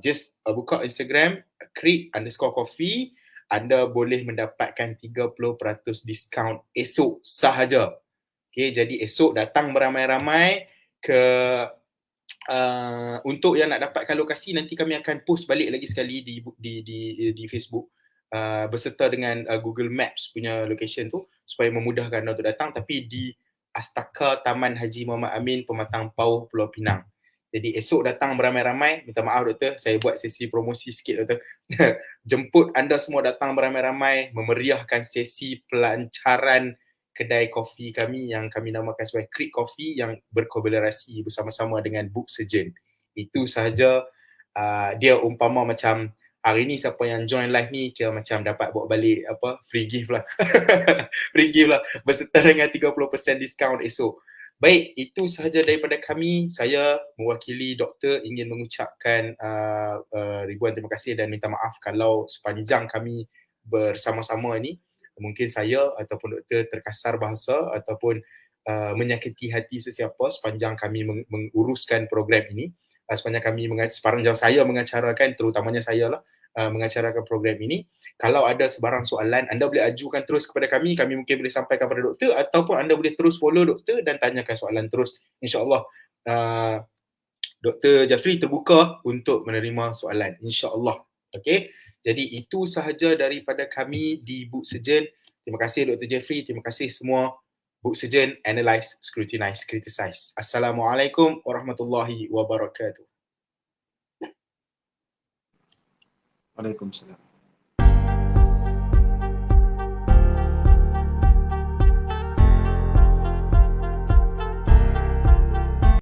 Just buka Instagram Creek_coffee, anda boleh mendapatkan 30% diskaun esok sahaja. Okay, jadi esok datang beramai-ramai ke untuk yang nak dapatkan lokasi, nanti kami akan post balik lagi sekali di Facebook beserta dengan Google Maps punya location tu supaya memudahkan anda untuk datang, tapi di Astaka Taman Haji Muhammad Amin, Pematang Pauh, Pulau Pinang. Jadi esok datang beramai-ramai. Minta maaf doktor, saya buat sesi promosi sikit doktor. Jemput anda semua datang beramai-ramai memeriahkan sesi pelancaran kedai kopi kami yang kami namakan sebagai Creek Coffee yang berkolaborasi bersama-sama dengan Book Surgeon. Itu sahaja. Dia umpama macam hari ni siapa yang join live ni kira macam dapat bawa balik free gift lah. Free gift lah beserta dengan 30% diskaun esok. Baik, itu sahaja daripada kami. Saya mewakili doktor ingin mengucapkan ribuan terima kasih dan minta maaf kalau sepanjang kami bersama-sama ni mungkin saya ataupun doktor terkasar bahasa ataupun menyakiti hati sesiapa sepanjang kami menguruskan program ini, sepanjang saya mengacarakan, terutamanya saya lah, mengacarakan program ini. Kalau ada sebarang soalan, anda boleh ajukan terus kepada kami mungkin boleh sampaikan kepada doktor, ataupun anda boleh terus follow doktor dan tanyakan soalan terus. InsyaAllah Dr. Jafri terbuka untuk menerima soalan, insyaAllah. Okay, jadi itu sahaja daripada kami di Book Surgeon. Terima kasih Dr. Jafri, terima kasih semua. Book Surgeon, analyze, scrutinize, criticize. Assalamualaikum warahmatullahi wabarakatuh. Waalaikumsalam.